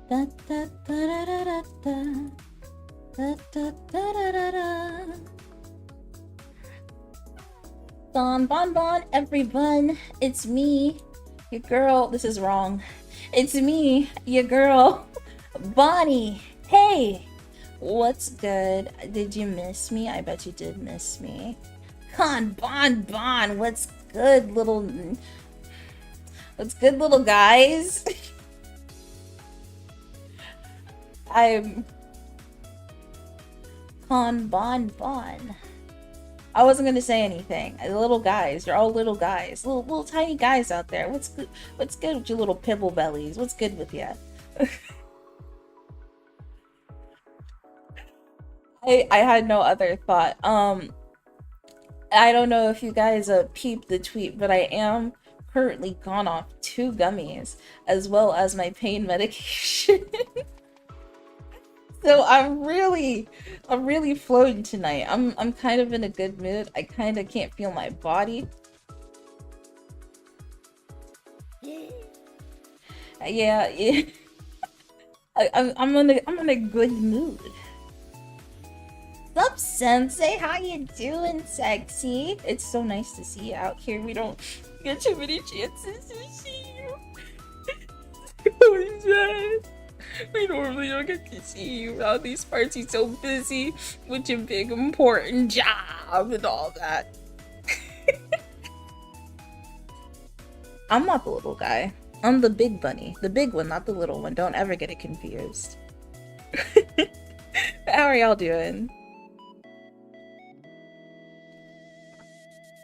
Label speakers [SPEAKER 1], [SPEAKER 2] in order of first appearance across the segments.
[SPEAKER 1] Da, da, da, da, da, da, da. Da, da, da, da, da, da. Bon, everyone. It's me, your girl. This is wrong. It's me, your girl, Bonnie. Hey, what's good? Did you miss me? I bet you did miss me. Bon. What's good, little. What's good, little guys? I'm Bon. I wasn't gonna say anything. Little guys, you're all little guys, little tiny guys out there. What's good? What's good with you little pibble bellies? What's good with you? I had no other thought. I don't know if you guys peeped the tweet, but I am currently gone off 2 gummies as well as my pain medication. So I'm really floating tonight. I'm kind of in a good mood. I kind of can't feel my body. Yeah. I'm in a good mood. Sup, Sensei? How you doing, sexy? It's so nice to see you out here. We don't get too many chances to see you. We normally don't get to see you out these parts. You're so busy with your big important job and all that. I'm not the little guy. I'm the big bunny. The big one, not the little one. Don't ever get it confused. How are y'all doing?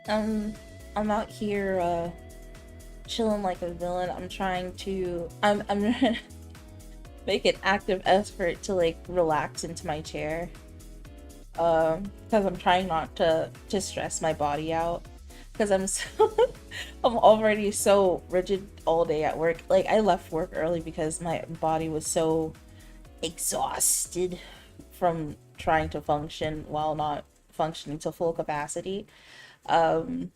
[SPEAKER 1] I'm out here chilling like a villain. I'm trying to I'm make an active effort to like relax into my chair. Because I'm trying not to stress my body out. Because I'm so I'm already so rigid all day at work. Like I left work early because my body was so exhausted from trying to function while not functioning to full capacity. Um,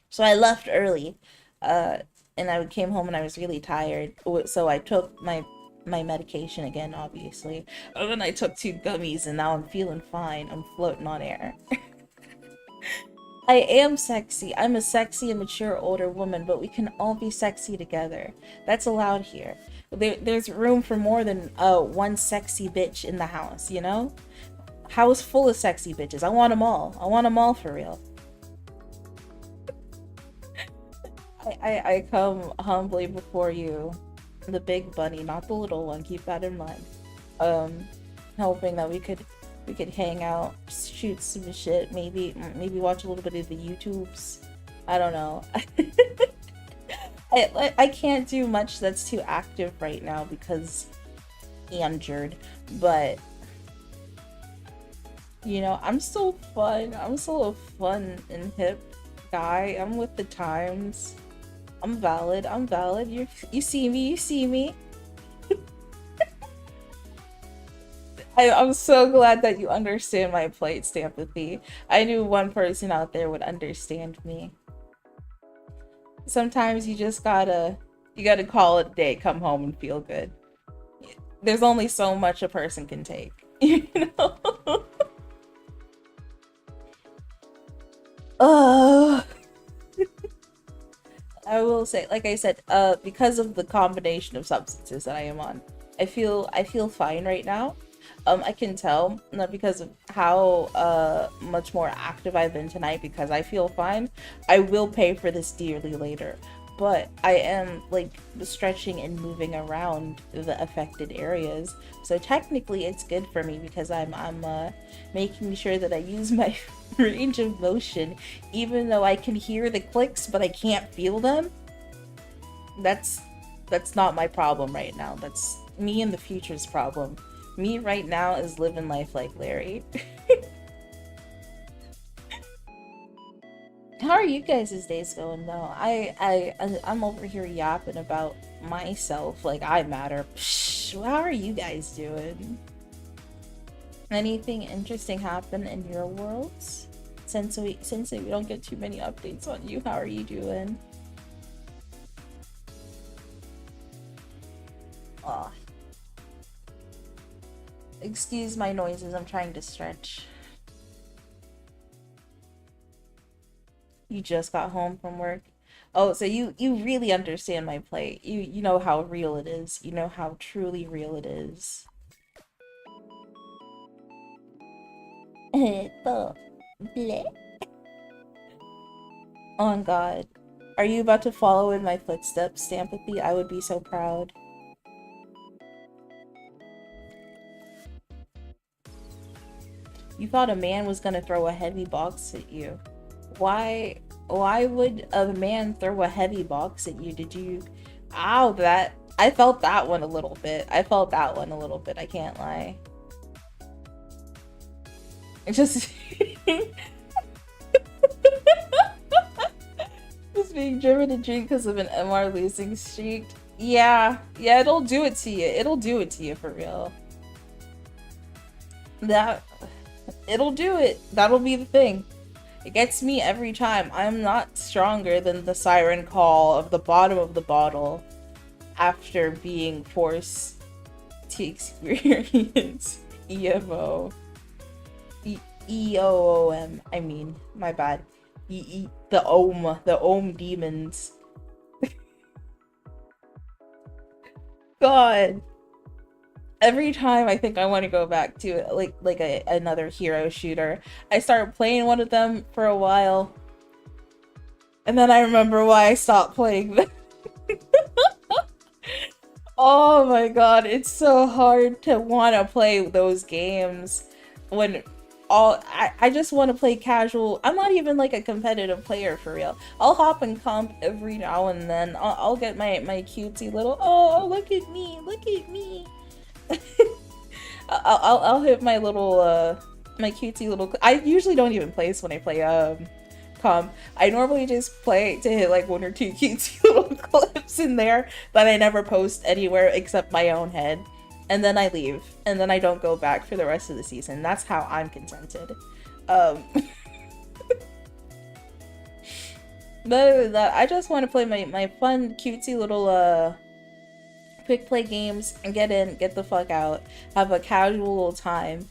[SPEAKER 1] so I left early, uh, and I came home and I was really tired. So I took my medication again, obviously. And then I took 2 gummies, and now I'm feeling fine. I'm floating on air. I am sexy. I'm a sexy and mature older woman, but we can all be sexy together. That's allowed here. There's room for more than one sexy bitch in the house, you know? House full of sexy bitches. I want them all. I want them all for real. I come humbly before you, the big bunny, not the little one. Keep that in mind. Um, Hoping that we could hang out, shoot some shit, maybe watch a little bit of the YouTubes. I don't know. I can't do much that's too active right now because injured, but I'm still fun. I'm still a fun and hip guy. I'm with the times. I'm valid. I'm valid. You see me. You see me. I'm so glad that you understand my plight, Stampathy. I knew one person out there would understand me. Sometimes you gotta call it a day, come home and feel good. There's only so much a person can take, you know? Uh, I will say, like I said, because of the combination of substances that I am on, I feel fine right now. I can tell not because of how much more active I've been tonight because I feel fine. I will pay for this dearly later, but I am like stretching and moving around the affected areas. So technically, it's good for me because I'm making sure that I use my range of motion, even though I can hear the clicks, but I can't feel them. That's that's not my problem right now. That's me in the future's problem. Me right now is living life like Larry. How are you guys' days going though? I'm over here yapping about myself like I matter. Psh, how are you guys doing? Anything interesting happen in your worlds? Since we don't get too many updates on you, how are you doing? Oh, Excuse my noises, I'm trying to stretch. You just got home from work. Oh, so you really understand my plight. You know how real it is. You know how truly real it is. Bleh. Oh God. Are you about to follow in my footsteps, Stampathy? I would be so proud. You thought a man was gonna throw a heavy box at you. Why would a man throw a heavy box at you? Did you Ow, that I felt that one a little bit. I felt that one a little bit, I can't lie. It just just being driven to drink because of an MR losing streak. Yeah, it'll do it to you. It'll do it to you for real. It'll do it. That'll be the thing. It gets me every time. I'm not stronger than the siren call of the bottom of the bottle after being forced to experience EMO. EOOM. I mean, my bad. The Ohm demons. God. Every time I think I want to go back to another hero shooter, I start playing one of them for a while, and then I remember why I stopped playing them. Oh my God, it's so hard to want to play those games when I just want to play casual. I'm not even like a competitive player for real. I'll hop in comp every now and then. I'll get my cutesy little, oh, look at me. I'll hit my little my cutesy little. I usually don't even place when I play comp. I normally just play to hit like one or two cutesy little clips in there that I never post anywhere except my own head, and then I leave, and then I don't go back for the rest of the season. That's how I'm contented. But other than that, I just want to play my fun cutesy little quick play games and get in, get the fuck out, have a casual little time.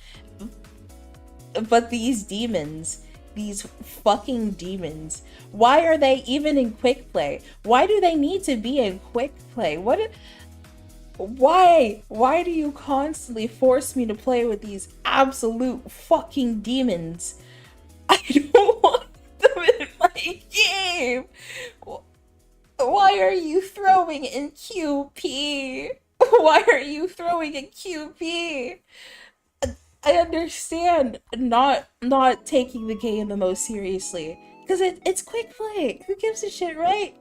[SPEAKER 1] But these demons, these fucking demons, why are they even in quick play? Why do they need to be in quick play? Why do you constantly force me to play with these absolute fucking demons? I don't want them in my game. Why are you throwing in QP? Why are you throwing in QP? I understand not taking the game the most seriously, because it's quick play. Who gives a shit, right?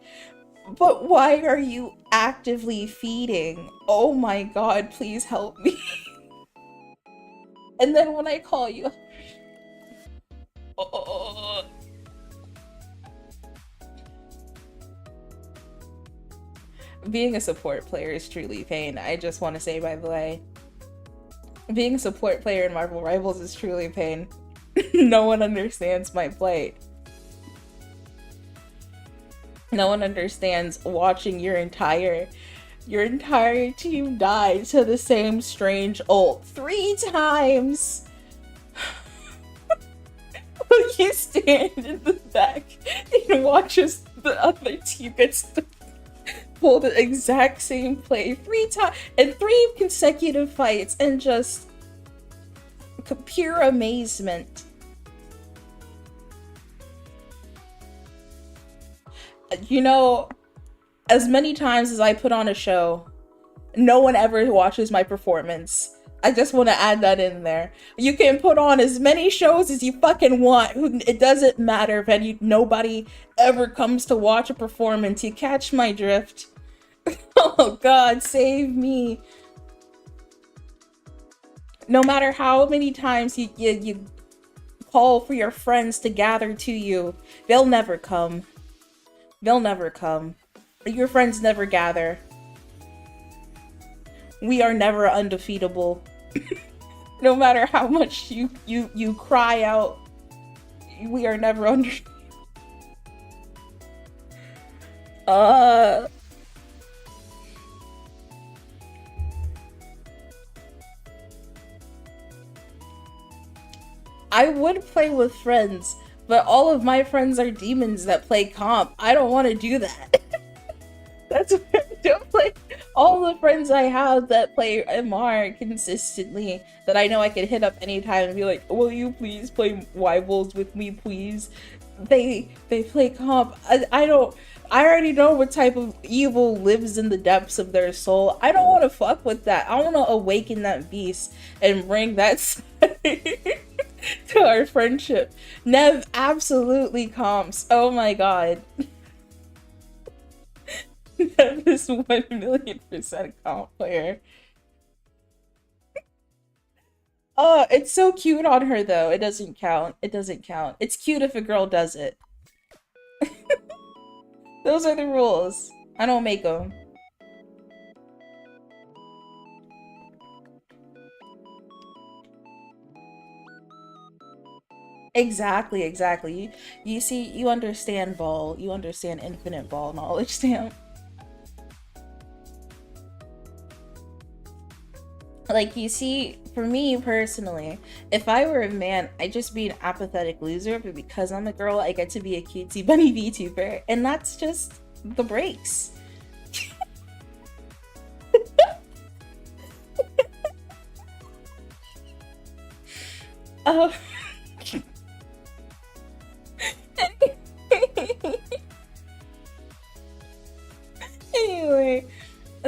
[SPEAKER 1] But why are you actively feeding? Oh my God, please help me. And then when I call you, being a support player is truly pain. I just want to say, by the way, being a support player in Marvel Rivals is truly pain. No one understands my plight. No one understands watching your entire team die to the same strange ult 3 times. You stand in the back and watch as the other team gets to pull the exact same play 3 times in 3 consecutive fights, and just pure amazement. You know, as many times as I put on a show, no one ever watches my performance. I just want to add that in there. You can put on as many shows as you fucking want. It doesn't matter if nobody ever comes to watch a performance. You catch my drift? Oh God, save me. No matter how many times you call for your friends to gather to you, they'll never come. They'll never come. Your friends never gather. We are never undefeatable. No matter how much you cry out, we are never under. I would play with friends, but all of my friends are demons that play comp. I don't want to do that. That's why I don't play. All the friends I have that play MR consistently, that I know I can hit up anytime and be like, "Will you please play Rivals with me, please?" They play comp. I don't. I already know what type of evil lives in the depths of their soul. I don't want to fuck with that. I want to awaken that beast and bring that side to our friendship. Nev absolutely comps. Oh my god. Nev is 1,000,000% comp player. Oh, it's so cute on her though. It doesn't count. It doesn't count. It's cute if a girl does it. Those are the rules. I don't make them. Exactly, exactly. You see, you understand ball. You understand infinite ball knowledge, Sam. Like, you see, for me personally, if I were a man, I'd just be an apathetic loser, but because I'm a girl, I get to be a cutesy bunny VTuber, and that's just the breaks. Oh. Anyway,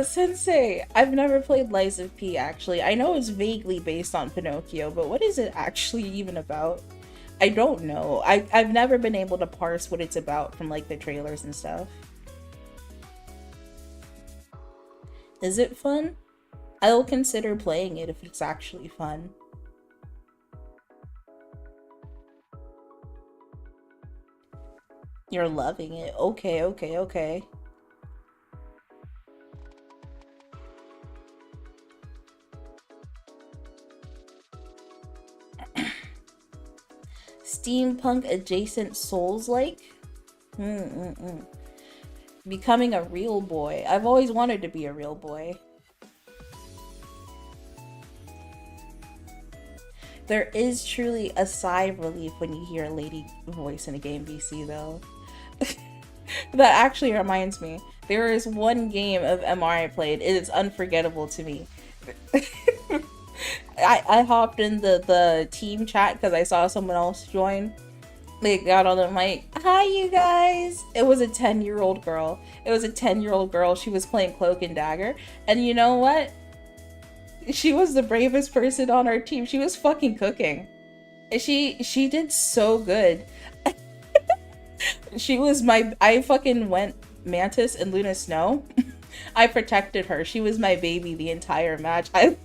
[SPEAKER 1] Sensei, I've never played Lies of P actually. I know it's vaguely based on Pinocchio, but what is it actually even about? I don't know. I've never been able to parse what it's about from like the trailers and stuff. Is it fun? I'll consider playing it if it's actually fun. You're loving it. Okay, okay, okay. Steampunk adjacent Souls-like? Mm-mm-mm. Becoming a real boy. I've always wanted to be a real boy. There is truly a sigh of relief when you hear a lady voice in a game VC though. That actually reminds me. There is one game of MR I played. It is unforgettable to me. I hopped in the team chat because I saw someone else join. They got on the mic. Hi, you guys. It was a 10-year-old girl. It was a 10-year-old girl. She was playing Cloak and Dagger. And you know what? She was the bravest person on our team. She was fucking cooking. She did so good. She was my I fucking went Mantis and Luna Snow. I protected her. She was my baby the entire match. That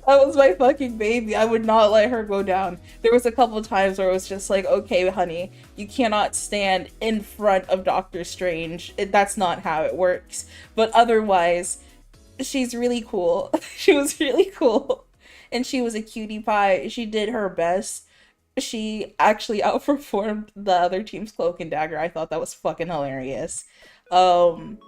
[SPEAKER 1] was my fucking baby. I would not let her go down. There was a couple times where it was just like, okay, honey, you cannot stand in front of Doctor Strange. That's not how it works. But otherwise, she's really cool. She was really cool. And she was a cutie pie. She did her best. She actually outperformed the other team's Cloak and Dagger. I thought that was fucking hilarious. Um,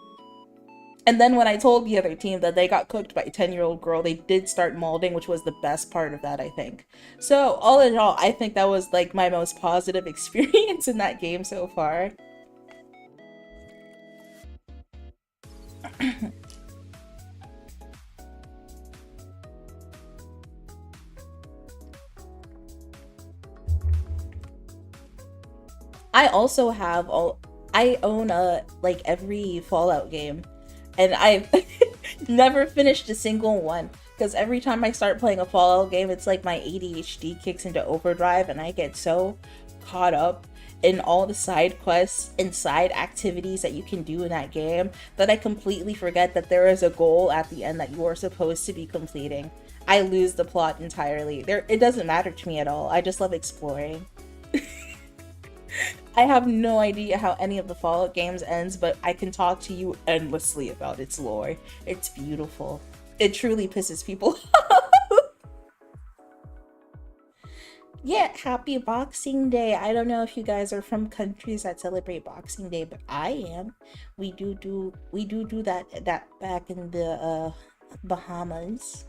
[SPEAKER 1] and then when I told the other team that they got cooked by a 10-year-old girl, they did start molding, which was the best part of that, I think. So, all in all, I think that was like my most positive experience in that game so far. I also have all I own like every Fallout game, and I've never finished a single one because every time I start playing a Fallout game, it's like my ADHD kicks into overdrive and I get so caught up in all the side quests and side activities that you can do in that game that I completely forget that there is a goal at the end that you are supposed to be completing. I lose the plot entirely. It doesn't matter to me at all. I just love exploring. I have no idea how any of the Fallout games ends, but I can talk to you endlessly about its lore. It's beautiful. It truly pisses people off. Yeah, happy Boxing Day. I don't know if you guys are from countries that celebrate Boxing Day, but I am. We do that back in the Bahamas.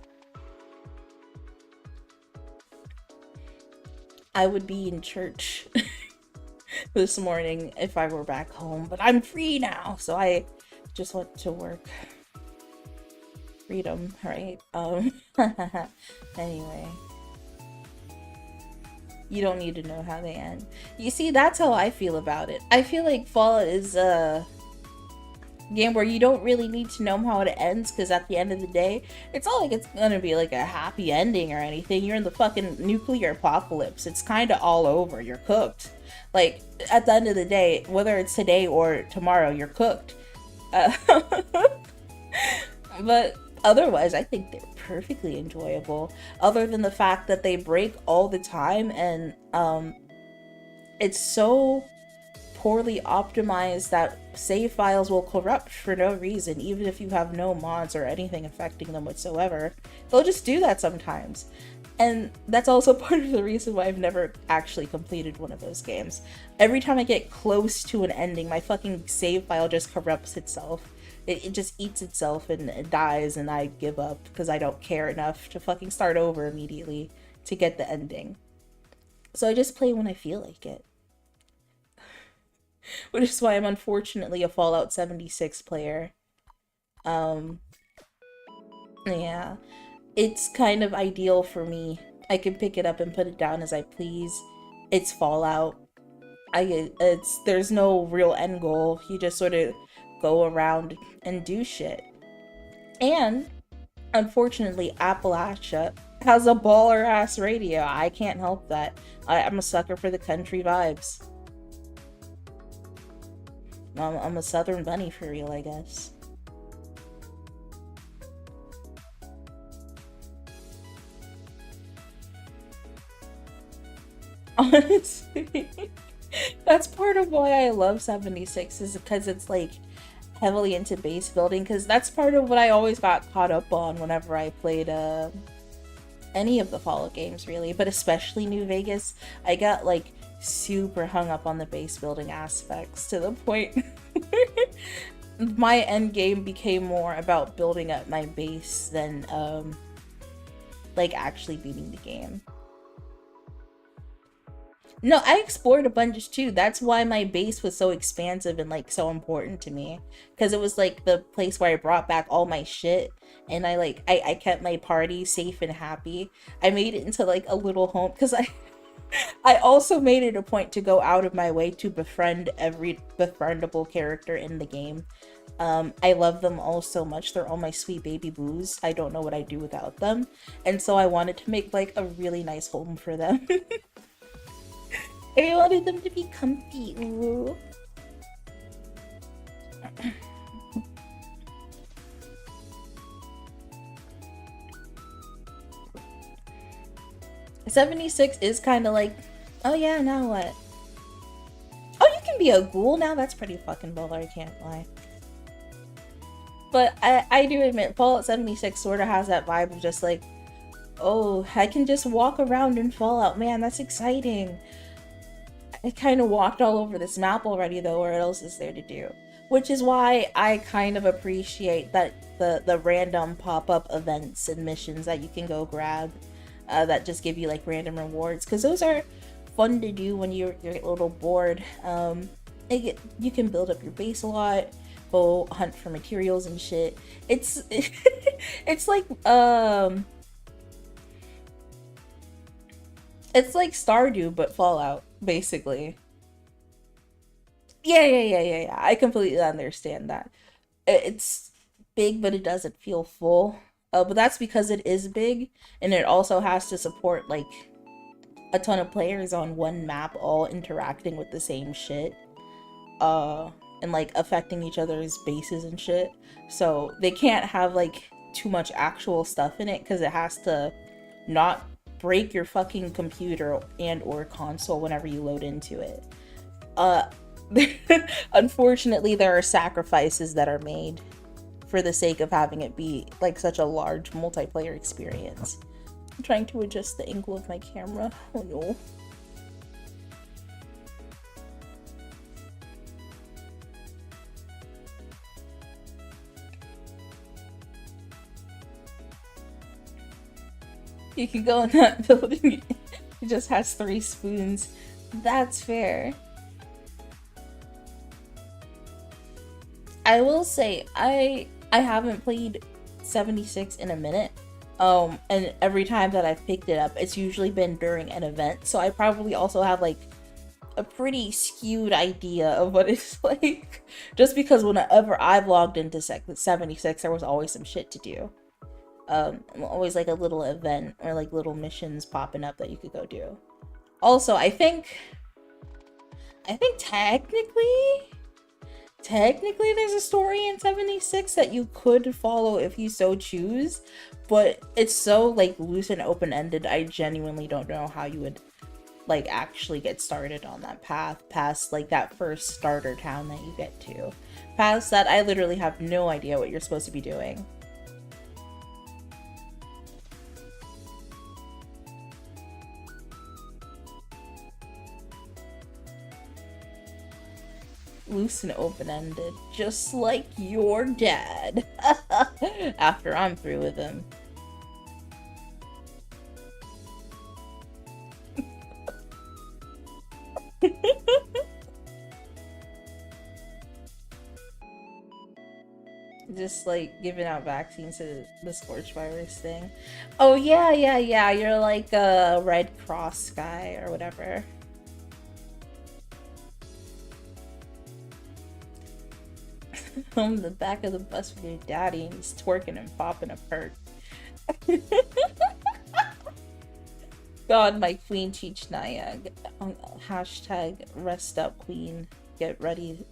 [SPEAKER 1] I would be in church this morning if I were back home, but I'm free now, so I just went to work. Freedom, right? Anyway. You don't need to know how they end. You see, that's how I feel about it. I feel like Fallout is a game where you don't really need to know how it ends, because at the end of the day, it's not like it's gonna be like a happy ending or anything. You're in the fucking nuclear apocalypse. It's kind of all over. You're cooked. Like, at the end of the day, whether it's today or tomorrow, you're cooked. Uh, but otherwise, I think they're perfectly enjoyable, other than the fact that they break all the time, and it's so poorly optimized that save files will corrupt for no reason, even if you have no mods or anything affecting them whatsoever. They'll just do that sometimes. And that's also part of the reason why I've never actually completed one of those games. Every time I get close to an ending, my fucking save file just corrupts itself. It just eats itself and it dies, and I give up because I don't care enough to fucking start over immediately to get the ending. So I just play when I feel like it. Which is why I'm unfortunately a Fallout 76 player. Yeah. It's kind of ideal for me. I can pick it up and put it down as I please. It's Fallout. There's no real end goal. You just sort of go around and do shit. And unfortunately, Appalachia has a baller ass radio. I can't help that. I'm a sucker for the country vibes. I'm a southern bunny for real, I guess. Honestly, that's part of why I love 76, is because it's like heavily into base building, because that's part of what I always got caught up on whenever I played any of the Fallout games, really, but especially New Vegas. I got like super hung up on the base building aspects to the point my end game became more about building up my base than like actually beating the game. No, I explored a bunch too. That's why my base was so expansive and like so important to me, because it was like the place where I brought back all my shit, and I kept my party safe and happy. I made it into like a little home, because I also made it a point to go out of my way to befriend every befriendable character in the game. I love them all so much. They're all my sweet baby boos. I don't know what I'd do without them. And so I wanted to make like a really nice home for them. I wanted them to be comfy. Ooh. 76 is kind of like, oh yeah, now what? Oh, you can be a ghoul now? That's pretty fucking baller, I can't lie. But I do admit, Fallout 76 sort of has that vibe of just like, oh, I can just walk around in Fallout. Man, that's exciting. I kind of walked all over this map already, though. What else is there to do? Which is why I kind of appreciate that the random pop-up events and missions that you can go grab that just give you like random rewards, because those are fun to do when you're a little bored. You can build up your base a lot, go hunt for materials and shit. It's it's like Stardew but Fallout, basically. Yeah. I completely understand that. It's big, but it doesn't feel full. But that's because it is big, and it also has to support like a ton of players on one map, all interacting with the same shit, and like affecting each other's bases and shit. So they can't have like too much actual stuff in it, because it has to not break your fucking computer and or console whenever you load into it. Unfortunately, there are sacrifices that are made for the sake of having it be like such a large multiplayer experience. I'm trying to adjust the angle of my camera. Oh no. You can go in that building. He just has 3 spoons. That's fair. I will say I haven't played 76 in a minute. And every time that I've picked it up, it's usually been during an event. So I probably also have like a pretty skewed idea of what it's like. Just because whenever I've logged into 76, there was always some shit to do. Always like a little event or like little missions popping up that you could go do. Also, I think technically there's a story in 76 that you could follow if you so choose, but it's so like loose and open-ended. I genuinely don't know how you would like actually get started on that path past like that first starter town that you get to. Past that, I literally have no idea what you're supposed to be doing. Loose and open-ended, just like your dad. After I'm through with him. Just like giving out vaccines to the scorch virus thing. Oh yeah, you're like a Red Cross guy or whatever. On the back of the bus with your daddy and he's twerking and popping a perk. God, my queen Chichnaya. Hashtag rest up queen. Get ready.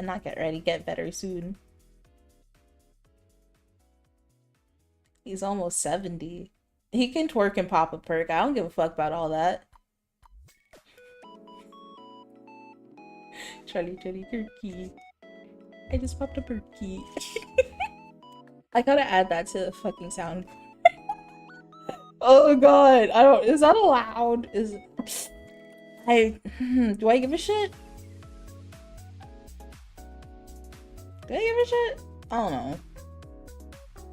[SPEAKER 1] Not get ready. Get better soon. He's almost 70. He can twerk and pop a perk. I don't give a fuck about all that. Charlie Turkey. I just popped a perky. I gotta add that to the fucking sound. Oh god, is that allowed? Do I give a shit? Do I give a shit? I don't know.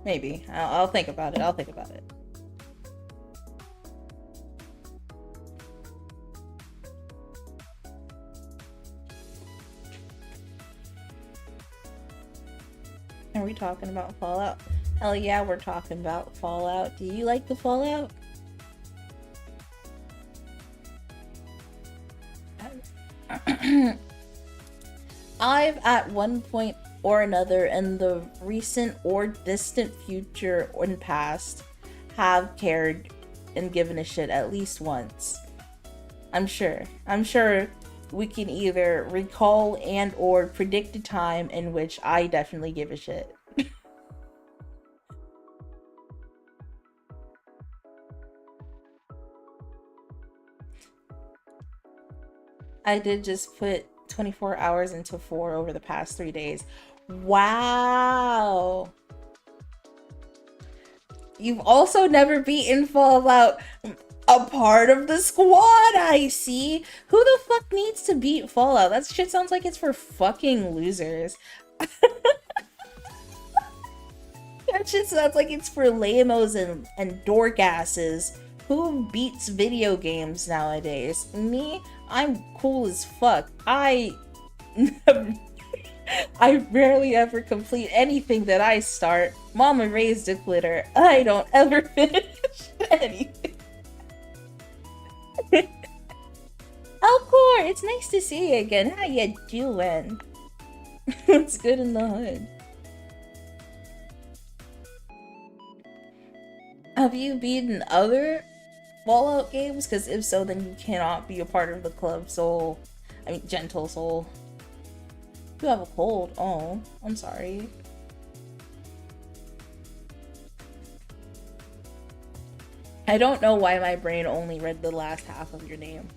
[SPEAKER 1] Maybe. I'll think about it. I'll think about it. Are we talking about Fallout? Hell yeah, we're talking about Fallout. Do you like the Fallout? I've at one point or another in the recent or distant future or in past have cared and given a shit at least once. I'm sure we can either recall and or predict a time in which I definitely give a shit. I did just put 24 hours into 4 over the past 3 days. Wow. You've also never beaten Fallout. A part of the squad, I see. Who the fuck needs to beat Fallout? That shit sounds like it's for fucking losers. That shit sounds like it's for lamos and dorkasses. Who beats video games nowadays? Me? I'm cool as fuck. I rarely ever complete anything that I start. Mama raised a quitter. I don't ever finish anything. Alcor, it's nice to see you again. How you doing? What's good in the hood? Have you beaten other Fallout games? Because if so, then you cannot be a part of the Club Soul. I mean, Gentle Soul. You have a cold. Oh, I'm sorry. I don't know why my brain only read the last half of your name.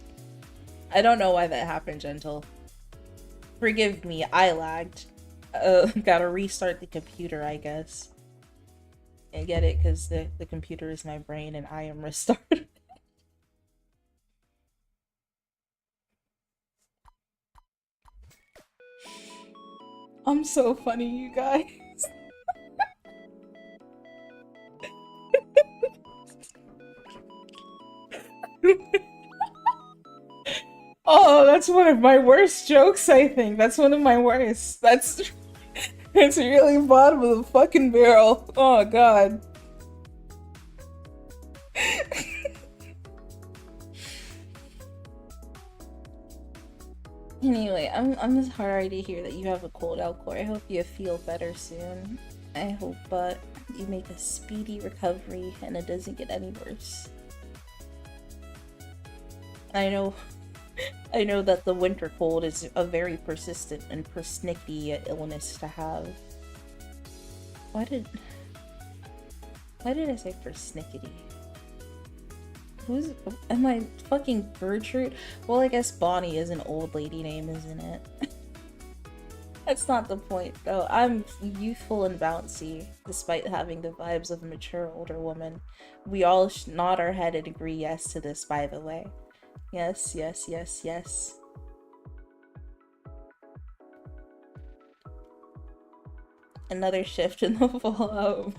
[SPEAKER 1] I don't know why that happened, Gentle. Forgive me, I lagged. Gotta restart the computer, I guess. I get it, because the computer is my brain and I am restarted. I'm so funny, you guys. Oh, that's one of my worst jokes, I think. That's one of my worst. That's it's really bottom of the fucking barrel. Oh god. Anyway, I'm sorry to hear that you have a cold, Alcor. I hope you feel better soon. I hope you make a speedy recovery and it doesn't get any worse. I know that the winter cold is a very persistent and persnickety illness to have. Why did I say persnickety? Am I fucking Gertrude? Well, I guess Bonnie is an old lady name, isn't it? That's not the point, though. I'm youthful and bouncy, despite having the vibes of a mature older woman. We all nod our head and agree yes to this, by the way. Yes, yes, yes, yes. Another shift in the fallout.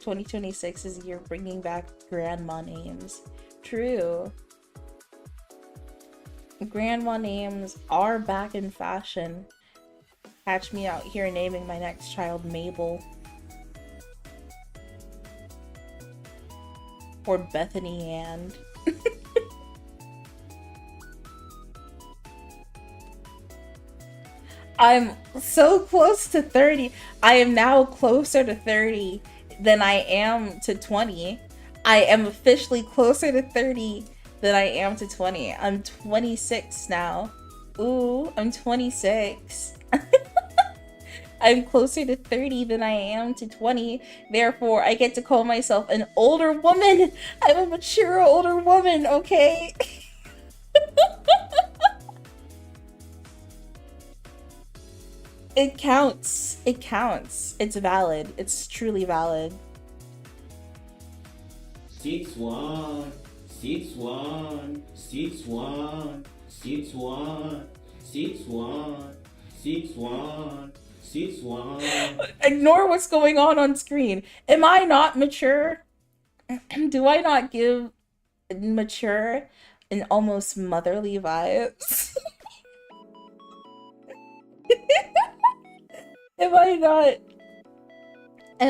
[SPEAKER 1] 2026 is a year bringing back grandma names. True. Grandma names are back in fashion. Catch me out here naming my next child Mabel. Or Bethany Ann. I'm so close to 30. I am now closer to 30 than I am to 20. I am officially closer to 30 than I am to 20. I'm 26 now. Ooh, I'm 26. I'm closer to 30 than I am to 20. Therefore, I get to call myself an older woman. I'm a mature older woman, okay? It counts. It counts. It's valid. It's truly valid.
[SPEAKER 2] 6-1, 6-1, 6-1, 6-1, 6-1, 6-1, 6-1.
[SPEAKER 1] Ignore what's going on screen. Am I not mature? Do I not give mature and almost motherly vibes? Am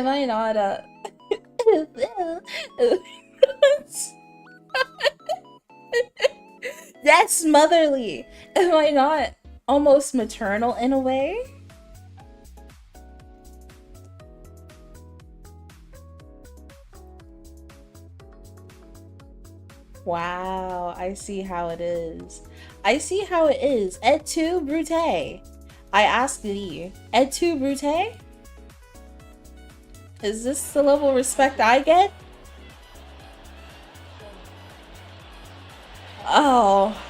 [SPEAKER 1] I not that's motherly. Am I not almost maternal in a way? Wow, I see how it is. I see how it is. Et tu, Brute? I ask thee. Et tu, Brute? Is this the level of respect I get? Oh.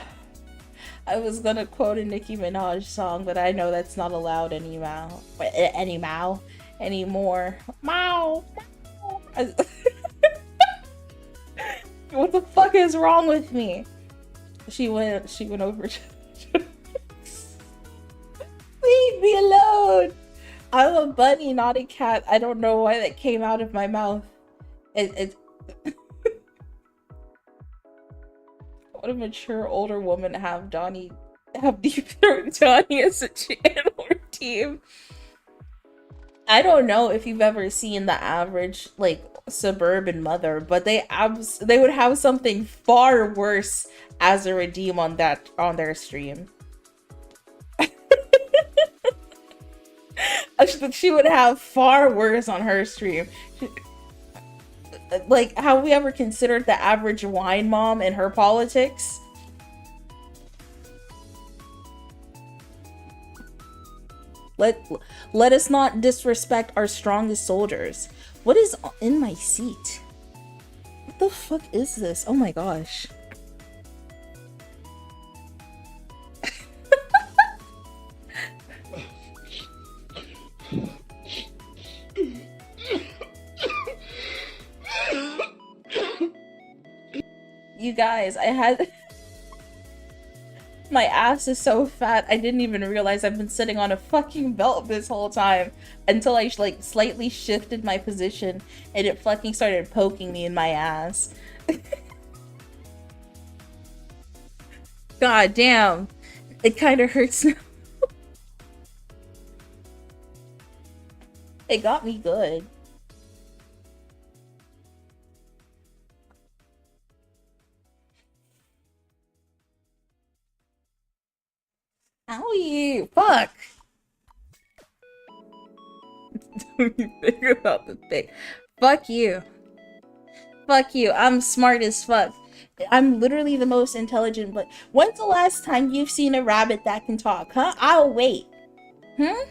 [SPEAKER 1] I was gonna quote a Nicki Minaj song, but I know that's not allowed anymore. Mow. What the fuck is wrong with me? She went over to leave me alone. I'm a bunny, not a cat. I don't know why that came out of my mouth. It What a mature older woman to have Deep Throat Donnie as a channel team. I don't know if you've ever seen the average like suburban mother, but they would have something far worse as a redeem on their stream. She would have far worse on her stream. Like, have we ever considered the average wine mom and her politics? Let us not disrespect our strongest soldiers. What is in my seat? What the fuck is this? Oh my gosh. You guys, my ass is so fat, I didn't even realize I've been sitting on a fucking belt this whole time. until I like slightly shifted my position and it fucking started poking me in my ass. God damn. It kind of hurts now. It got me good. Owie! Fuck! Don't you think about the thing. Fuck you. Fuck you. I'm smart as fuck. I'm literally the most intelligent, but when's the last time you've seen a rabbit that can talk, huh? I'll wait. Hmm?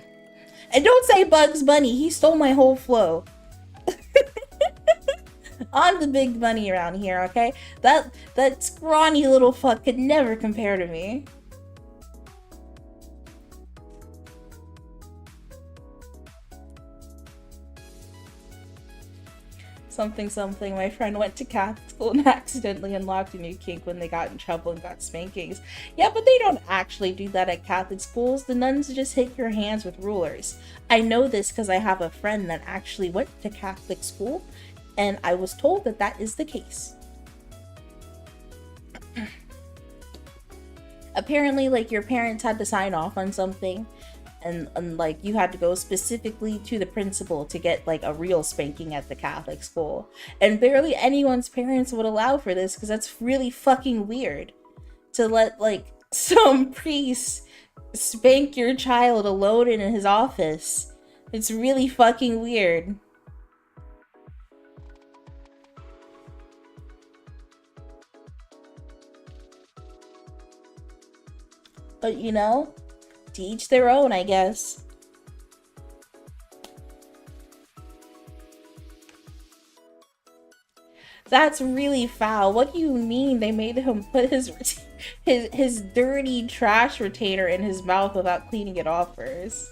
[SPEAKER 1] And don't say Bugs Bunny, he stole my whole flow. I'm the big bunny around here, okay? That scrawny little fuck could never compare to me. Something, my friend went to Catholic school and accidentally unlocked a new kink when they got in trouble and got spankings. Yeah, but they don't actually do that at Catholic schools. The nuns just hit your hands with rulers. I know this because I have a friend that actually went to Catholic school, and I was told that that is the case. Apparently, like, your parents had to sign off on something, and like you had to go specifically to the principal to get like a real spanking at the Catholic school, and barely anyone's parents would allow for this because that's really fucking weird to let like some priest spank your child alone in his office. It's really fucking weird. But you know, to each their own, I guess. That's really foul. What do you mean they made him put his dirty trash retainer in his mouth without cleaning it off first?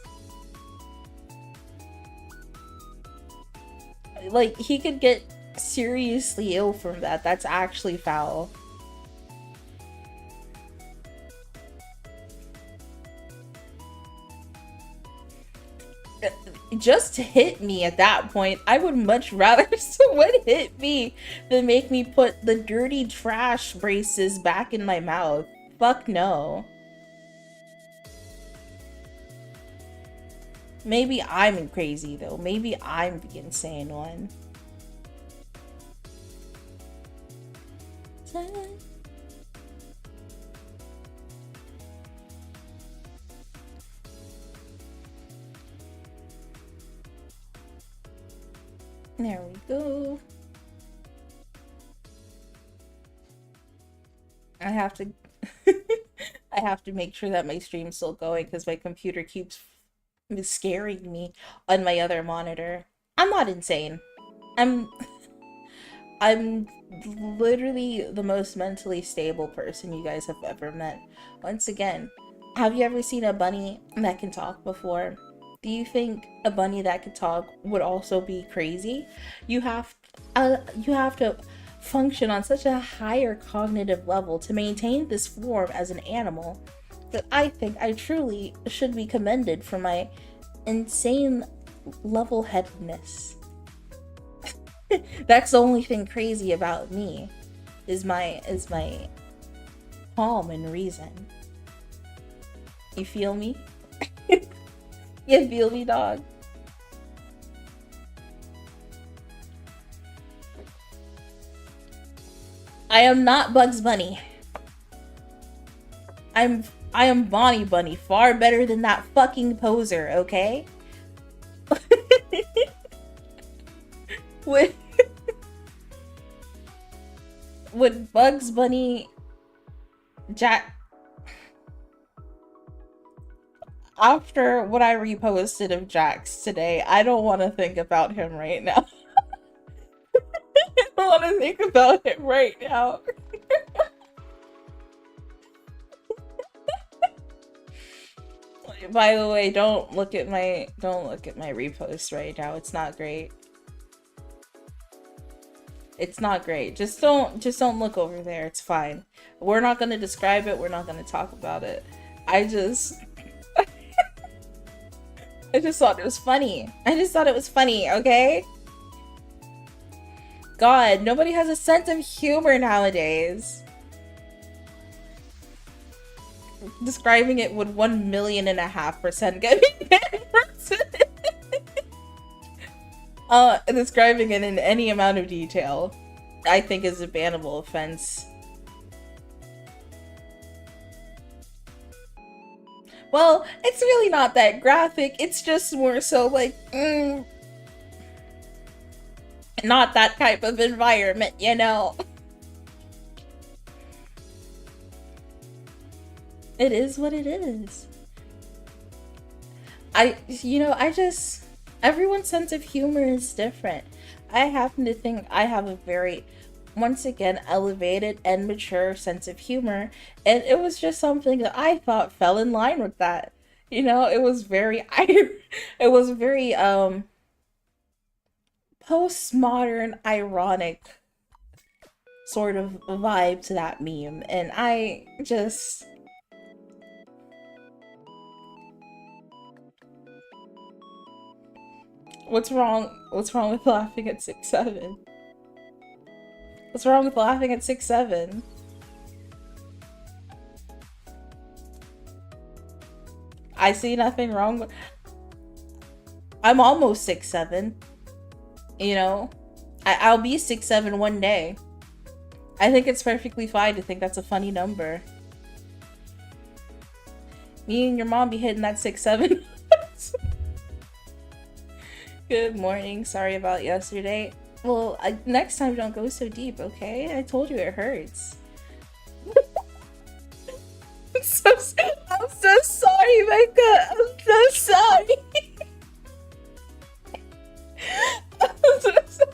[SPEAKER 1] Like, he could get seriously ill from that. That's actually foul. Just hit me at that point. I would much rather someone hit me than make me put the dirty trash braces back in my mouth. Fuck no. Maybe I'm crazy though. Maybe I'm the insane one. There we go. I have to I have to make sure that my stream's still going because my computer keeps scaring me on my other monitor. I'm not insane. I'm literally the most mentally stable person you guys have ever met. Once again, have you ever seen a bunny that can talk before? Do you think a bunny that could talk would also be crazy? You have to function on such a higher cognitive level to maintain this form as an animal that I think I truly should be commended for my insane level-headedness. That's the only thing crazy about me is my calm and reason. You feel me? You feel me, dog? I am not Bugs Bunny. I am Bonnie Bunny, far better than that fucking poser, okay? Would Bugs Bunny Jack after what I reposted of Jax today, I don't want to think about him right now. I don't want to think about him right now. By the way, don't look at my repost right now. It's not great. It's not great. Just don't look over there. It's fine. We're not going to describe it. We're not going to talk about it. I just thought it was funny. I just thought it was funny, okay? God, nobody has a sense of humor nowadays. Describing it would 1.5% get me banned. Describing it in any amount of detail, I think is a bannable offense. Well, it's really not that graphic. It's just more so like, not that type of environment, you know? It is what it is. Everyone's sense of humor is different. I happen to think I have a very, once again, elevated and mature sense of humor, and it was just something that I thought fell in line with that. You know, it was very, it was very, postmodern, ironic sort of vibe to that meme, and I just... What's wrong? What's wrong with laughing at 6'7"? What's wrong with laughing at 6'7"? I see nothing wrong with... I'm almost 6'7". You know? I'll be 6'7" one day. I think it's perfectly fine to think that's a funny number. Me and your mom be hitting that 6'7". Good morning. Sorry about yesterday. Well, next time don't go so deep, okay? I told you it hurts. I'm so sorry, Micah. I'm so sorry. I'm so sorry.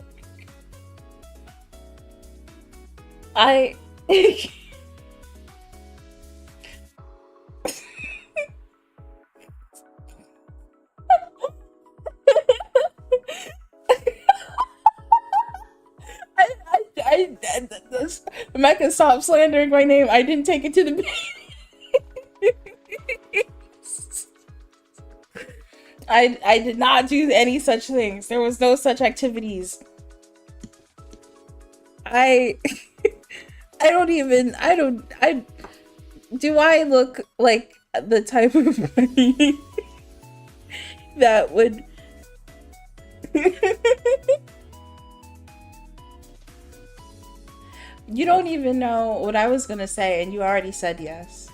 [SPEAKER 1] Mecca, stop slandering my name. I didn't take it to the base. I did not do any such things. There was no such activities. Do I look like the type of bunny that would... You don't even know what I was gonna say, and you already said yes.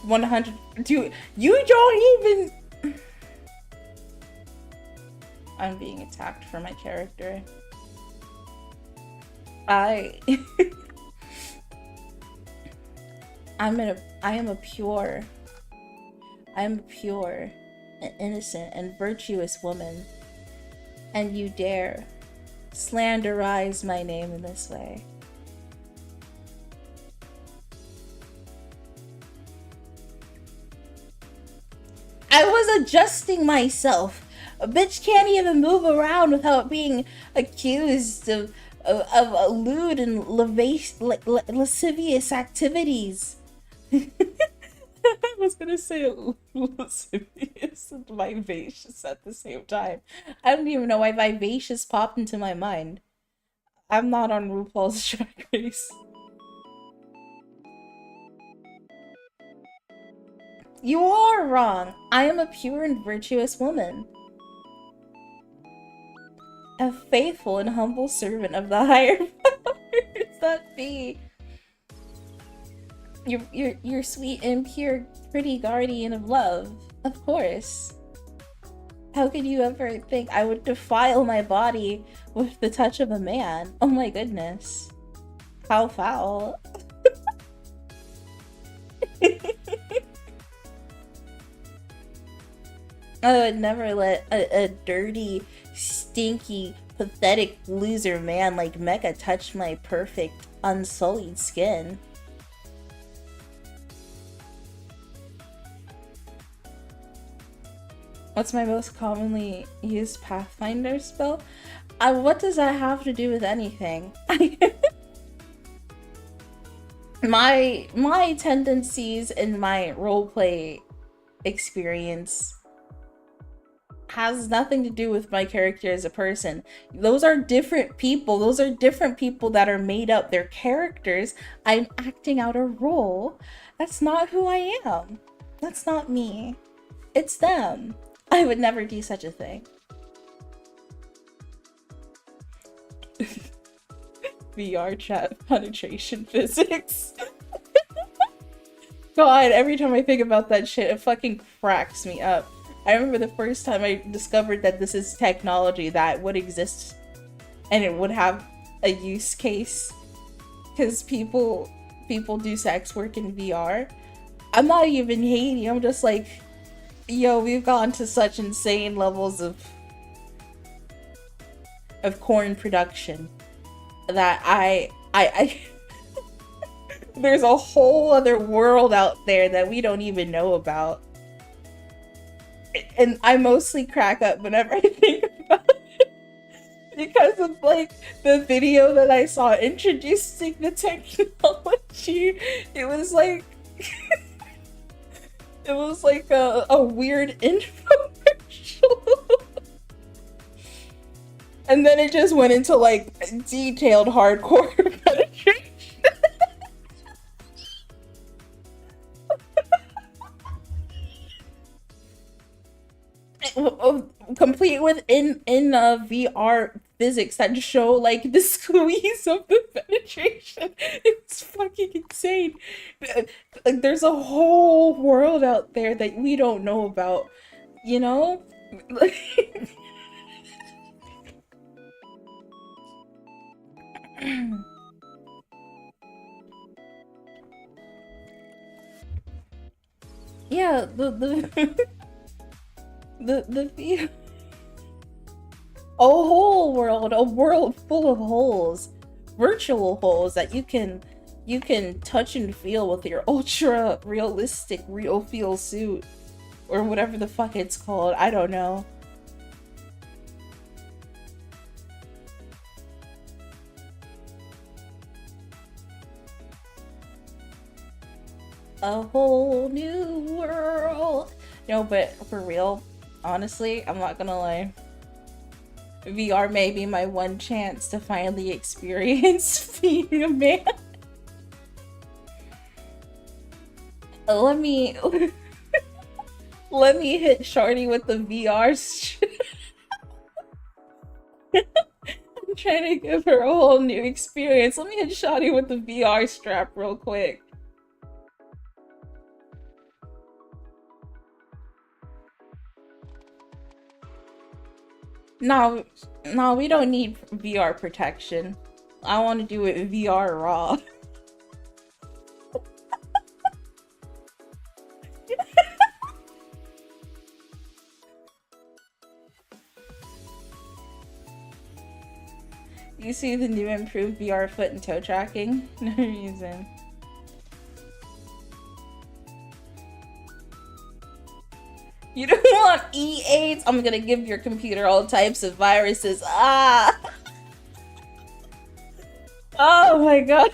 [SPEAKER 1] 100. You don't even... I'm being attacked for my character. I am a pure, and innocent and virtuous woman, and you dare slanderize my name in this way. I was adjusting myself. A bitch can't even move around without being accused of lewd and lascivious activities. I was gonna say lascivious and vivacious at the same time. I don't even know why vivacious popped into my mind. I'm not on RuPaul's Drag Race. You are wrong. I am a pure and virtuous woman. A faithful and humble servant of the higher powers that be. Your sweet and pure, pretty guardian of love, of course. How could you ever think I would defile my body with the touch of a man? Oh my goodness. How foul. I would never let a dirty, stinky, pathetic loser man like Mecha touch my perfect, unsullied skin. What's my most commonly used Pathfinder spell? What does that have to do with anything? My tendencies and my roleplay experience has nothing to do with my character as a person. Those are different people. Those are different people that are made up. They're characters. I'm acting out a role. That's not who I am. That's not me. It's them. I would never do such a thing. VR chat penetration physics. God, every time I think about that shit, it fucking cracks me up. I remember the first time I discovered that this is technology that would exist and it would have a use case because people do sex work in VR. I'm not even hating, I'm just like, yo, we've gone to such insane levels of corn production that I there's a whole other world out there that we don't even know about. And I mostly crack up whenever I think about it because of like the video that I saw introducing the technology. It was like it was like a weird infomercial. And then it just went into like detailed hardcore penetration. Complete with in VR physics that show like the squeeze of the penetration. It's fucking insane. Like there's a whole world out there that we don't know about, you know? Yeah, the a whole world, a world full of holes, virtual holes that you can touch and feel with your ultra realistic real feel suit or whatever the fuck it's called. I don't know. A whole new world. No, but for real, honestly, I'm not gonna lie. VR may be my one chance to finally experience being a man. Let me hit Shardy with the VR I'm trying to give her a whole new experience. Let me hit Shardy with the VR strap real quick. No, we don't need VR protection. I want to do it VR raw. You see the new improved VR foot and toe tracking? No reason. You don't want E8s? I'm gonna give your computer all types of viruses. Ah! Oh my god.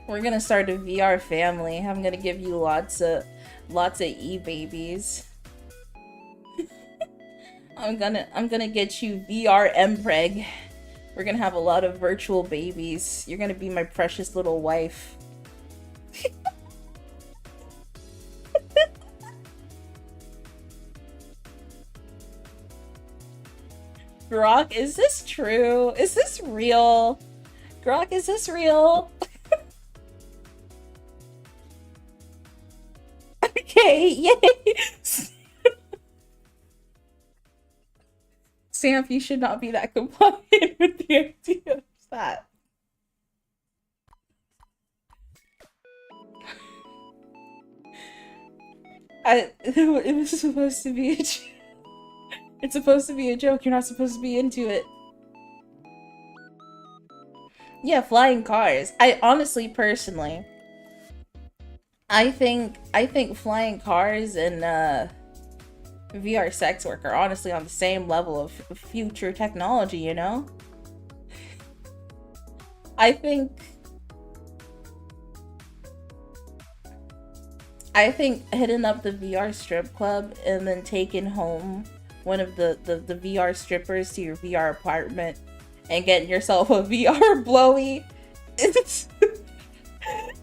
[SPEAKER 1] We're gonna start a VR family. I'm gonna give you lots of E-babies. I'm gonna get you VR mpreg. We're gonna have a lot of virtual babies. You're gonna be my precious little wife. Grok, is this true? Is this real? Grok, is this real? Okay, yay! Sam, you should not be that compliant with the idea of that. It was supposed to be a joke. It's supposed to be a joke. You're not supposed to be into it. Yeah, flying cars. I honestly, personally, I think flying cars and VR sex work are honestly on the same level of future technology, you know? I think hitting up the VR strip club and then taking home one of the VR strippers to your VR apartment and getting yourself a VR blowy. It's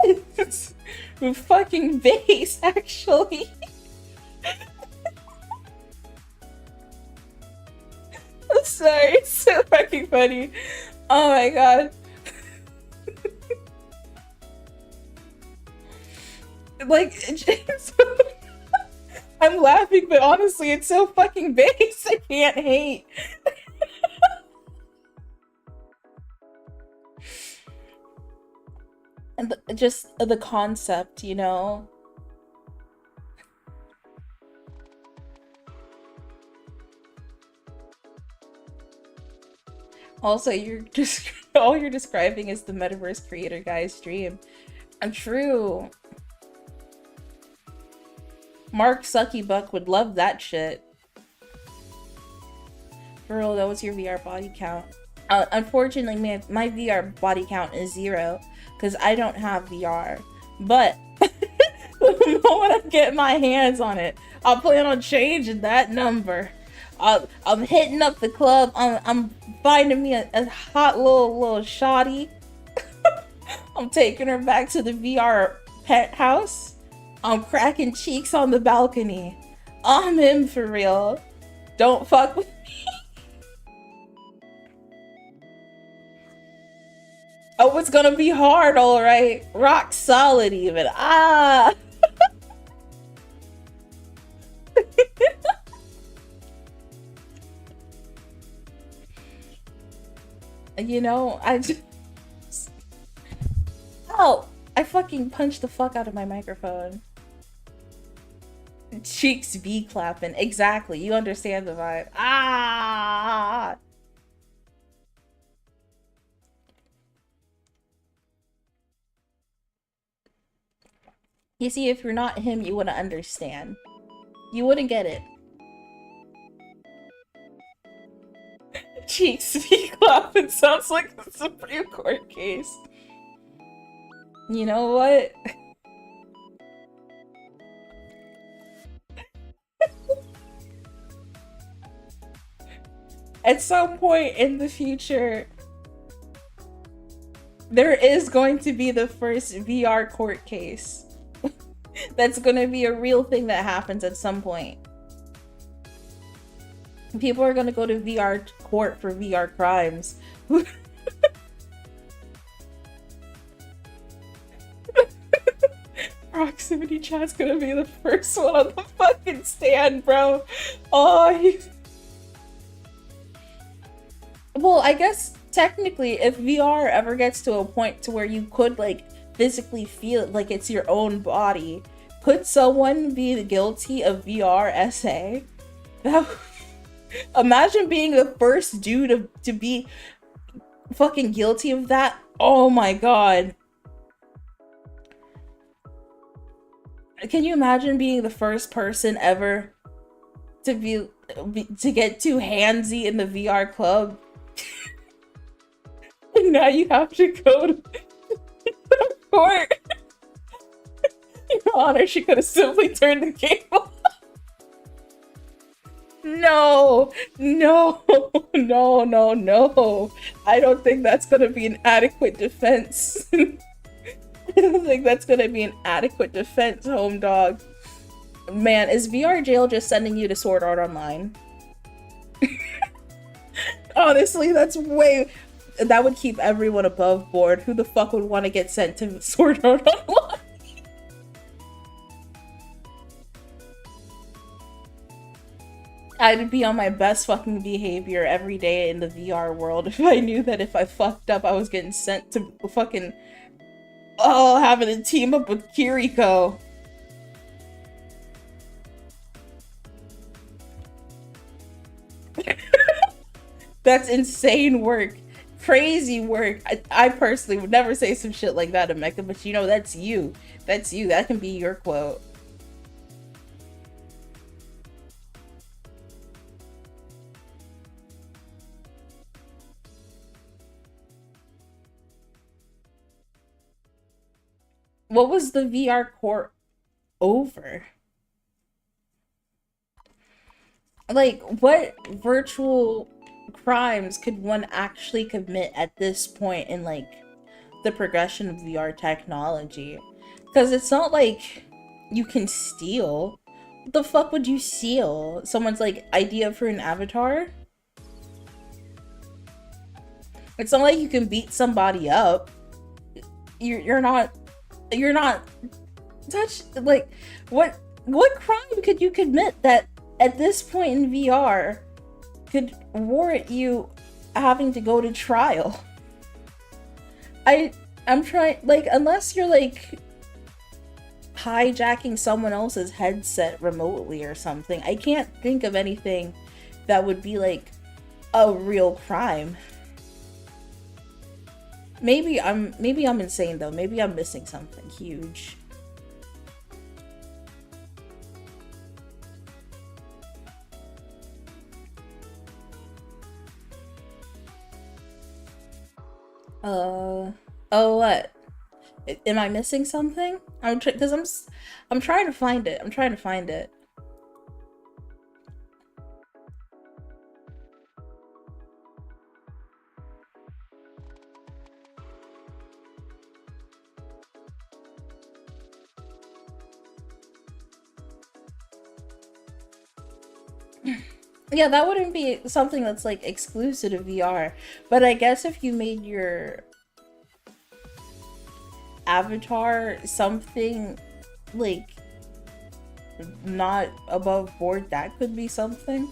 [SPEAKER 1] it's fucking base, actually. I'm sorry, it's so fucking funny. Oh my god. Like, I'm laughing, but honestly, it's so fucking base. I can't hate. And just the concept, you know? Also, you're just all you're describing is the metaverse creator guy's dream. And true. Mark Suckybuck would love that shit. For real, that was your VR body count. Unfortunately, my VR body count is 0 because I don't have VR. But the moment I get my hands on it, I'll plan on changing that number. I'm hitting up the club. I'm finding me a hot little shawty. I'm taking her back to the VR pet house. I'm cracking cheeks on the balcony. I'm in for real. Don't fuck with me. Oh, it's gonna be hard, alright. Rock solid even. Ah! You know, I just... Oh! I fucking punched the fuck out of my microphone. Cheeks be clapping. Exactly. You understand the vibe. Ah! You see, if you're not him, you wouldn't understand. You wouldn't get it. Cheeks be clapping sounds like a Supreme Court case. You know what? At some point in the future, there is going to be the first VR court case. That's gonna be a real thing that happens at some point. People are gonna go to VR court for VR crimes. Proximity chat's gonna be the first one on the fucking stand, bro. Oh, well, I guess technically, if VR ever gets to a point to where you could like physically feel it, like it's your own body, could someone be guilty of VR SA? Imagine being the first dude to be fucking guilty of that. Oh my god. Can you imagine being the first person ever to get too handsy in the VR club? And now you have to go to court. Your Honor, she could have simply turned the game off. No, no, no, no, no. I don't think that's gonna be an adequate defense. I don't think that's gonna be an adequate defense, home dog. Man, is VR jail just sending you to Sword Art Online? Honestly, that's way... That would keep everyone above board. Who the fuck would want to get sent to Sword Art Online? I'd be on my best fucking behavior every day in the VR world if I knew that if I fucked up, I was getting sent to fucking... Oh, having to team up with Kiriko. That's insane work. Crazy work. I personally would never say some shit like that to Mecha, but you know, that's you. That's you. That can be your quote. What was the VR court over? Like, what virtual crimes could one actually commit at this point in, like, the progression of VR technology? Because it's not like you can steal. What the fuck would you steal? Someone's, like, idea for an avatar? It's not like you can beat somebody up. You're not touch, like, what crime could you commit that at this point in VR could warrant you having to go to trial? I'm trying, like, unless you're like hijacking someone else's headset remotely or something, I can't think of anything that would be like a real crime. Maybe I'm insane though. Maybe I'm missing something huge. Oh, what? Am I missing something? Because I'm trying to find it. I'm trying to find it. Yeah, that wouldn't be something that's like exclusive to VR. But I guess if you made your avatar something like not above board, that could be something.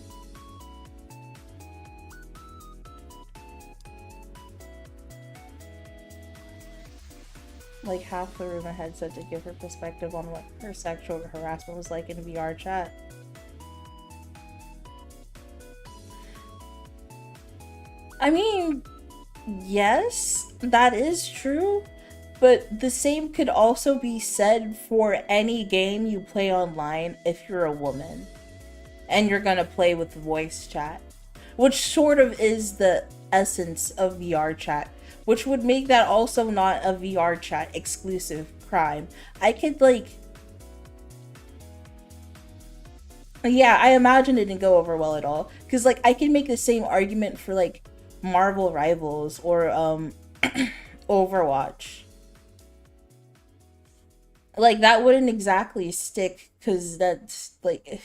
[SPEAKER 1] Like half the room a headset to give her perspective on what her sexual harassment was like in VR chat. I mean, yes, that is true, but the same could also be said for any game you play online if you're a woman and you're gonna play with voice chat, which sort of is the essence of VR chat, which would make that also not a VR chat exclusive crime. I could like, yeah, I imagine it didn't go over well at all, because like I can make the same argument for like Marvel Rivals or Overwatch. Like that wouldn't exactly stick because that's like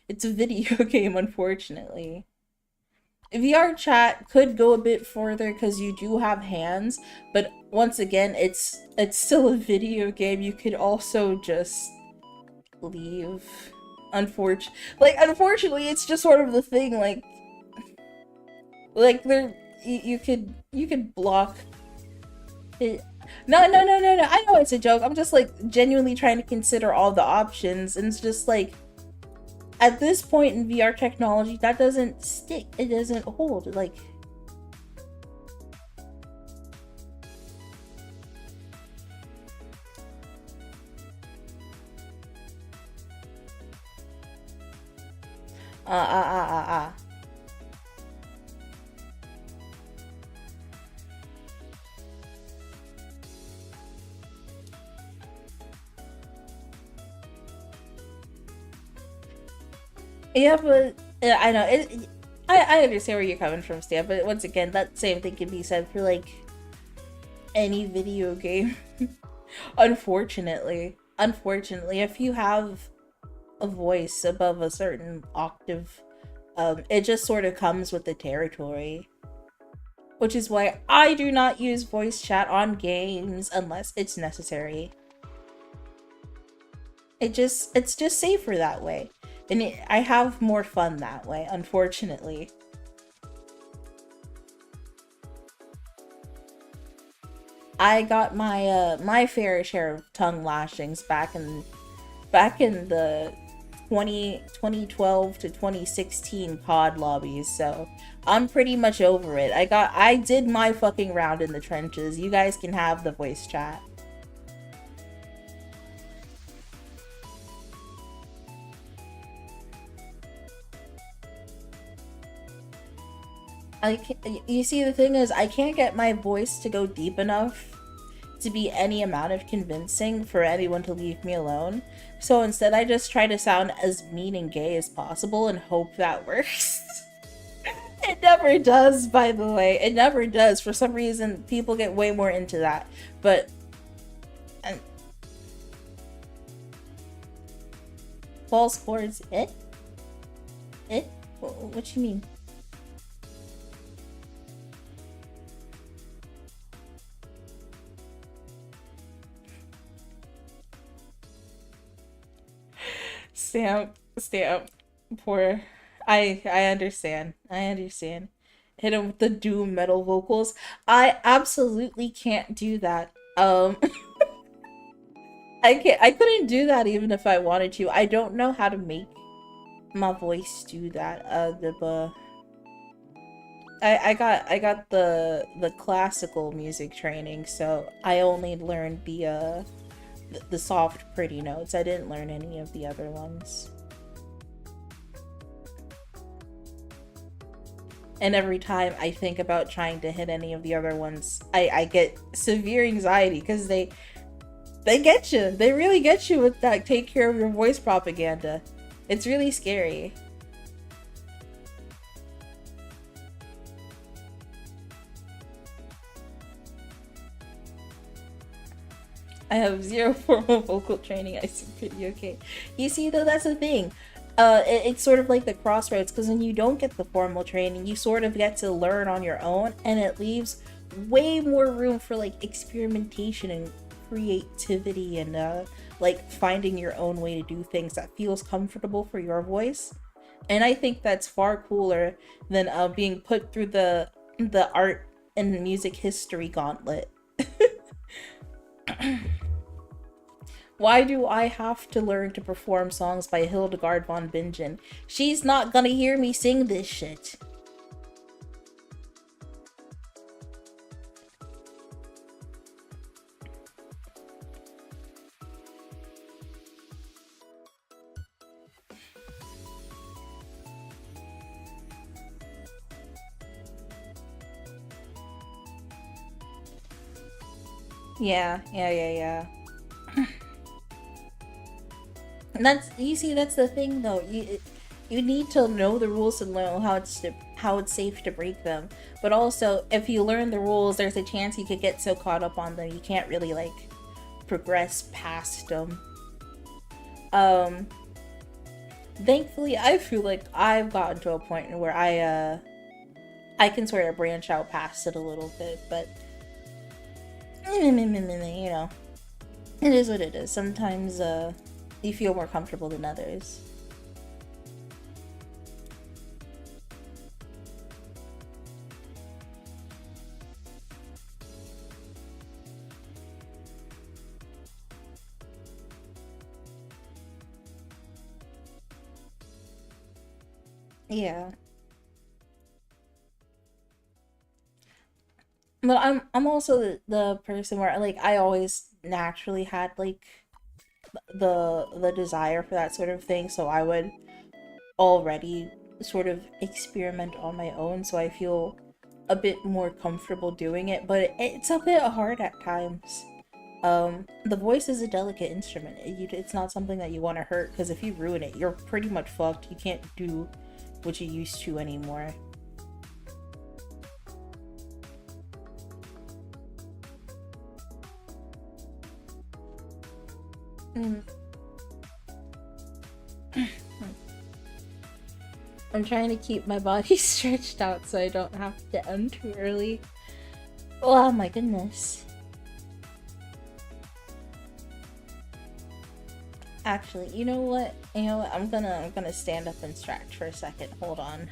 [SPEAKER 1] it's a video game, unfortunately. VR chat could go a bit further because you do have hands, but once again, it's still a video game. You could also just leave. Unfortunately, it's just sort of the thing. Like there, you could block it. No. I know it's a joke. I'm just like genuinely trying to consider all the options, and it's just like at this point in VR technology, that doesn't stick. It doesn't hold. Like, uh, uh, uh, uh, uh. Yeah, but I know it. I understand where you're coming from, Stan. But once again, that same thing can be said for like any video game. Unfortunately, if you have a voice above a certain octave, it just sort of comes with the territory. Which is why I do not use voice chat on games unless it's necessary. It's just safer that way. And I have more fun that way, unfortunately. I got my my fair share of tongue lashings back in the 2012 to 2016 COD lobbies, so I'm pretty much over it. I did my fucking round in the trenches. You guys can have the voice chat. You see, the thing is, I can't get my voice to go deep enough to be any amount of convincing for anyone to leave me alone. So instead, I just try to sound as mean and gay as possible and hope that works. It never does, by the way. It never does. For some reason, people get way more into that. But false chords, it? What you mean? Stamp. Poor. I understand. I understand. Hit him with the doom metal vocals. I absolutely can't do that. I couldn't do that even if I wanted to. I don't know how to make my voice do that. I got the classical music training, so I only learned the soft pretty notes. I didn't learn any of the other ones. And every time I think about trying to hit any of the other ones, I get severe anxiety because they get you. They really get you with that take care of your voice propaganda. It's really scary. I have zero formal vocal training. I sing pretty okay. You see, though, that's the thing. It's sort of like the crossroads, because when you don't get the formal training, you sort of get to learn on your own, and it leaves way more room for like experimentation and creativity and like finding your own way to do things that feels comfortable for your voice. And I think that's far cooler than being put through the art and music history gauntlet. Why do I have to learn to perform songs by Hildegard von Bingen? She's not gonna hear me sing this shit. Yeah. And that's, you see, that's the thing though. You need to know the rules and know how it's safe to break them. But also, if you learn the rules, there's a chance you could get so caught up on them you can't really like progress past them. Thankfully, I feel like I've gotten to a point where I can sort of branch out past it a little bit, but you know, it is what it is. Sometimes you feel more comfortable than others. Yeah. But I'm also the person where like I always naturally had like the desire for that sort of thing, so I would already sort of experiment on my own, so I feel a bit more comfortable doing it, but it's a bit hard at times. The voice is a delicate instrument. It's not something that you want to hurt, because if you ruin it, you're pretty much fucked. You can't do what you used to anymore. Mm. I'm trying to keep my body stretched out so I don't have to end too early. Oh my goodness. Actually, you know what? I'm gonna stand up and stretch for a second. Hold on.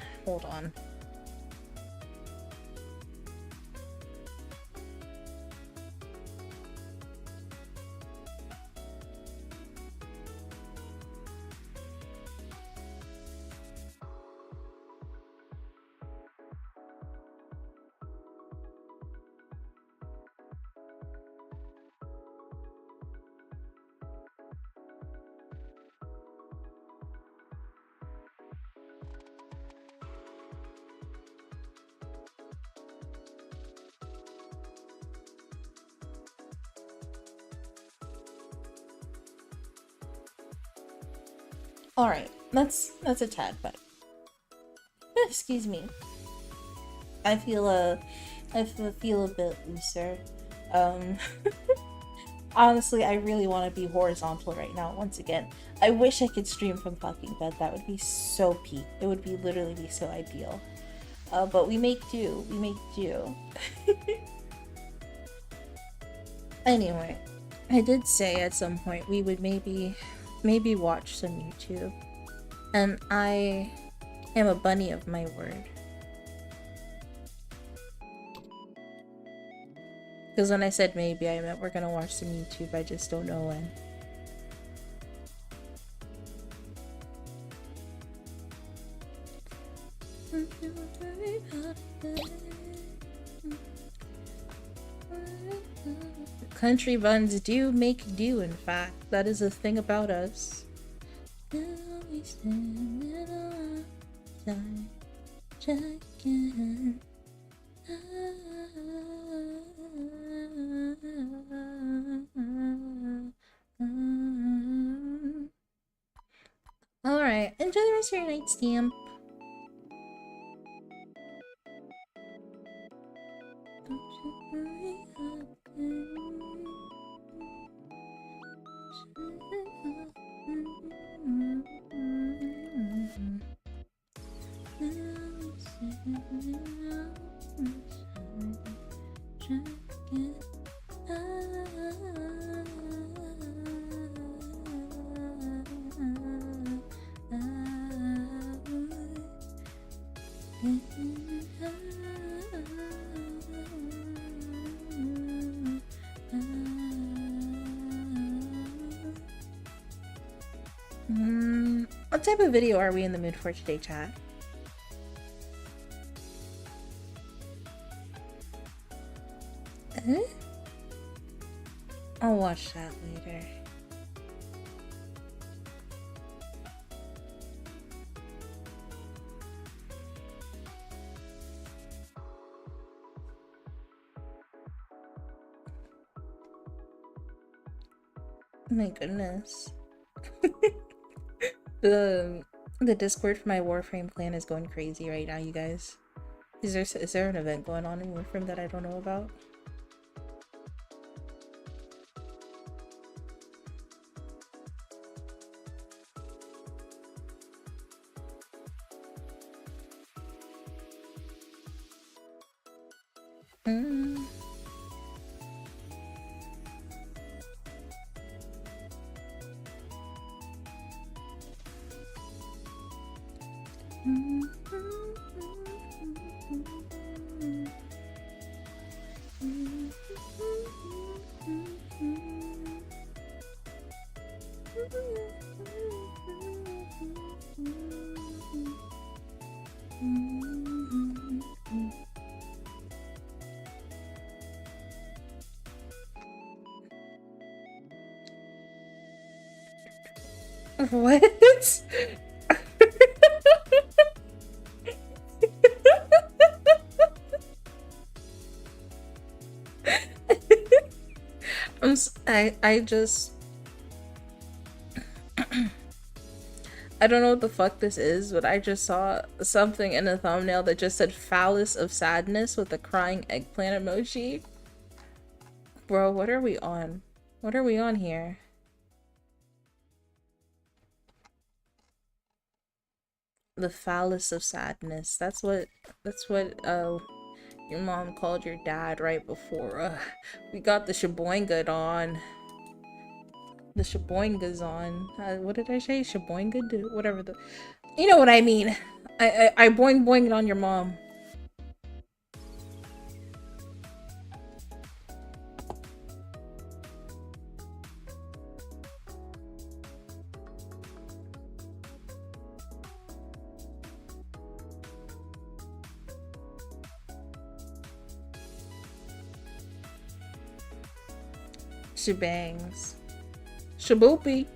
[SPEAKER 1] Alright, that's a tad better. Excuse me. I feel a bit looser. Um, honestly, I really want to be horizontal right now. Once again, I wish I could stream from fucking bed. That would be so peak. It would be literally be so ideal. But we make do. We make do. Anyway, I did say at some point we would maybe watch some YouTube, and I am a bunny of my word. Because when I said maybe, I meant we're gonna watch some YouTube, I just don't know when. Country buns do make do, in fact. That is a thing about us. Alright, enjoy the rest of your night, Stamp. What type of video are we in the mood for today, chat? I'll watch that later. My goodness. The Discord for my Warframe clan is going crazy right now, you guys. Is there an event going on in Warframe that I don't know about? What? I just I don't know what the fuck this is, but I just saw something in a thumbnail that just said phallus of sadness with a crying eggplant emoji. Bro, what are we on? What are we on here? The phallus of sadness. That's what your mom called your dad right before we got the Sheboygan on. The Sheboygan's on. What did I say? Sheboygan? Whatever the... You know what I mean. I boing boinged on your mom. Shebangs. Shaboopy.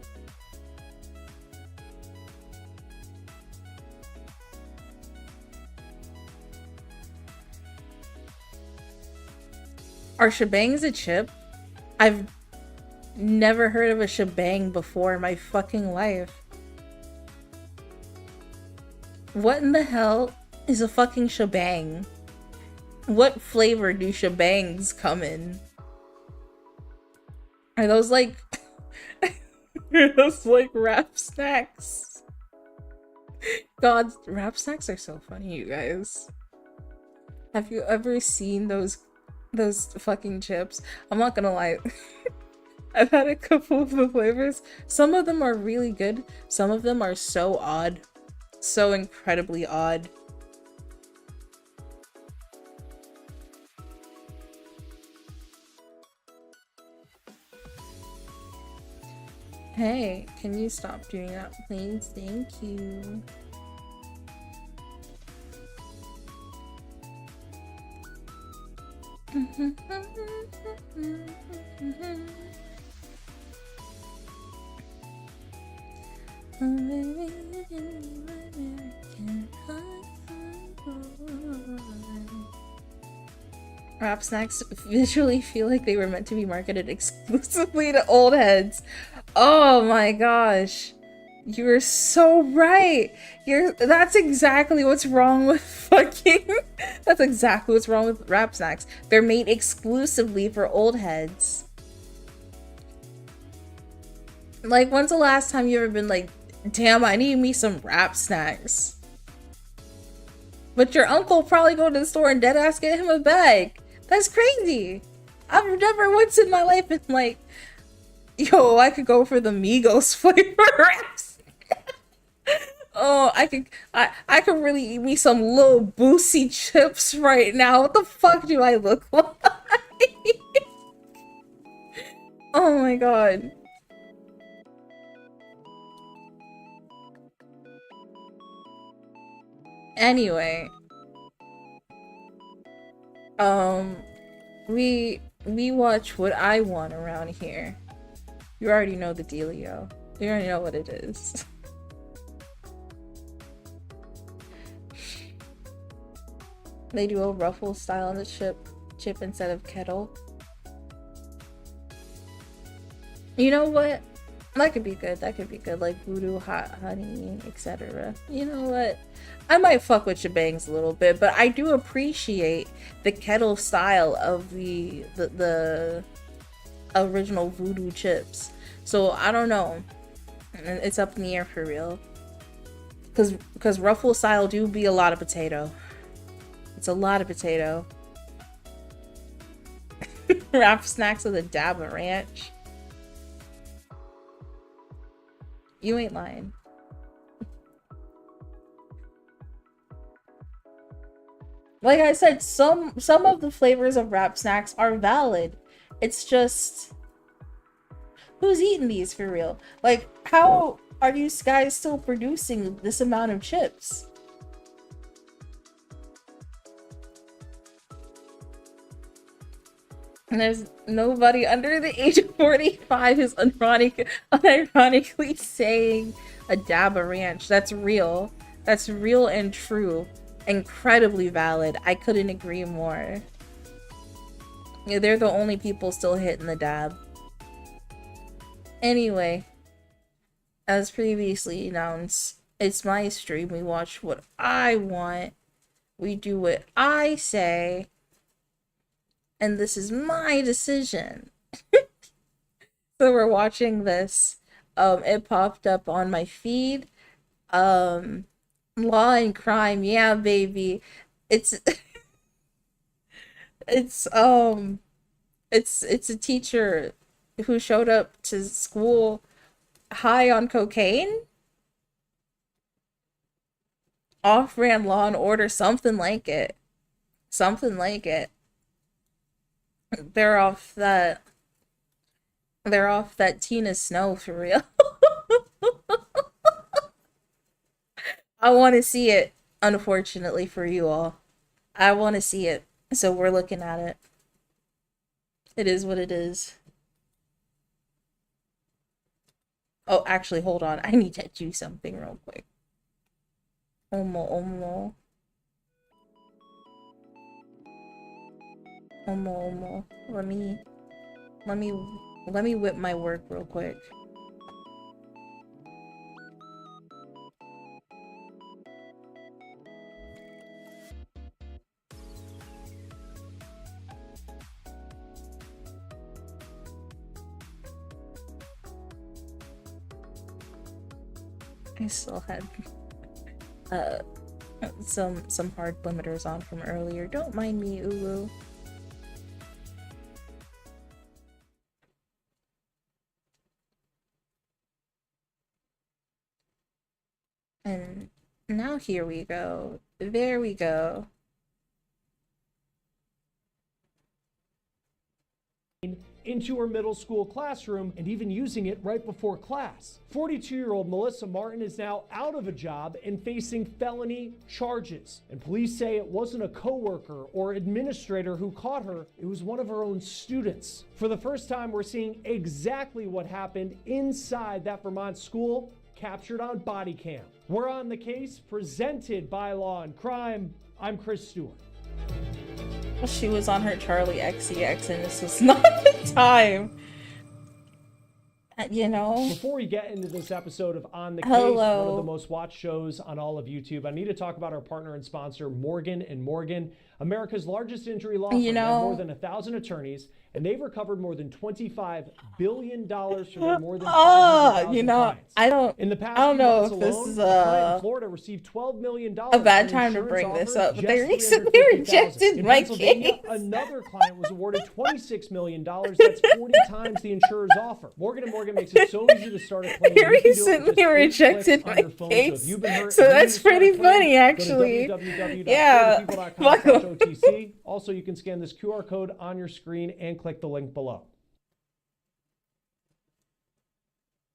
[SPEAKER 1] Are shebangs a chip? I've never heard of a shebang before in my fucking life. What in the hell is a fucking shebang? What flavor do shebangs come in? Are those like... are those like wrap snacks? God, wrap snacks are so funny, you guys. Have you ever seen those fucking chips? I'm not gonna lie. I've had a couple of the flavors. Some of them are really good. Some of them are so odd. So incredibly odd. Hey, can you stop doing that, please? Thank you. Wrap snacks visually feel like they were meant to be marketed exclusively to old heads. Oh my gosh. You're so right. That's exactly what's wrong with fucking that's exactly what's wrong with wrap snacks. They're made exclusively for old heads. Like, when's the last time you ever been like, damn, I need me some wrap snacks? But your uncle probably go to the store and deadass get him a bag. That's crazy. I've never once in my life been like, yo, I could go for the Migos flavor wraps. Oh, I could really eat me some little Boosie chips right now. What the fuck do I look like? Oh my god. Anyway, we watch what I want around here. You already know the dealio. You already know what it is. They do a ruffle style on the chip instead of kettle. You know what? That could be good. That could be good. Like voodoo, hot honey, etc. You know what? I might fuck with shebangs a little bit, but I do appreciate the kettle style of the original voodoo chips. So I don't know. It's up in the air for real. Cause ruffle style do be a lot of potato. It's a lot of potato. Wrap snacks with a dab of ranch. You ain't lying. Like I said, some of the flavors of wrap snacks are valid. It's just, who's eating these for real? Like, how are you guys still producing this amount of chips? And there's nobody under the age of 45 who's unironically saying a dab of ranch. That's real. That's real and true. Incredibly valid. I couldn't agree more. Yeah, they're the only people still hitting the dab. Anyway, as previously announced, it's my stream. We watch what I want. We do what I say. And this is my decision. So we're watching this. It popped up on my feed. Law and Crime, yeah, baby. It's it's a teacher who showed up to school high on cocaine. Off-brand Law and Order, something like it. Something like it. They're off that Tina Snow for real. I want to see it, unfortunately for you all. I want to see it, so we're looking at it. It is what it is. Oh, actually, hold on. I need to do something real quick. Omo. Let me whip my work real quick. I still had uh some hard limiters on from earlier. Don't mind me, Ulu. And now here we go. There we go.
[SPEAKER 3] Into her middle school classroom and even using it right before class. 42-year-old Melissa Martin is now out of a job and facing felony charges. And police say it wasn't a coworker or administrator who caught her, it was one of her own students. For the first time, we're seeing exactly what happened inside that Vermont school, captured on body cam. We're on the case presented by Law and Crime. I'm Chris Stewart.
[SPEAKER 1] She was on her Charlie XCX and this was not the time. You know?
[SPEAKER 3] Before we get into this episode of On the Case,
[SPEAKER 1] Hello.
[SPEAKER 3] one of the most watched shows on all of YouTube, I need to talk about our partner and sponsor, Morgan & Morgan, America's largest injury law firm.
[SPEAKER 1] You
[SPEAKER 3] They have
[SPEAKER 1] know-
[SPEAKER 3] more than 1,000 attorneys, and they've recovered more than $25 billion from their more than 500,000 clients.
[SPEAKER 1] I don't
[SPEAKER 3] In the past
[SPEAKER 1] I don't
[SPEAKER 3] few
[SPEAKER 1] know
[SPEAKER 3] months
[SPEAKER 1] if this
[SPEAKER 3] alone,
[SPEAKER 1] is
[SPEAKER 3] a client in Florida received $12 million.
[SPEAKER 1] a bad
[SPEAKER 3] from
[SPEAKER 1] time to
[SPEAKER 3] insurance
[SPEAKER 1] bring this
[SPEAKER 3] offers
[SPEAKER 1] up, but they
[SPEAKER 3] just
[SPEAKER 1] recently
[SPEAKER 3] $350,000.
[SPEAKER 1] rejected
[SPEAKER 3] In
[SPEAKER 1] my
[SPEAKER 3] Pennsylvania,
[SPEAKER 1] case.
[SPEAKER 3] Another client was awarded $26 million. That's 40 times the insurer's offer. Morgan & Morgan makes it so easy to start a claim.
[SPEAKER 1] They
[SPEAKER 3] You can do it with
[SPEAKER 1] recently
[SPEAKER 3] just 8
[SPEAKER 1] rejected
[SPEAKER 3] clicks on
[SPEAKER 1] my
[SPEAKER 3] your phone.
[SPEAKER 1] case.
[SPEAKER 3] So if you've been hurt
[SPEAKER 1] So
[SPEAKER 3] and you
[SPEAKER 1] that's
[SPEAKER 3] need to start a
[SPEAKER 1] pretty
[SPEAKER 3] claim,
[SPEAKER 1] funny,
[SPEAKER 3] go to
[SPEAKER 1] actually. Yeah.
[SPEAKER 3] www.4people.com/OTC. Also, you can scan this QR code on your screen and click the link below.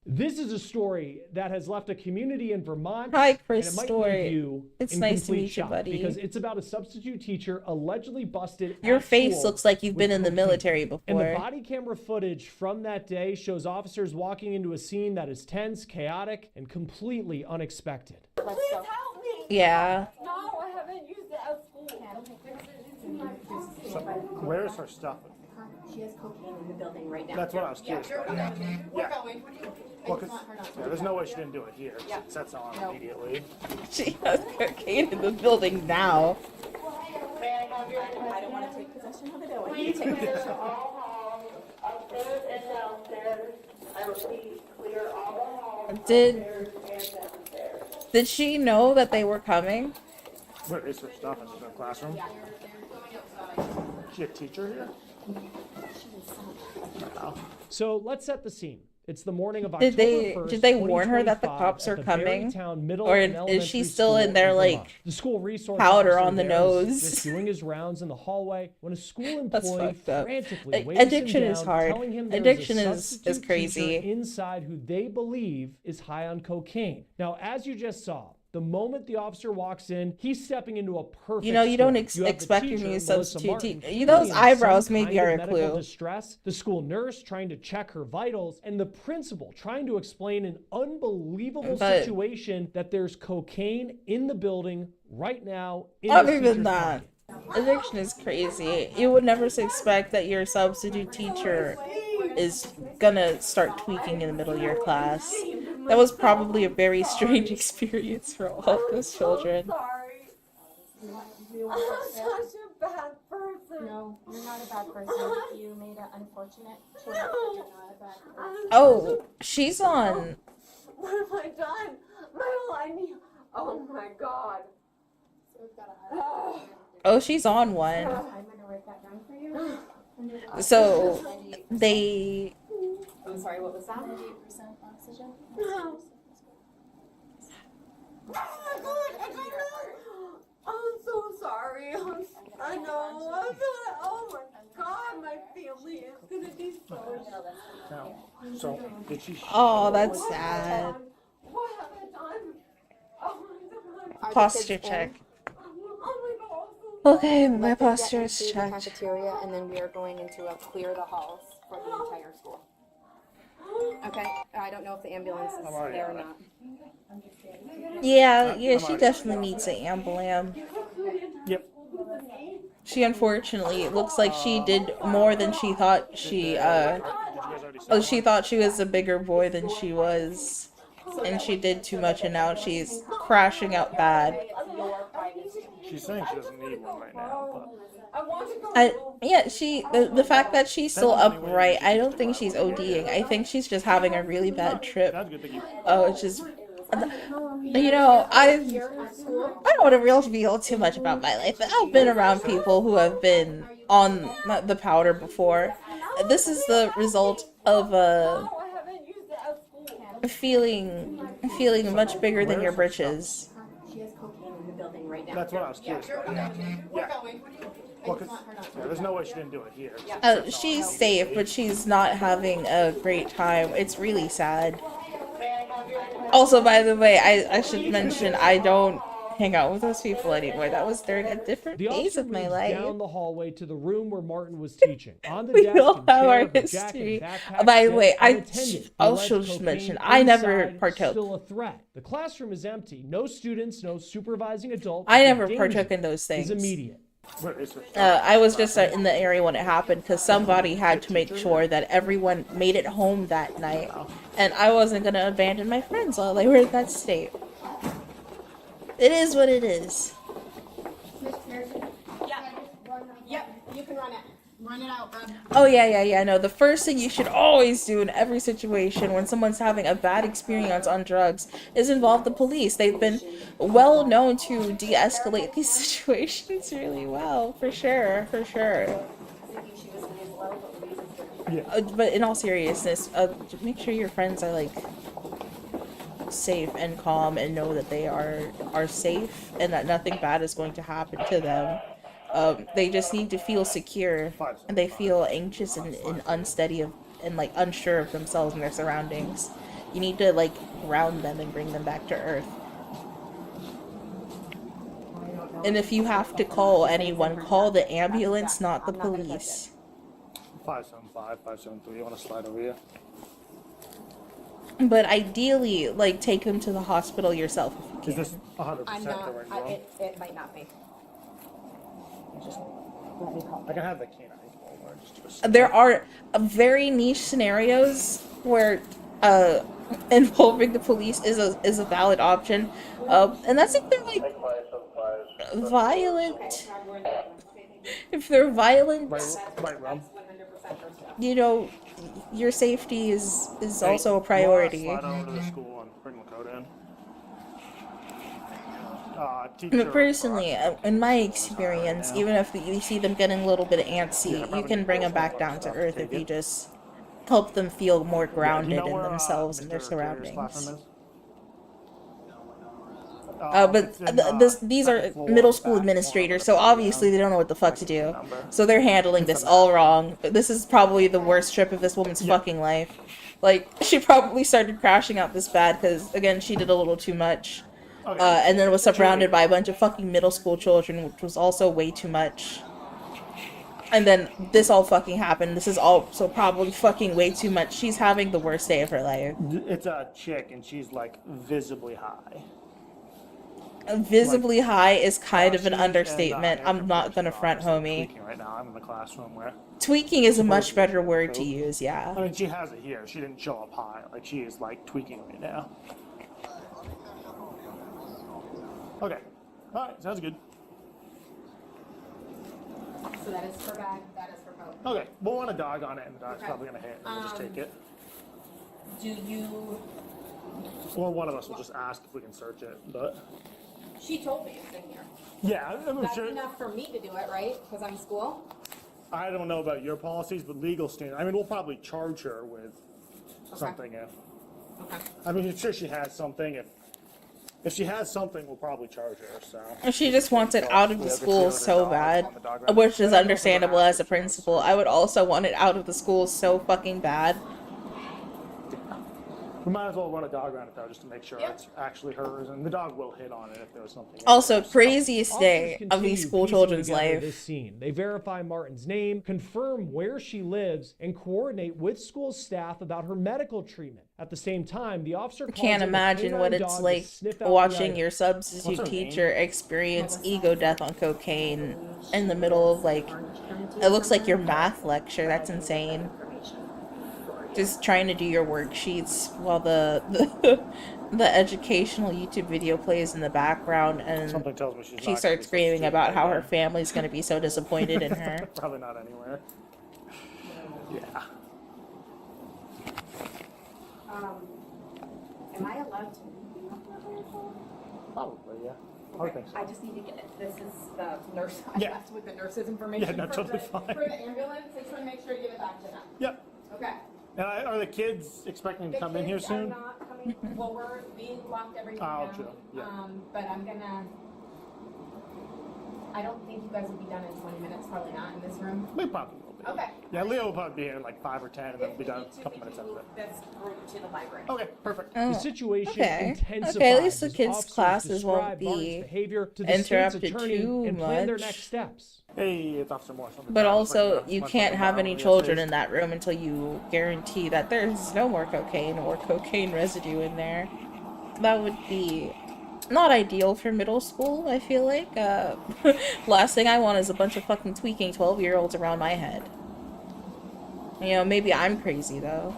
[SPEAKER 3] This is a story that has left a community in Vermont.
[SPEAKER 1] Hi,
[SPEAKER 3] and
[SPEAKER 1] Chris
[SPEAKER 3] it might
[SPEAKER 1] Story.
[SPEAKER 3] leave you
[SPEAKER 1] It's
[SPEAKER 3] in
[SPEAKER 1] nice to
[SPEAKER 3] complete
[SPEAKER 1] meet you,
[SPEAKER 3] shock
[SPEAKER 1] buddy.
[SPEAKER 3] Because it's about a substitute teacher allegedly busted
[SPEAKER 1] Your
[SPEAKER 3] at
[SPEAKER 1] face
[SPEAKER 3] school
[SPEAKER 1] looks like you've
[SPEAKER 3] with
[SPEAKER 1] been in the
[SPEAKER 3] cocaine.
[SPEAKER 1] military
[SPEAKER 3] And the
[SPEAKER 1] before.
[SPEAKER 3] body camera footage from that day shows officers walking into a scene that is tense, chaotic, and completely unexpected.
[SPEAKER 4] Please help me.
[SPEAKER 1] Yeah.
[SPEAKER 4] No, I haven't used it at school. It's in my pocket.
[SPEAKER 5] Where's her stuff?
[SPEAKER 6] She has cocaine in the building right now.
[SPEAKER 5] That's what I was curious about.
[SPEAKER 4] We're going.
[SPEAKER 5] Well, 'cause- yeah, there's no way she didn't do it here. She sets on immediately.
[SPEAKER 1] She has cocaine in the building now.
[SPEAKER 4] May I have your
[SPEAKER 6] I don't want to take possession of it. I want you to take possession of
[SPEAKER 4] all halls, upstairs and downstairs. I repeat, clear all the halls,
[SPEAKER 1] Did
[SPEAKER 4] upstairs and downstairs.
[SPEAKER 1] did she know that they were coming?
[SPEAKER 5] Where is her stuff? In the classroom? She a teacher here?
[SPEAKER 3] So let's set the scene. It's the morning of
[SPEAKER 1] Did
[SPEAKER 3] October
[SPEAKER 1] they
[SPEAKER 3] 1st,
[SPEAKER 1] did they warn her that the
[SPEAKER 3] 2025
[SPEAKER 1] cops
[SPEAKER 3] at
[SPEAKER 1] are
[SPEAKER 3] the
[SPEAKER 1] coming?
[SPEAKER 3] Berrytown Middle
[SPEAKER 1] Or
[SPEAKER 3] and
[SPEAKER 1] is
[SPEAKER 3] Elementary
[SPEAKER 1] she still
[SPEAKER 3] School
[SPEAKER 1] in there,
[SPEAKER 3] Vermont.
[SPEAKER 1] like,
[SPEAKER 3] the school resource
[SPEAKER 1] powder
[SPEAKER 3] officer
[SPEAKER 1] on the
[SPEAKER 3] there was
[SPEAKER 1] nose?
[SPEAKER 3] just doing his rounds in the hallway when a school
[SPEAKER 1] That's
[SPEAKER 3] employee
[SPEAKER 1] fucked up.
[SPEAKER 3] frantically
[SPEAKER 1] Like,
[SPEAKER 3] waves him
[SPEAKER 1] addiction is
[SPEAKER 3] down,
[SPEAKER 1] hard.
[SPEAKER 3] telling him there
[SPEAKER 1] Addiction
[SPEAKER 3] is a
[SPEAKER 1] is
[SPEAKER 3] substitute
[SPEAKER 1] crazy.
[SPEAKER 3] teacher inside who they believe is high on cocaine. Now, as you just saw, the moment the officer walks in, he's stepping into a perfect
[SPEAKER 1] You know, you don't
[SPEAKER 3] storm. You have the
[SPEAKER 1] expect your
[SPEAKER 3] teacher,
[SPEAKER 1] new
[SPEAKER 3] Melissa
[SPEAKER 1] substitute
[SPEAKER 3] Martin,
[SPEAKER 1] teacher. Those
[SPEAKER 3] clearly in
[SPEAKER 1] eyebrows
[SPEAKER 3] some
[SPEAKER 1] maybe
[SPEAKER 3] kind
[SPEAKER 1] are
[SPEAKER 3] of
[SPEAKER 1] a
[SPEAKER 3] medical
[SPEAKER 1] clue.
[SPEAKER 3] distress, the school nurse trying to check her vitals, and the principal trying to explain an unbelievable
[SPEAKER 1] But-
[SPEAKER 3] situation that there's cocaine in the building right now. In
[SPEAKER 1] Not
[SPEAKER 3] this
[SPEAKER 1] even
[SPEAKER 3] teacher's
[SPEAKER 1] that.
[SPEAKER 3] pocket.
[SPEAKER 1] Addiction is crazy. You would never expect that your substitute teacher is gonna start tweaking in the middle of your class. That was probably a very strange experience for all of those children.
[SPEAKER 4] Sorry. I'm such a bad person.
[SPEAKER 6] No, you're not a bad person. You made an unfortunate choice. You're not a bad person.
[SPEAKER 1] Oh, she's on.
[SPEAKER 4] What have I done? My whole idea. Oh my god.
[SPEAKER 6] So we've got a
[SPEAKER 1] Oh, she's on one.
[SPEAKER 6] I'm gonna write that down for you.
[SPEAKER 1] So they.
[SPEAKER 6] I'm sorry, what was that? 98% oxygen.
[SPEAKER 4] Oh my god, I don't know. I'm so sorry. I know. I'm gonna, oh my god, my family is gonna be so
[SPEAKER 5] No. So, did she?
[SPEAKER 1] Oh, that's sad.
[SPEAKER 4] What have I done? Oh my god.
[SPEAKER 1] Posture check.
[SPEAKER 4] Oh my god.
[SPEAKER 1] Okay, my posture is
[SPEAKER 6] The
[SPEAKER 1] checked.
[SPEAKER 6] cafeteria, and then we are going into a clear the halls for the entire school. Okay, I don't know if the ambulance is
[SPEAKER 5] already
[SPEAKER 6] there or
[SPEAKER 5] on it.
[SPEAKER 6] not.
[SPEAKER 1] Yeah, she definitely needs an ambulance.
[SPEAKER 5] Yep.
[SPEAKER 1] She unfortunately, it looks like she did more than she thought she,
[SPEAKER 5] Did you guys already say
[SPEAKER 1] oh, she thought she was a bigger boy than she was. And she did too much and now she's crashing out bad.
[SPEAKER 5] She's saying she doesn't need one right now, but
[SPEAKER 4] I want to go.
[SPEAKER 1] The fact that she's still upright, I don't think she's ODing. I think she's just having a really bad trip.
[SPEAKER 5] that's a good thing you.
[SPEAKER 1] Oh, it's just You know,
[SPEAKER 6] Here at school.
[SPEAKER 1] I don't want to reveal too much about my life, but I've been around people who have been on the powder before. This is the result of
[SPEAKER 4] No, I haven't used it at school.
[SPEAKER 1] feeling much bigger than your britches.
[SPEAKER 6] She has cocaine in the building right now.
[SPEAKER 5] That's what I was curious about.
[SPEAKER 6] We're going.
[SPEAKER 5] Well, 'cause- yeah, there's no way she didn't do it here.
[SPEAKER 1] She's safe, but she's not having a great time. It's really sad. Also, by the way, I should mention I don't hang out with those people anymore. That was during a different
[SPEAKER 3] The
[SPEAKER 1] phase
[SPEAKER 3] officer
[SPEAKER 1] of my
[SPEAKER 3] moves
[SPEAKER 1] life.
[SPEAKER 3] down the hallway to the room where Martin was teaching. On the
[SPEAKER 1] We
[SPEAKER 3] desk,
[SPEAKER 1] all
[SPEAKER 3] in
[SPEAKER 1] have
[SPEAKER 3] chair,
[SPEAKER 1] our
[SPEAKER 3] her jacket
[SPEAKER 1] history.
[SPEAKER 3] and backpack
[SPEAKER 1] By the
[SPEAKER 3] sits
[SPEAKER 1] way,
[SPEAKER 3] unattended. The
[SPEAKER 1] I'll
[SPEAKER 3] alleged
[SPEAKER 1] just
[SPEAKER 3] cocaine
[SPEAKER 1] mention I never
[SPEAKER 3] inside
[SPEAKER 1] partook.
[SPEAKER 3] Still a threat. The classroom is empty. No students, no supervising adult.
[SPEAKER 1] I
[SPEAKER 3] The
[SPEAKER 1] never
[SPEAKER 3] danger
[SPEAKER 1] partook in those things.
[SPEAKER 3] Is immediate.
[SPEAKER 5] Where is it?
[SPEAKER 1] I was just in the area when it happened because somebody had to make sure that everyone made it home that night, and I wasn't gonna abandon my friends while they were in that state. It is what it is.
[SPEAKER 6] Yep, you can run it. Run it out, bud.
[SPEAKER 1] Oh yeah. No, the first thing you should always do in every situation when someone's having a bad experience on drugs is involve the police. They've been well known to de-escalate these situations really well, for sure. But in all seriousness, make sure your friends are like safe and calm and know that they are safe and that nothing bad is going to happen to them. They just need to feel secure, and they feel anxious and unsteady and like unsure of themselves and their surroundings. You need to like ground them and bring them back to earth. And if you have to call anyone, call the ambulance, not the police.
[SPEAKER 5] 575, 573. You want to slide over here?
[SPEAKER 1] But ideally, like, take them to the hospital yourself if you
[SPEAKER 5] Is
[SPEAKER 1] can.
[SPEAKER 5] this 100%
[SPEAKER 6] I'm
[SPEAKER 5] the
[SPEAKER 6] not.
[SPEAKER 5] right one?
[SPEAKER 6] It might not be.
[SPEAKER 5] I can have the canine over. Just
[SPEAKER 1] There are very niche scenarios where involving the police is a valid option, and that's if they're like violent. If they're violent,
[SPEAKER 5] right, Rob.
[SPEAKER 1] you know, your safety is also a priority.
[SPEAKER 5] Slide over to the school and bring Lakota in.
[SPEAKER 1] But
[SPEAKER 5] Teacher.
[SPEAKER 1] personally, in my experience, even if you see them getting a little bit antsy, you can bring them back down to earth if you just help them feel more grounded in themselves and their surroundings. These are middle school administrators, so obviously they don't know what the fuck to do. So they're handling this all wrong. This is probably the worst trip of this woman's fucking life. Like, she probably started crashing out this bad because, again, she did a little too much. And then was surrounded by a bunch of fucking middle school children, which was also way too much. And then this all fucking happened. This is also probably fucking way too much. She's having the worst day of her life.
[SPEAKER 5] It's a chick, and she's like visibly high.
[SPEAKER 1] Visibly high is kind of an
[SPEAKER 5] She's
[SPEAKER 1] understatement.
[SPEAKER 5] in,
[SPEAKER 1] I'm not gonna front, homie.
[SPEAKER 5] Tweaking right now. I'm in the classroom where.
[SPEAKER 1] Tweaking is a much better word to use, yeah.
[SPEAKER 5] I mean, she has it here. She didn't show up high. Like, she is like tweaking right now. Okay. All right. Sounds good.
[SPEAKER 6] So that is for bag. That is for coat.
[SPEAKER 5] Okay. We'll want a dog on it, and the dog's
[SPEAKER 6] Okay.
[SPEAKER 5] probably gonna hit. And we'll just take it.
[SPEAKER 6] Do you?
[SPEAKER 5] Or one of us will just ask if we can search it. But
[SPEAKER 6] She told me it's in here.
[SPEAKER 5] yeah, I'm
[SPEAKER 6] That's
[SPEAKER 5] sure.
[SPEAKER 6] enough for me to do it, right? Because I'm school.
[SPEAKER 5] I don't know about your policies, but legal standard. I mean, we'll probably charge her with something if.
[SPEAKER 6] Okay.
[SPEAKER 5] I mean, I'm sure she has something. If she has something, we'll probably charge her. So.
[SPEAKER 1] She just wants it out of the school so bad, which is understandable as a principal. I would also want it out of the school so fucking bad.
[SPEAKER 5] We might as well run a dog around it though, just to make sure it's actually hers, and the dog will hit on it if there was something.
[SPEAKER 1] Also, craziest
[SPEAKER 3] Officers
[SPEAKER 1] day of
[SPEAKER 3] continue
[SPEAKER 1] these school
[SPEAKER 3] piecing
[SPEAKER 1] children's
[SPEAKER 3] together
[SPEAKER 1] life.
[SPEAKER 3] This scene. They verify Martin's name, confirm where she lives, and coordinate with school staff about her medical treatment. At the same time, the officer calls
[SPEAKER 1] Can't
[SPEAKER 3] in the
[SPEAKER 1] imagine
[SPEAKER 3] canine
[SPEAKER 1] what
[SPEAKER 3] dog
[SPEAKER 1] it's
[SPEAKER 3] to
[SPEAKER 1] like
[SPEAKER 3] sniff out the
[SPEAKER 1] watching
[SPEAKER 3] item.
[SPEAKER 1] your substitute
[SPEAKER 5] What's her name?
[SPEAKER 1] teacher experience ego death on cocaine in the middle of, like, it looks like your math lecture. That's insane. Just trying to do your worksheets while the educational YouTube video plays in the background, and
[SPEAKER 5] Something tells me she's
[SPEAKER 1] she
[SPEAKER 5] not
[SPEAKER 1] starts
[SPEAKER 5] gonna be
[SPEAKER 1] screaming about how her
[SPEAKER 5] substituted
[SPEAKER 1] family's going to be so disappointed in her.
[SPEAKER 5] again. Probably not anywhere. Yeah.
[SPEAKER 6] Am I allowed to?
[SPEAKER 5] Probably, yeah. I would think so.
[SPEAKER 6] I just need to get it. This is the nurse. I
[SPEAKER 5] Yeah.
[SPEAKER 6] left with the nurse's information
[SPEAKER 5] Yeah, no,
[SPEAKER 6] for,
[SPEAKER 5] totally
[SPEAKER 6] the,
[SPEAKER 5] fine.
[SPEAKER 6] for the ambulance. I just want to make sure to give it back to them.
[SPEAKER 5] Yep.
[SPEAKER 6] Okay.
[SPEAKER 5] And are the kids expecting to
[SPEAKER 6] The
[SPEAKER 5] come in here
[SPEAKER 6] kids
[SPEAKER 5] soon?
[SPEAKER 6] are not coming. Well, we locked everything
[SPEAKER 5] Oh,
[SPEAKER 6] down.
[SPEAKER 5] true, yeah.
[SPEAKER 6] But I'm gonna. I don't think you guys will be done in 20 minutes. Probably not in this room.
[SPEAKER 5] We probably will be.
[SPEAKER 6] Okay.
[SPEAKER 5] Yeah, Leo will probably be here in like 5 or 10, and then
[SPEAKER 6] If
[SPEAKER 5] we'll be
[SPEAKER 6] we
[SPEAKER 5] done
[SPEAKER 6] need to,
[SPEAKER 5] a couple
[SPEAKER 6] we
[SPEAKER 5] minutes
[SPEAKER 6] can
[SPEAKER 5] after
[SPEAKER 6] move
[SPEAKER 5] that.
[SPEAKER 6] this room to the library.
[SPEAKER 5] Okay, perfect.
[SPEAKER 1] Oh,
[SPEAKER 3] The situation
[SPEAKER 1] okay.
[SPEAKER 3] intensifies
[SPEAKER 1] Okay, at least the
[SPEAKER 3] as
[SPEAKER 1] kids'
[SPEAKER 3] officers
[SPEAKER 1] classes won't
[SPEAKER 3] describe Martin's
[SPEAKER 1] be
[SPEAKER 3] behavior to the state's
[SPEAKER 1] interrupted
[SPEAKER 3] attorney
[SPEAKER 1] too
[SPEAKER 3] and plan their
[SPEAKER 1] much.
[SPEAKER 3] next steps.
[SPEAKER 5] Hey, it's Officer Morse.
[SPEAKER 1] But also, you can't have any children in that room until you guarantee that there's no more cocaine or cocaine residue in there. That would be not ideal for middle school, I feel like. Last thing I want is a bunch of fucking tweaking 12-year-olds around my head. You know, maybe I'm crazy, though.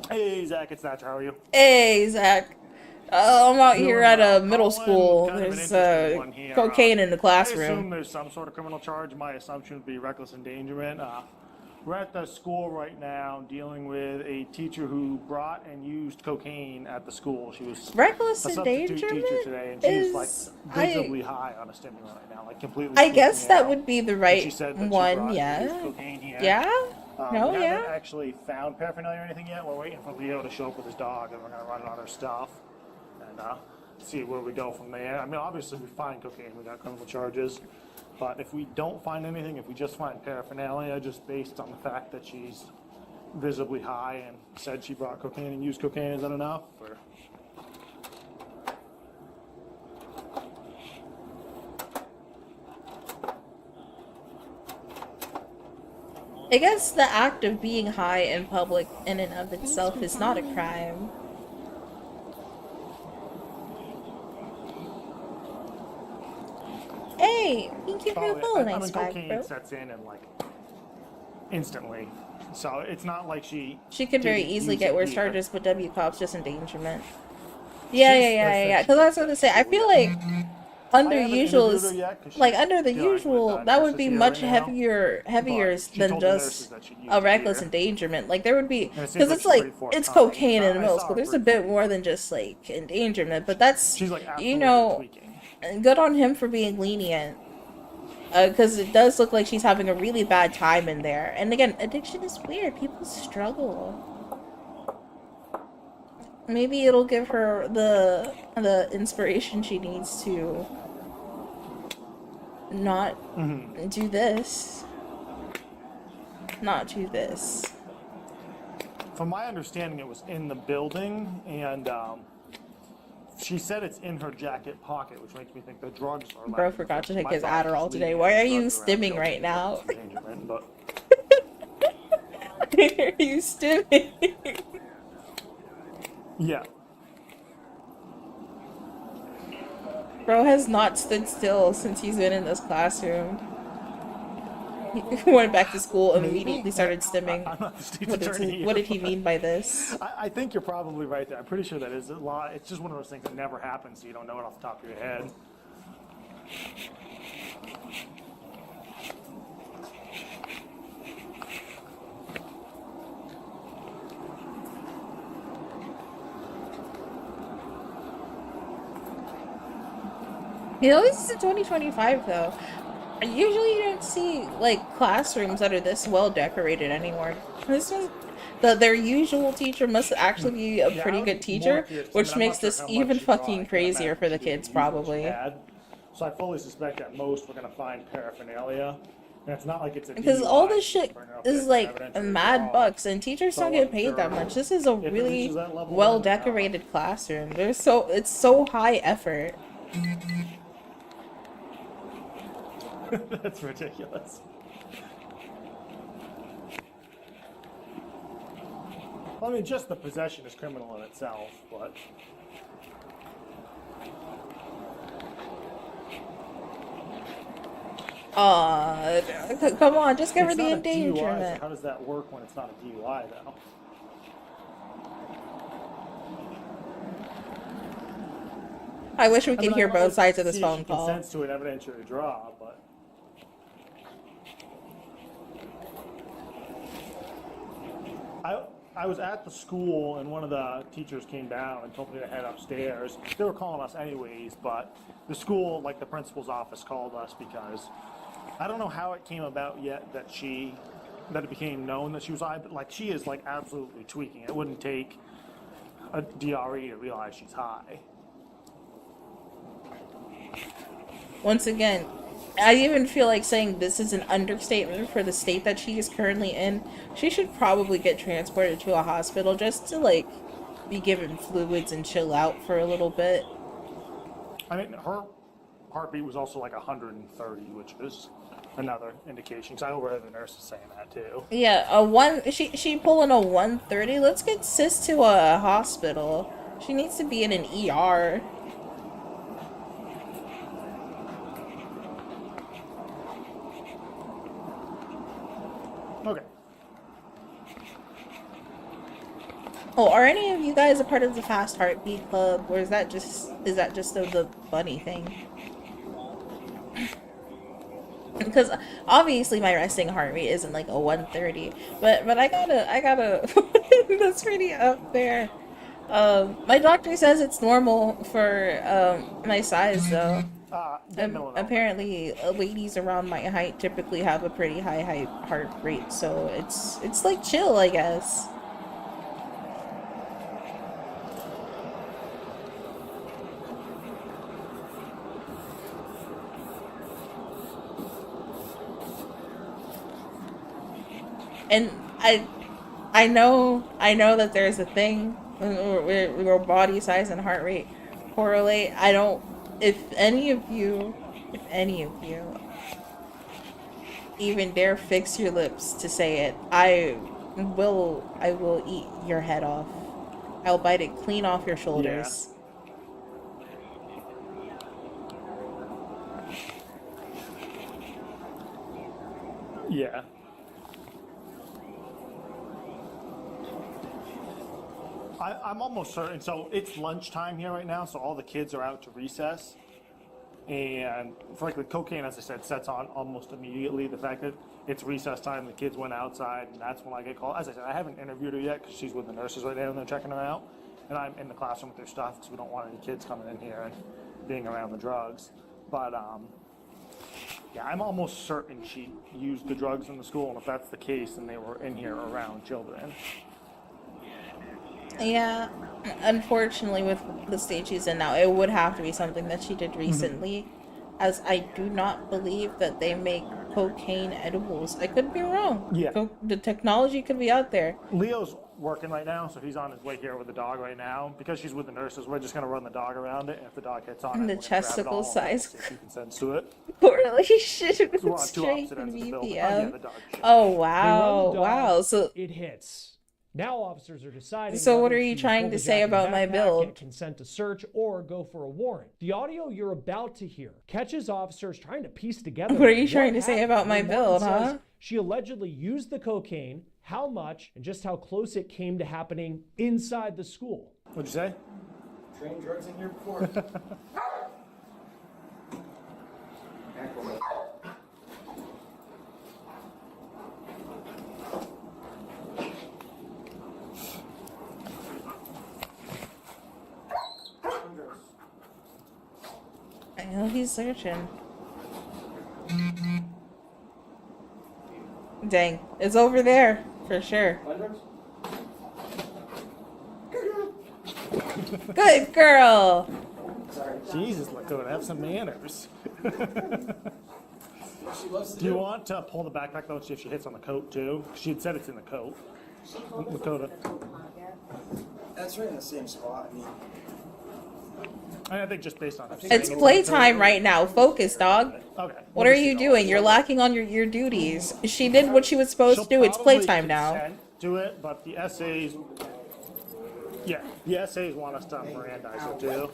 [SPEAKER 5] Hey, Zach, it's Thatcher. How are you?
[SPEAKER 1] Hey, Zach. I'm out here
[SPEAKER 5] Doing
[SPEAKER 1] at a
[SPEAKER 5] well.
[SPEAKER 1] middle
[SPEAKER 5] Colin,
[SPEAKER 1] school.
[SPEAKER 5] kind of an
[SPEAKER 1] There's
[SPEAKER 5] interesting one here.
[SPEAKER 1] cocaine in the
[SPEAKER 5] I assume
[SPEAKER 1] classroom.
[SPEAKER 5] there's some sort of criminal charge. My assumption would be reckless endangerment. We're at the school right now dealing with a teacher who brought and used cocaine at the school. She was
[SPEAKER 1] Reckless
[SPEAKER 5] a substitute
[SPEAKER 1] endangerment
[SPEAKER 5] teacher today, and she's like
[SPEAKER 1] is-
[SPEAKER 5] visibly high on a stimulant right now, like completely.
[SPEAKER 1] I guess
[SPEAKER 5] freaking
[SPEAKER 1] that
[SPEAKER 5] out.
[SPEAKER 1] would be the
[SPEAKER 5] And
[SPEAKER 1] right
[SPEAKER 5] she said that she
[SPEAKER 1] one,
[SPEAKER 5] brought and
[SPEAKER 1] yeah.
[SPEAKER 5] used cocaine here.
[SPEAKER 1] Yeah? No,
[SPEAKER 5] we
[SPEAKER 1] yeah.
[SPEAKER 5] haven't actually found paraphernalia or anything yet. We're waiting for Leo to show up with his dog, and we're gonna run other stuff and see where we go from there. I mean, obviously, we find cocaine, we got criminal charges. But if we don't find anything, if we just find paraphernalia, just based on the fact that she's visibly high and said she brought cocaine and used cocaine, is that enough? Or?
[SPEAKER 1] I guess the act of being high in public in and of itself is not a crime. Hey, thank you for the follow,
[SPEAKER 5] I
[SPEAKER 1] nice
[SPEAKER 5] mean,
[SPEAKER 1] back,
[SPEAKER 5] cocaine
[SPEAKER 1] bro.
[SPEAKER 5] sets in and like instantly, so it's not like she.
[SPEAKER 1] She could very
[SPEAKER 5] didn't
[SPEAKER 1] easily
[SPEAKER 5] use
[SPEAKER 1] get
[SPEAKER 5] it
[SPEAKER 1] worse
[SPEAKER 5] either.
[SPEAKER 1] charges, but W cops just endangerment. Yeah,
[SPEAKER 5] She's-
[SPEAKER 1] yeah. Because I was going to say, I feel like under
[SPEAKER 5] I haven't
[SPEAKER 1] usual,
[SPEAKER 5] interviewed her yet, 'cause
[SPEAKER 1] like
[SPEAKER 5] she's
[SPEAKER 1] under the
[SPEAKER 5] dealing with,
[SPEAKER 1] usual, that would be
[SPEAKER 5] nurses
[SPEAKER 1] much
[SPEAKER 5] here right now.
[SPEAKER 1] heavier
[SPEAKER 5] But she
[SPEAKER 1] than
[SPEAKER 5] told the nurses
[SPEAKER 1] just
[SPEAKER 5] that she'd used
[SPEAKER 1] a
[SPEAKER 5] it
[SPEAKER 1] reckless
[SPEAKER 5] here.
[SPEAKER 1] endangerment. Like there would be,
[SPEAKER 5] And it seems
[SPEAKER 1] because
[SPEAKER 5] like
[SPEAKER 1] it's
[SPEAKER 5] she's
[SPEAKER 1] like
[SPEAKER 5] pretty
[SPEAKER 1] it's
[SPEAKER 5] forthcoming.
[SPEAKER 1] cocaine in
[SPEAKER 5] I
[SPEAKER 1] middle
[SPEAKER 5] saw
[SPEAKER 1] school.
[SPEAKER 5] her
[SPEAKER 1] There's a
[SPEAKER 5] briefly.
[SPEAKER 1] bit more than just like endangerment, but that's
[SPEAKER 5] She's like absolutely
[SPEAKER 1] you know,
[SPEAKER 5] tweaking.
[SPEAKER 1] good on him for being lenient. Because it does look like she's having a really bad time in there. And again, addiction is weird. People struggle. Maybe it'll give her the inspiration she needs to not do this. Not do this.
[SPEAKER 5] From my understanding, it was in the building, and she said it's in her jacket pocket, which makes me think the drugs are.
[SPEAKER 1] Bro
[SPEAKER 5] left.
[SPEAKER 1] forgot to take
[SPEAKER 5] My
[SPEAKER 1] his
[SPEAKER 5] thought is
[SPEAKER 1] Adderall
[SPEAKER 5] just
[SPEAKER 1] today.
[SPEAKER 5] leaving
[SPEAKER 1] Why are
[SPEAKER 5] drugs
[SPEAKER 1] you
[SPEAKER 5] around
[SPEAKER 1] stimming
[SPEAKER 5] don't
[SPEAKER 1] right
[SPEAKER 5] think
[SPEAKER 1] now?
[SPEAKER 5] it's endangerment, but
[SPEAKER 1] Are you stimming?
[SPEAKER 5] yeah.
[SPEAKER 1] Bro has not stood still since he's been in this classroom. He went back to school and immediately started stimming.
[SPEAKER 5] I'm not the state's
[SPEAKER 1] What
[SPEAKER 5] attorney here,
[SPEAKER 1] did he
[SPEAKER 5] but
[SPEAKER 1] mean by this?
[SPEAKER 5] I think you're probably right there. I'm pretty sure that is a lot. It's just one of those things that never happens, so you don't know it off the top of your head.
[SPEAKER 1] You know, this is in 2025 though. Usually you don't see like classrooms that are this well decorated anymore. This one, their usual teacher must actually be a
[SPEAKER 5] Yeah,
[SPEAKER 1] pretty
[SPEAKER 5] I'm
[SPEAKER 1] good
[SPEAKER 5] more
[SPEAKER 1] teacher,
[SPEAKER 5] curious. I
[SPEAKER 1] which
[SPEAKER 5] mean, I'm
[SPEAKER 1] makes
[SPEAKER 5] not sure
[SPEAKER 1] this
[SPEAKER 5] how much
[SPEAKER 1] even
[SPEAKER 5] she brought.
[SPEAKER 1] fucking
[SPEAKER 5] I can
[SPEAKER 1] crazier
[SPEAKER 5] imagine
[SPEAKER 1] for the
[SPEAKER 5] she didn't
[SPEAKER 1] kids
[SPEAKER 5] use what she
[SPEAKER 1] probably.
[SPEAKER 5] had. So I fully suspect at most we're gonna find paraphernalia. And it's not like it's a
[SPEAKER 1] Because all
[SPEAKER 5] DUI,
[SPEAKER 1] this
[SPEAKER 5] she's
[SPEAKER 1] shit
[SPEAKER 5] bringing up
[SPEAKER 1] is
[SPEAKER 5] as
[SPEAKER 1] like
[SPEAKER 5] evidentiary
[SPEAKER 1] mad
[SPEAKER 5] fraud.
[SPEAKER 1] bucks, and teachers
[SPEAKER 5] So
[SPEAKER 1] don't
[SPEAKER 5] I
[SPEAKER 1] get
[SPEAKER 5] wasn't
[SPEAKER 1] paid
[SPEAKER 5] sure
[SPEAKER 1] that much. This is a
[SPEAKER 5] if it
[SPEAKER 1] really
[SPEAKER 5] reaches that level,
[SPEAKER 1] well
[SPEAKER 5] then,
[SPEAKER 1] decorated classroom. It's so high effort.
[SPEAKER 5] That's ridiculous. I mean, just the possession is criminal in itself, but
[SPEAKER 1] Come on, just give her
[SPEAKER 5] it's
[SPEAKER 1] the
[SPEAKER 5] not a DUI, so
[SPEAKER 1] endangerment.
[SPEAKER 5] how does that work when it's not a DUI, though?
[SPEAKER 1] I wish we
[SPEAKER 5] I
[SPEAKER 1] could
[SPEAKER 5] mean, I
[SPEAKER 1] hear
[SPEAKER 5] can
[SPEAKER 1] both
[SPEAKER 5] always
[SPEAKER 1] sides of this
[SPEAKER 5] see if
[SPEAKER 1] phone
[SPEAKER 5] she
[SPEAKER 1] call.
[SPEAKER 5] consents to an evidentiary draw, but I was at the school and one of the teachers came down and told me to head upstairs. They were calling us anyways, but the school, like the principal's office, called us because I don't know how it came about yet that it became known that she was high, but like she is like absolutely tweaking. It wouldn't take a DRE to realize she's high.
[SPEAKER 1] Once again, I even feel like saying this is an understatement for the state that she is currently in. She should probably get transported to a hospital just to like be given fluids and chill out for a little bit.
[SPEAKER 5] I mean, her heartbeat was also like 130, which is another indication. Because I overheard the nurses saying that too.
[SPEAKER 1] Yeah, she pulling a 130. Let's get sis to a hospital. She needs to be in an ER.
[SPEAKER 5] Okay.
[SPEAKER 1] Oh, are any of you guys a part of the Fast Heartbeat Club, or is that just the bunny thing? Because obviously my resting heart rate isn't like a 130, but I gotta that's pretty up there. My doctor says it's normal for my size though. Apparently, ladies around my height typically have a pretty high heart rate, so it's like chill, I guess. And I know that there's a thing where body size and heart rate correlate. If any of you even dare fix your lips to say it, I will eat your head off. I'll bite it clean off your shoulders.
[SPEAKER 5] Yeah. I'm almost certain. So it's lunchtime here right now, so all the kids are out to recess. And frankly, cocaine, as I said, sets on almost immediately. The fact that it's recess time, the kids went outside, and that's when I get called. As I said, I haven't interviewed her yet because she's with the nurses right now and they're checking her out. And I'm in the classroom with their stuff because we don't want any kids coming in here and being around the drugs. But yeah, I'm almost certain she used the drugs in the school, and if that's the case, then they were in here around children.
[SPEAKER 1] Yeah, unfortunately, with the stage she's in now, it would have to be something that she did recently, as I do not believe that they make cocaine edibles. I could be wrong.
[SPEAKER 5] Yeah.
[SPEAKER 1] The technology could be out there.
[SPEAKER 5] Leo's working right now, so he's on his way here with the dog right now. Because she's with the nurses, we're just going to run the dog around it, and if the dog hits on
[SPEAKER 1] And
[SPEAKER 5] it,
[SPEAKER 1] the
[SPEAKER 5] we're gonna grab it
[SPEAKER 1] chesticle
[SPEAKER 5] all
[SPEAKER 1] size.
[SPEAKER 5] and see if he consents to it.
[SPEAKER 1] Correlation
[SPEAKER 5] So we're
[SPEAKER 1] with
[SPEAKER 5] on two
[SPEAKER 1] strength
[SPEAKER 5] opposite
[SPEAKER 1] and
[SPEAKER 5] ends of the building.
[SPEAKER 1] BPM.
[SPEAKER 5] The dog.
[SPEAKER 1] Oh,
[SPEAKER 3] They run
[SPEAKER 1] wow.
[SPEAKER 3] the dog,
[SPEAKER 1] Wow. So
[SPEAKER 3] it hits. Now officers are deciding.
[SPEAKER 1] So what
[SPEAKER 3] whether
[SPEAKER 1] are you
[SPEAKER 3] to
[SPEAKER 1] trying
[SPEAKER 3] pull
[SPEAKER 1] to
[SPEAKER 3] the
[SPEAKER 1] say
[SPEAKER 3] jacket
[SPEAKER 1] about my
[SPEAKER 3] backpack,
[SPEAKER 1] build?
[SPEAKER 3] get consent to search, or go for a warrant. The audio you're about to hear catches officers trying to piece together.
[SPEAKER 1] What are you trying to say
[SPEAKER 3] happened.
[SPEAKER 1] about my
[SPEAKER 3] Martin
[SPEAKER 1] build,
[SPEAKER 3] says
[SPEAKER 1] huh?
[SPEAKER 3] She allegedly used the cocaine, how much, and just how close it came to happening inside the school.
[SPEAKER 5] What'd you say?
[SPEAKER 7] Train drugs in here before.
[SPEAKER 1] I know he's searching. Dang, it's over there for sure. Good girl.
[SPEAKER 5] Jesus, Lakota, have some manners.
[SPEAKER 7] She loves to
[SPEAKER 5] Do you want to pull the backpack though and see if she hits on the coat too? She had said it's in the coat. Lakota.
[SPEAKER 7] That's right in the same spot. I mean,
[SPEAKER 5] I think just based on her
[SPEAKER 1] It's
[SPEAKER 5] saying
[SPEAKER 1] playtime right now. Focus, dog.
[SPEAKER 5] Okay.
[SPEAKER 1] What are you doing? You're lacking on your duties. She did what she was supposed to do. It's playtime now.
[SPEAKER 5] Do it, but the essays. Yeah, the essays want us to Mirandize her too.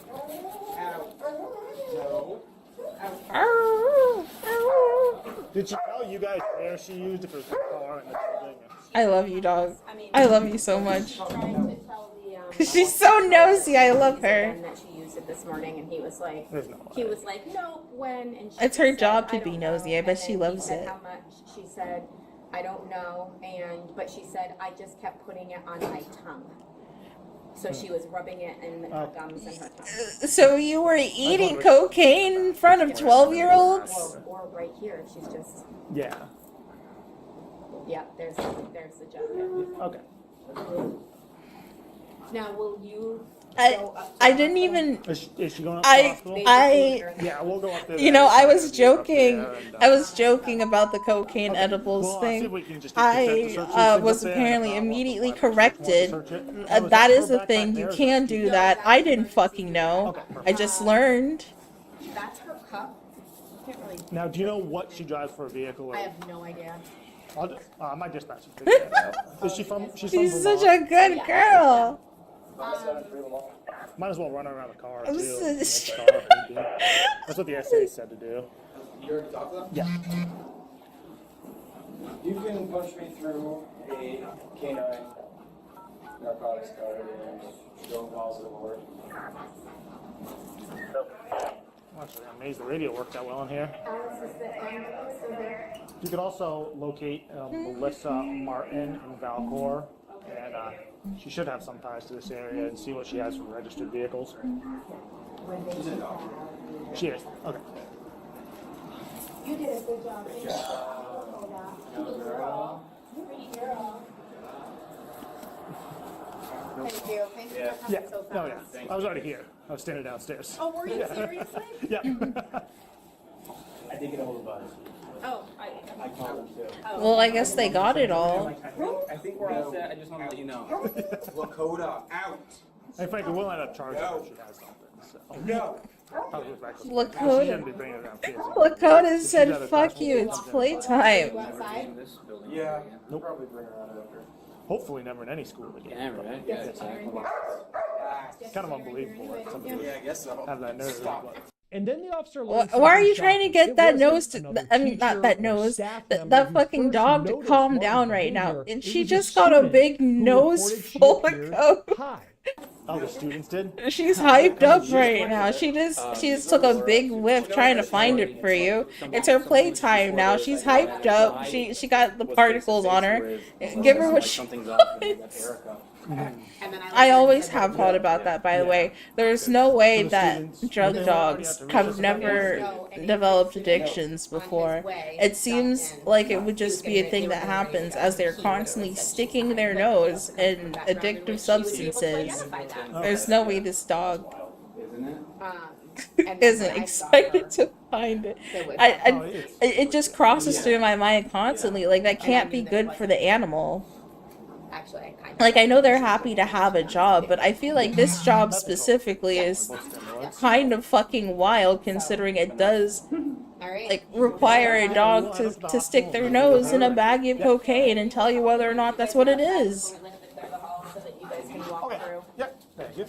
[SPEAKER 5] Did she tell you guys where she used if it was the car in the building?
[SPEAKER 1] I love you, dog. I love you so much. She's so nosy. I love her.
[SPEAKER 6] That she used it this morning, and he was like,
[SPEAKER 5] There's no
[SPEAKER 6] he
[SPEAKER 5] way.
[SPEAKER 6] was like, no, when? And she
[SPEAKER 1] It's her
[SPEAKER 6] said,
[SPEAKER 1] job to
[SPEAKER 6] "I
[SPEAKER 1] be
[SPEAKER 6] don't
[SPEAKER 1] nosy.
[SPEAKER 6] know."
[SPEAKER 1] I bet
[SPEAKER 6] And
[SPEAKER 1] she
[SPEAKER 6] then
[SPEAKER 1] loves
[SPEAKER 6] he said
[SPEAKER 1] it.
[SPEAKER 6] How much? She said, I don't know. But she said I just kept putting it on my tongue. So she was rubbing it in her gums and her tongue.
[SPEAKER 1] So you were eating cocaine in front of 12-year-olds?
[SPEAKER 6] Or right here. She's just,
[SPEAKER 5] Yeah.
[SPEAKER 6] yeah, there's the jacket.
[SPEAKER 5] Okay.
[SPEAKER 6] Now, will you
[SPEAKER 1] I
[SPEAKER 6] go up to
[SPEAKER 1] I
[SPEAKER 6] the
[SPEAKER 1] didn't
[SPEAKER 6] hospital?
[SPEAKER 1] even.
[SPEAKER 5] Is she going up to the
[SPEAKER 1] I
[SPEAKER 5] hospital?
[SPEAKER 1] I.
[SPEAKER 5] Yeah, we'll go up there.
[SPEAKER 1] You know, I was
[SPEAKER 5] We'll go up
[SPEAKER 1] joking.
[SPEAKER 5] there and,
[SPEAKER 1] I was joking about the cocaine edibles
[SPEAKER 5] well, I'll see if
[SPEAKER 1] thing.
[SPEAKER 5] we can just get consent to search these
[SPEAKER 1] I
[SPEAKER 5] things
[SPEAKER 1] was
[SPEAKER 5] up there, and
[SPEAKER 1] apparently
[SPEAKER 5] if not, we'll
[SPEAKER 1] immediately
[SPEAKER 5] have to search warrant to
[SPEAKER 1] corrected.
[SPEAKER 5] search it. Was
[SPEAKER 1] That
[SPEAKER 5] her
[SPEAKER 1] is the
[SPEAKER 5] backpack
[SPEAKER 1] thing. You
[SPEAKER 5] there? Is
[SPEAKER 1] can
[SPEAKER 5] it-
[SPEAKER 1] do that. I didn't fucking know.
[SPEAKER 5] Okay, perfect.
[SPEAKER 1] I just learned.
[SPEAKER 6] That's her cup. Can't really.
[SPEAKER 5] Now, do you know what she drives for a vehicle? Or
[SPEAKER 6] I have no idea.
[SPEAKER 5] I'll just, my dispatch is figuring that out. Is she from? She's from
[SPEAKER 1] She's such
[SPEAKER 5] Vermont.
[SPEAKER 1] a good girl.
[SPEAKER 5] Might as well run her around the car too.
[SPEAKER 1] This
[SPEAKER 5] Like
[SPEAKER 1] is-
[SPEAKER 5] the car, if need be. That's what the SA said to do.
[SPEAKER 7] You already talked to them?
[SPEAKER 5] Yeah.
[SPEAKER 7] You can punch me through a canine narcotics card and show positive alert.
[SPEAKER 5] Actually, I'm amazed the radio worked out well in here. You could also locate Melissa Martin in Valcor, and she should have some ties to this area, and see what she has for registered vehicles.
[SPEAKER 7] She's a doctor.
[SPEAKER 5] She is. Okay.
[SPEAKER 6] You did a good job. Thank you. Thank you for
[SPEAKER 5] Yeah.
[SPEAKER 6] coming so fast.
[SPEAKER 5] No, yeah. I was already here. I was standing downstairs.
[SPEAKER 6] Oh, were you seriously?
[SPEAKER 5] Yeah.
[SPEAKER 8] I did get a hold of Buzz.
[SPEAKER 6] Oh,
[SPEAKER 8] I called him too.
[SPEAKER 1] Well, I guess they got it all.
[SPEAKER 8] I think we're all set. I just want to let you know.
[SPEAKER 7] Lakota, out!
[SPEAKER 5] Hey, frankly, we'll end up charging her if she has something. So.
[SPEAKER 7] No!
[SPEAKER 5] Probably with reckless
[SPEAKER 1] Lakota-
[SPEAKER 5] abandon. She shouldn't be bringing it around kids.
[SPEAKER 1] Lakota said,
[SPEAKER 5] She's got a
[SPEAKER 1] fuck
[SPEAKER 5] passport.
[SPEAKER 1] you, it's playtime.
[SPEAKER 6] go outside.
[SPEAKER 7] Yeah,
[SPEAKER 5] Nope.
[SPEAKER 7] probably bring her out after.
[SPEAKER 5] Hopefully never in any school again.
[SPEAKER 8] Yeah, right? Yeah, exactly.
[SPEAKER 5] It's kind of unbelievable that somebody would
[SPEAKER 7] Yeah, I guess so.
[SPEAKER 5] have that nerve. But
[SPEAKER 3] And then the officer
[SPEAKER 1] Why
[SPEAKER 3] learned
[SPEAKER 1] are you
[SPEAKER 3] something
[SPEAKER 1] trying to
[SPEAKER 3] shocking.
[SPEAKER 1] get
[SPEAKER 3] It
[SPEAKER 1] that
[SPEAKER 3] wasn't
[SPEAKER 1] nose to,
[SPEAKER 3] another
[SPEAKER 1] I mean, not
[SPEAKER 3] teacher
[SPEAKER 1] that
[SPEAKER 3] or
[SPEAKER 1] nose,
[SPEAKER 3] staff
[SPEAKER 1] that
[SPEAKER 3] member who
[SPEAKER 1] fucking
[SPEAKER 3] first
[SPEAKER 1] dog to
[SPEAKER 3] noticed
[SPEAKER 1] calm
[SPEAKER 3] Martin's
[SPEAKER 1] down right now.
[SPEAKER 3] behavior.
[SPEAKER 1] And
[SPEAKER 3] It
[SPEAKER 1] she
[SPEAKER 3] was
[SPEAKER 1] just got a
[SPEAKER 3] student
[SPEAKER 1] big
[SPEAKER 3] who
[SPEAKER 1] nose
[SPEAKER 3] reported she
[SPEAKER 1] full of
[SPEAKER 3] appeared
[SPEAKER 1] coke.
[SPEAKER 3] high.
[SPEAKER 5] oh, the students did.
[SPEAKER 1] She's hyped up right now. She just took a big whiff trying to find it for you. It's her playtime now. She's hyped up. She got the particles on her. Give her what she wants.
[SPEAKER 6] And then
[SPEAKER 1] I always have thought about that, by the way. There's no way that drug dogs have never developed addictions before. It seems like it would just be a thing that happens as they're constantly sticking their nose in addictive substances. There's no way this dog isn't excited to find it. It just crosses through my mind constantly. Like, that can't be good for the animal.
[SPEAKER 6] Actually, I kind of.
[SPEAKER 1] Like, I know they're happy to have a job, but I feel like this job specifically is kind of fucking wild, considering it does
[SPEAKER 6] All right.
[SPEAKER 1] like require a dog to stick their nose in a baggie of cocaine and tell you whether or not that's what it is.
[SPEAKER 6] We're gonna clear the hall so that you guys can walk
[SPEAKER 5] Okay.
[SPEAKER 6] through.
[SPEAKER 5] Yeah. Thank you.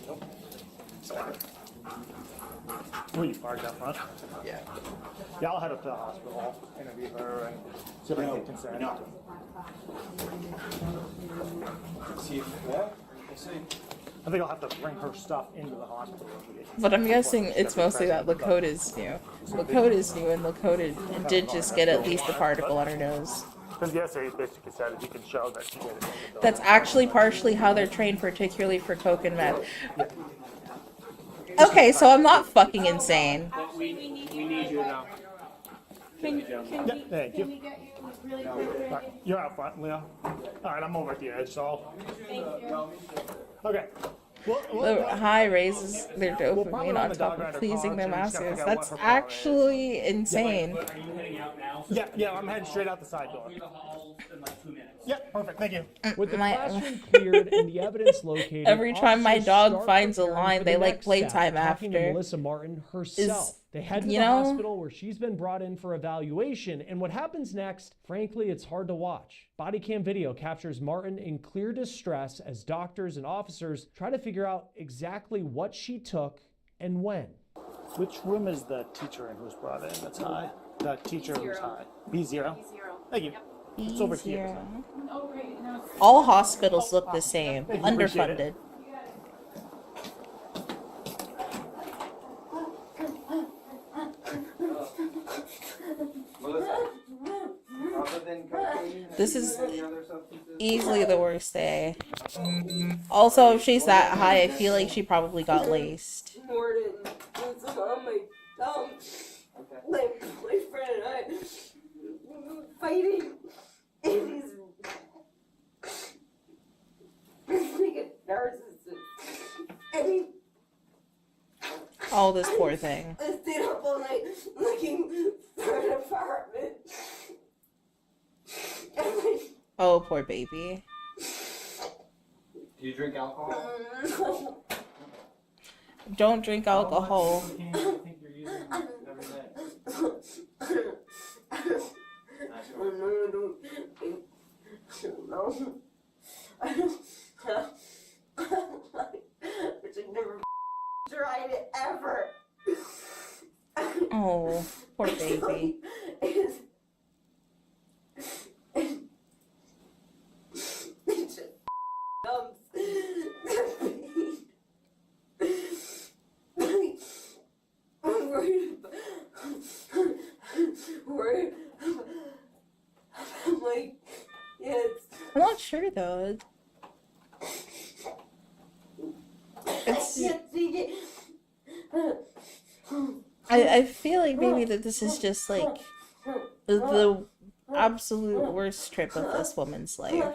[SPEAKER 5] Were you parked up front?
[SPEAKER 7] Yeah.
[SPEAKER 5] Yeah, I'll head up to the hospital, interview her, and see if I can get consent.
[SPEAKER 7] No. See if, yeah, we'll see.
[SPEAKER 5] I think I'll have to bring her stuff into the hospital. if we get consent.
[SPEAKER 1] But I'm guessing it's mostly that Lakota's new. Lakota's new, and Lakota did just get at least a particle on her nose.
[SPEAKER 5] Because the essay basically said if you can show that she did it.
[SPEAKER 1] That's actually partially how they're trained, particularly for coke and meth. Okay, so I'm not fucking insane.
[SPEAKER 8] We need you now.
[SPEAKER 5] Yeah, thank you. Right, you're out front, Leo. Alright, I'm over at the edge, so. Okay.
[SPEAKER 1] The high raises their dopamine on top of pleasing their masters. That's actually insane.
[SPEAKER 8] Are you heading out now?
[SPEAKER 5] Yeah, I'm heading straight out the side door.
[SPEAKER 8] The hall in like 2 minutes.
[SPEAKER 5] Yeah, perfect, thank you.
[SPEAKER 3] With the
[SPEAKER 1] My-
[SPEAKER 3] classroom cleared and the evidence located,
[SPEAKER 1] Every time my
[SPEAKER 3] officers
[SPEAKER 1] dog
[SPEAKER 3] start
[SPEAKER 1] finds a
[SPEAKER 3] preparing
[SPEAKER 1] line,
[SPEAKER 3] for
[SPEAKER 1] they
[SPEAKER 3] the
[SPEAKER 1] like
[SPEAKER 3] next
[SPEAKER 1] playtime
[SPEAKER 3] step, talking to
[SPEAKER 1] after.
[SPEAKER 3] Melissa Martin herself. They head to
[SPEAKER 1] you
[SPEAKER 3] the
[SPEAKER 1] know-
[SPEAKER 3] hospital where she's been brought in for evaluation, and what happens next, frankly, it's hard to watch. Body cam video captures Martin in clear distress as doctors and officers try to figure out exactly what she took and when.
[SPEAKER 5] Which room is the teacher in who's brought in that's high? The teacher who's high. B0? Thank you. It's over here.
[SPEAKER 1] All hospitals look the same,
[SPEAKER 5] Thank you, appreciate
[SPEAKER 1] underfunded.
[SPEAKER 5] it.
[SPEAKER 7] Melissa, other than cocaine
[SPEAKER 1] This is
[SPEAKER 7] Any other substances?
[SPEAKER 1] easily the worst day. Also, if she's that high, I feel like she probably got laced.
[SPEAKER 4] Morton was on my thumb.
[SPEAKER 7] Okay.
[SPEAKER 4] My friend and I fighting, and he's like a narcissist. And he
[SPEAKER 1] Oh, this poor thing.
[SPEAKER 4] I stayed up all night looking for an apartment. And I,
[SPEAKER 1] Oh, poor baby.
[SPEAKER 7] Do you drink alcohol?
[SPEAKER 1] Don't drink alcohol.
[SPEAKER 7] How much cocaine do you think you're using every day? Nice one.
[SPEAKER 4] I should never tried it ever.
[SPEAKER 1] Oh, poor baby.
[SPEAKER 4] It just dumps. I'm worried about my kids.
[SPEAKER 1] I'm not sure though. It's.
[SPEAKER 4] Can't take it.
[SPEAKER 1] I feel like maybe that this is just like the absolute worst trip of this woman's life.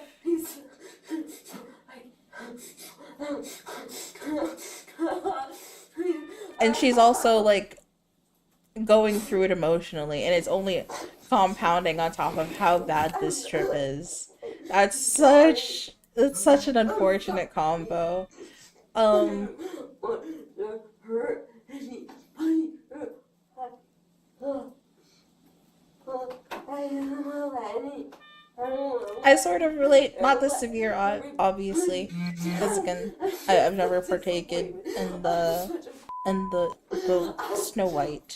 [SPEAKER 1] And she's also like going through it emotionally, and it's only compounding on top of how bad this trip is. It's such an unfortunate combo. I sort of relate, not the severe, obviously, because again, I've never partaken in the Snow White,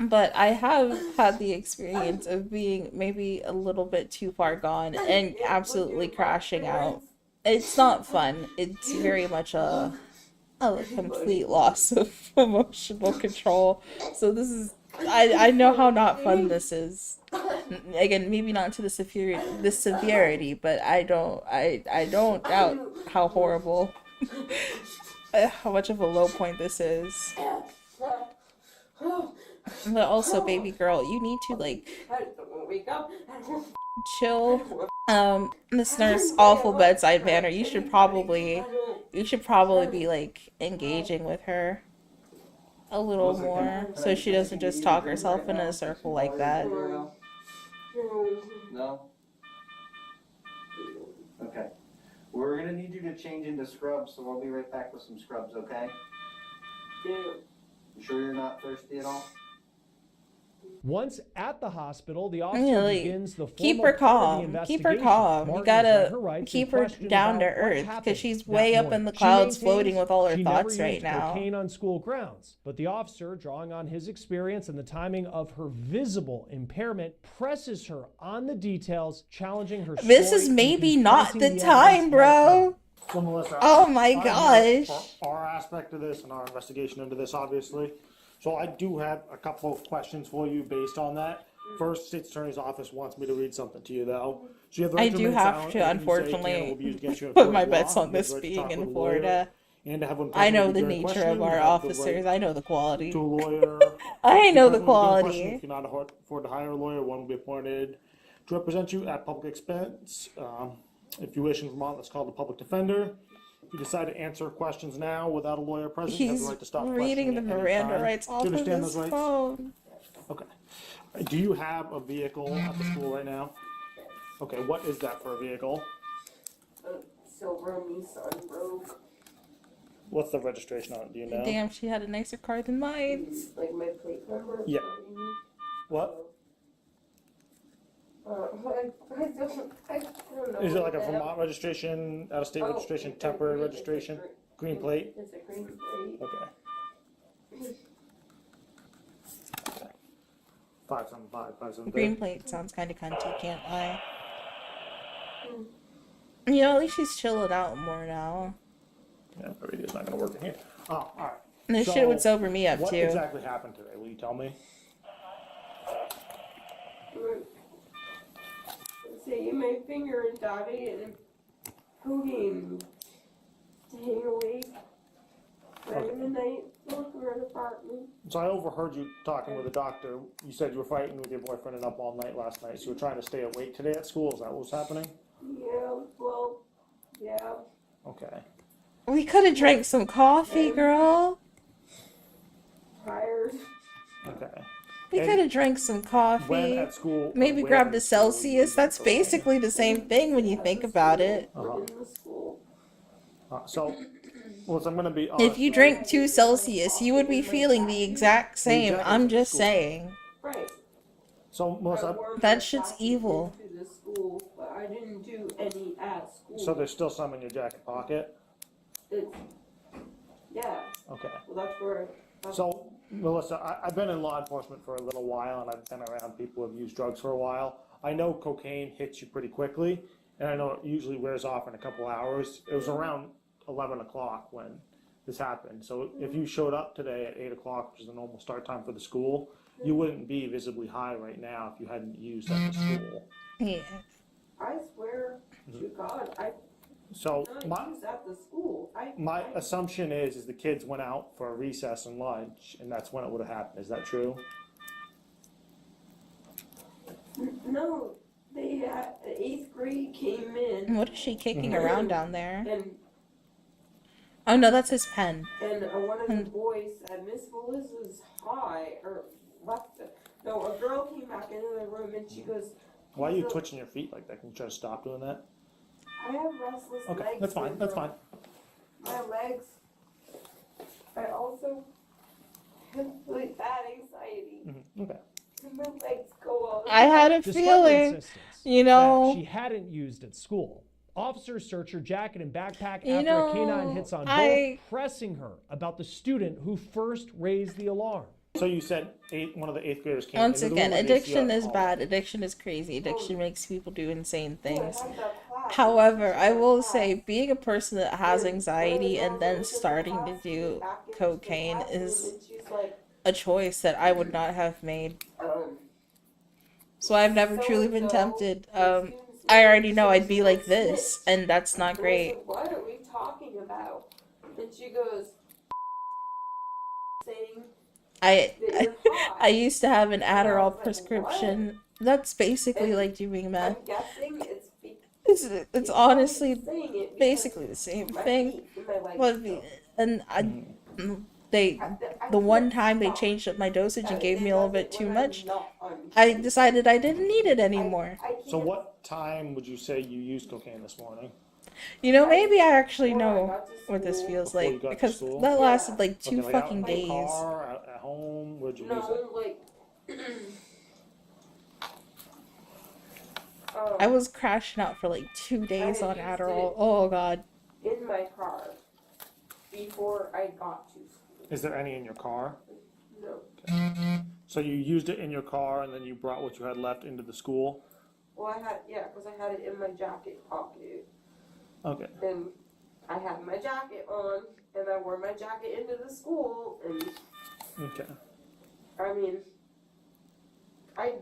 [SPEAKER 1] but I have had the experience of being maybe a little bit too far gone and absolutely crashing out. It's not fun. It's very much a complete loss of emotional control. So this is, I know how not fun this is. Again, maybe not to the severity, but I don't doubt how horrible, how much of a low point this is. But also, baby girl, you need to like chill. Listeners, awful bedside manner. You should probably be like engaging with her a little more, so she doesn't just talk herself in a circle like that.
[SPEAKER 7] No? Okay. We're gonna need you to change into scrubs, so I'll be right back with some scrubs, okay? You sure you're not thirsty at all?
[SPEAKER 3] Once at the hospital, the officer
[SPEAKER 1] Really,
[SPEAKER 3] begins the
[SPEAKER 1] keep
[SPEAKER 3] formal
[SPEAKER 1] her
[SPEAKER 3] part of the
[SPEAKER 1] calm. Keep her
[SPEAKER 3] investigation.
[SPEAKER 1] calm. You
[SPEAKER 3] Martin
[SPEAKER 1] gotta
[SPEAKER 3] has read her rights
[SPEAKER 1] keep
[SPEAKER 3] and
[SPEAKER 1] her
[SPEAKER 3] questioned
[SPEAKER 1] down to
[SPEAKER 3] about what
[SPEAKER 1] earth,
[SPEAKER 3] happened
[SPEAKER 1] because she's
[SPEAKER 3] that
[SPEAKER 1] way up in
[SPEAKER 3] morning.
[SPEAKER 1] the
[SPEAKER 3] She
[SPEAKER 1] clouds,
[SPEAKER 3] maintains
[SPEAKER 1] floating with all her
[SPEAKER 3] she
[SPEAKER 1] thoughts
[SPEAKER 3] never
[SPEAKER 1] right
[SPEAKER 3] used
[SPEAKER 1] now.
[SPEAKER 3] cocaine on school grounds, but the officer, drawing on his experience and the timing of her visible impairment, presses her on the details, challenging her.
[SPEAKER 1] This
[SPEAKER 3] story
[SPEAKER 1] is
[SPEAKER 3] and
[SPEAKER 1] maybe not
[SPEAKER 3] confronting
[SPEAKER 1] the
[SPEAKER 3] evidence
[SPEAKER 1] time,
[SPEAKER 3] head
[SPEAKER 1] bro.
[SPEAKER 3] on.
[SPEAKER 5] So Melissa,
[SPEAKER 1] Oh my
[SPEAKER 5] I'm here
[SPEAKER 1] gosh.
[SPEAKER 5] for our aspect of this and our investigation into this, obviously. So I do have a couple of questions for you based on that. First, State's Attorney's Office wants me to read something to you, though. So you have the right
[SPEAKER 1] I
[SPEAKER 5] to
[SPEAKER 1] do
[SPEAKER 5] remain
[SPEAKER 1] have
[SPEAKER 5] silent.
[SPEAKER 1] to,
[SPEAKER 5] Anything you say
[SPEAKER 1] unfortunately,
[SPEAKER 5] can or will be used against you in a
[SPEAKER 1] put
[SPEAKER 5] court
[SPEAKER 1] my
[SPEAKER 5] of
[SPEAKER 1] bets
[SPEAKER 5] law.
[SPEAKER 1] on
[SPEAKER 5] You have
[SPEAKER 1] this
[SPEAKER 5] the right to
[SPEAKER 1] being
[SPEAKER 5] talk with
[SPEAKER 1] in
[SPEAKER 5] a lawyer
[SPEAKER 1] Florida.
[SPEAKER 5] and to have one
[SPEAKER 1] I
[SPEAKER 5] present
[SPEAKER 1] know
[SPEAKER 5] with
[SPEAKER 1] the
[SPEAKER 5] you during
[SPEAKER 1] nature
[SPEAKER 5] questioning.
[SPEAKER 1] of
[SPEAKER 5] You
[SPEAKER 1] our
[SPEAKER 5] have the
[SPEAKER 1] officers.
[SPEAKER 5] right
[SPEAKER 1] I know the quality.
[SPEAKER 5] to a lawyer.
[SPEAKER 1] I know the
[SPEAKER 5] Present with you during questioning.
[SPEAKER 1] quality.
[SPEAKER 5] If you cannot afford to hire a lawyer, one will be appointed to represent you at public expense. If you wish in Vermont, that's called a public defender. If you decide to answer questions now without a lawyer present, you have
[SPEAKER 1] He's
[SPEAKER 5] the right to stop
[SPEAKER 1] reading the
[SPEAKER 5] questioning at any
[SPEAKER 1] Miranda
[SPEAKER 5] time.
[SPEAKER 1] rights
[SPEAKER 5] Do
[SPEAKER 1] off
[SPEAKER 5] you
[SPEAKER 1] of
[SPEAKER 5] understand
[SPEAKER 1] his
[SPEAKER 5] those rights?
[SPEAKER 1] phone.
[SPEAKER 5] Okay. Do you have a vehicle at the school right now? Okay, what is that for a vehicle?
[SPEAKER 4] Silver Nissan Rogue.
[SPEAKER 5] What's the registration on it? Do you know?
[SPEAKER 1] Damn, she had a nicer car than mine.
[SPEAKER 4] Like my plate number?
[SPEAKER 5] Yeah. What?
[SPEAKER 4] I don't know.
[SPEAKER 5] Is it like a
[SPEAKER 4] what that-
[SPEAKER 5] Vermont registration, out of state
[SPEAKER 4] Oh,
[SPEAKER 5] registration,
[SPEAKER 4] it's a
[SPEAKER 5] temporary
[SPEAKER 4] green-
[SPEAKER 5] registration?
[SPEAKER 4] it's a
[SPEAKER 5] Green plate?
[SPEAKER 4] It's a green plate.
[SPEAKER 5] Okay. 575, 573.
[SPEAKER 1] Green plate sounds kind of cunty, can't lie. You know, at least she's chilling out more now.
[SPEAKER 5] Yeah, the radio's not gonna work in here. Oh, alright.
[SPEAKER 1] And this
[SPEAKER 5] So,
[SPEAKER 1] shit would sober me up
[SPEAKER 5] What
[SPEAKER 1] too.
[SPEAKER 5] exactly happened today? Will you tell me?
[SPEAKER 4] See my finger and Daddy and cocaine staying awake during the night, look for an apartment.
[SPEAKER 5] So I overheard you talking with the doctor. You said you were fighting with your boyfriend and up all night last night, so you were trying to stay awake today at school. Is that what was happening?
[SPEAKER 4] Yeah, well, yeah.
[SPEAKER 5] Okay.
[SPEAKER 1] We could have drank some coffee, girl.
[SPEAKER 4] Tired.
[SPEAKER 5] Okay.
[SPEAKER 1] We
[SPEAKER 5] And
[SPEAKER 1] could have drank some
[SPEAKER 5] When
[SPEAKER 1] coffee.
[SPEAKER 5] at school?
[SPEAKER 1] Maybe
[SPEAKER 5] when
[SPEAKER 1] grab
[SPEAKER 5] at
[SPEAKER 1] the
[SPEAKER 5] school you
[SPEAKER 1] Celsius.
[SPEAKER 5] used
[SPEAKER 1] That's
[SPEAKER 5] cocaine?
[SPEAKER 1] basically the same thing when you think about it.
[SPEAKER 5] Uh-huh.
[SPEAKER 4] In the school.
[SPEAKER 5] So, well, I'm gonna be honest.
[SPEAKER 1] If you drink 2 Celsius, you would be feeling the exact same.
[SPEAKER 5] exactly
[SPEAKER 1] I'm
[SPEAKER 5] same
[SPEAKER 1] just
[SPEAKER 5] school.
[SPEAKER 1] saying.
[SPEAKER 4] Right.
[SPEAKER 5] So, Melissa,
[SPEAKER 1] That shit's evil.
[SPEAKER 4] To the school, but I didn't do any at school.
[SPEAKER 5] so there's still some in your jacket pocket?
[SPEAKER 4] It's, yeah,
[SPEAKER 5] Okay.
[SPEAKER 4] well, that's where.
[SPEAKER 5] So, Melissa, I've been in law enforcement for a little while, and I've been around people who have used drugs for a while. I know cocaine hits you pretty quickly, and I know it usually wears off in a couple hours. It was around 11 o'clock when this happened. So if you showed up today at 8 o'clock, which is the normal start time for the school, you wouldn't be visibly high right now if you hadn't used at the school.
[SPEAKER 1] Yeah.
[SPEAKER 4] I swear to God, I
[SPEAKER 5] So
[SPEAKER 4] did
[SPEAKER 5] my,
[SPEAKER 4] not use at the school.
[SPEAKER 5] my assumption is the kids went out for a recess and lunch, and that's when it would have happened. Is that true?
[SPEAKER 4] No, they had, the 8th grade came in
[SPEAKER 1] What is she kicking around down there?
[SPEAKER 4] and
[SPEAKER 1] Oh no, that's his pen.
[SPEAKER 4] one of the boys said, Miss Melissa's high, or left it. No, a girl came back into the room and she goes,
[SPEAKER 5] Why are you twitching your feet like that? Can you try to stop doing that?
[SPEAKER 4] I have restless
[SPEAKER 5] Okay,
[SPEAKER 4] legs.
[SPEAKER 5] that's fine. That's fine.
[SPEAKER 4] My legs. I also have really bad anxiety.
[SPEAKER 5] Okay.
[SPEAKER 4] And my legs go all
[SPEAKER 1] I had a
[SPEAKER 3] Despite her
[SPEAKER 1] feeling,
[SPEAKER 3] insistence
[SPEAKER 1] you
[SPEAKER 3] that
[SPEAKER 1] know.
[SPEAKER 3] she hadn't used at school, officers search her jacket and backpack
[SPEAKER 1] You
[SPEAKER 3] after a canine
[SPEAKER 1] know,
[SPEAKER 3] hits on
[SPEAKER 1] I-
[SPEAKER 3] both, pressing her about the student who first raised the alarm.
[SPEAKER 5] So you said one of the 8th graders came
[SPEAKER 1] Once
[SPEAKER 5] into the
[SPEAKER 1] again,
[SPEAKER 5] room and they
[SPEAKER 1] addiction
[SPEAKER 5] see
[SPEAKER 1] is
[SPEAKER 5] a-
[SPEAKER 1] bad. Addiction is crazy. Addiction makes people do insane things.
[SPEAKER 4] I had that class.
[SPEAKER 1] However, I will
[SPEAKER 4] Class.
[SPEAKER 1] say being a person that has
[SPEAKER 4] And
[SPEAKER 1] anxiety
[SPEAKER 4] one of
[SPEAKER 1] and
[SPEAKER 4] the
[SPEAKER 1] then
[SPEAKER 4] girls in the
[SPEAKER 1] starting to
[SPEAKER 4] class came
[SPEAKER 1] do
[SPEAKER 4] back into the
[SPEAKER 1] cocaine
[SPEAKER 4] classroom
[SPEAKER 1] is
[SPEAKER 4] and she's like,
[SPEAKER 1] a choice that I would not have made.
[SPEAKER 4] um,
[SPEAKER 1] So I've never truly been tempted. I already know I'd be like this, and that's not
[SPEAKER 4] and I
[SPEAKER 1] great.
[SPEAKER 4] said, what are we talking about? And she goes, saying
[SPEAKER 1] I
[SPEAKER 4] that you're high.
[SPEAKER 1] I used to have an Adderall
[SPEAKER 4] like,
[SPEAKER 1] prescription. That's basically
[SPEAKER 4] And
[SPEAKER 1] like doing meth.
[SPEAKER 4] I'm guessing it's
[SPEAKER 1] It's honestly
[SPEAKER 4] saying it because
[SPEAKER 1] basically the same
[SPEAKER 4] my
[SPEAKER 1] thing.
[SPEAKER 4] feet and my legs
[SPEAKER 1] Well,
[SPEAKER 4] go.
[SPEAKER 1] and they
[SPEAKER 4] I
[SPEAKER 1] the one
[SPEAKER 4] can't
[SPEAKER 1] time they
[SPEAKER 4] stop.
[SPEAKER 1] changed up my dosage and
[SPEAKER 4] That-
[SPEAKER 1] gave me a
[SPEAKER 4] that
[SPEAKER 1] little
[SPEAKER 4] does
[SPEAKER 1] bit
[SPEAKER 4] it
[SPEAKER 1] too
[SPEAKER 4] when I'm
[SPEAKER 1] much.
[SPEAKER 4] not on
[SPEAKER 1] I
[SPEAKER 4] drugs.
[SPEAKER 1] decided I didn't need it anymore.
[SPEAKER 4] I
[SPEAKER 5] So
[SPEAKER 4] can't-
[SPEAKER 5] what time would you say you used cocaine this morning?
[SPEAKER 1] You know, maybe I actually
[SPEAKER 4] Before I
[SPEAKER 1] know
[SPEAKER 4] got to
[SPEAKER 1] what this
[SPEAKER 4] school-
[SPEAKER 1] feels
[SPEAKER 5] Before you
[SPEAKER 1] like
[SPEAKER 5] got to
[SPEAKER 1] because
[SPEAKER 5] school?
[SPEAKER 1] that lasted
[SPEAKER 4] Yeah.
[SPEAKER 1] like 2
[SPEAKER 5] Okay, like
[SPEAKER 1] fucking
[SPEAKER 5] out in
[SPEAKER 1] days.
[SPEAKER 5] the car, at home, where'd you use it?
[SPEAKER 4] No, like.
[SPEAKER 1] I was crashing out for like 2 days
[SPEAKER 4] had
[SPEAKER 1] on
[SPEAKER 4] used
[SPEAKER 1] Adderall.
[SPEAKER 4] it.
[SPEAKER 1] Oh god.
[SPEAKER 4] In my car before I got to school.
[SPEAKER 5] Is there any in your car?
[SPEAKER 4] No.
[SPEAKER 5] So you used it in your car and then you brought what you had left into the school?
[SPEAKER 4] Well, because I had it in my jacket pocket.
[SPEAKER 5] Okay.
[SPEAKER 4] And I had my jacket on, and I wore my jacket into the school, and
[SPEAKER 5] Okay.
[SPEAKER 4] I mean, I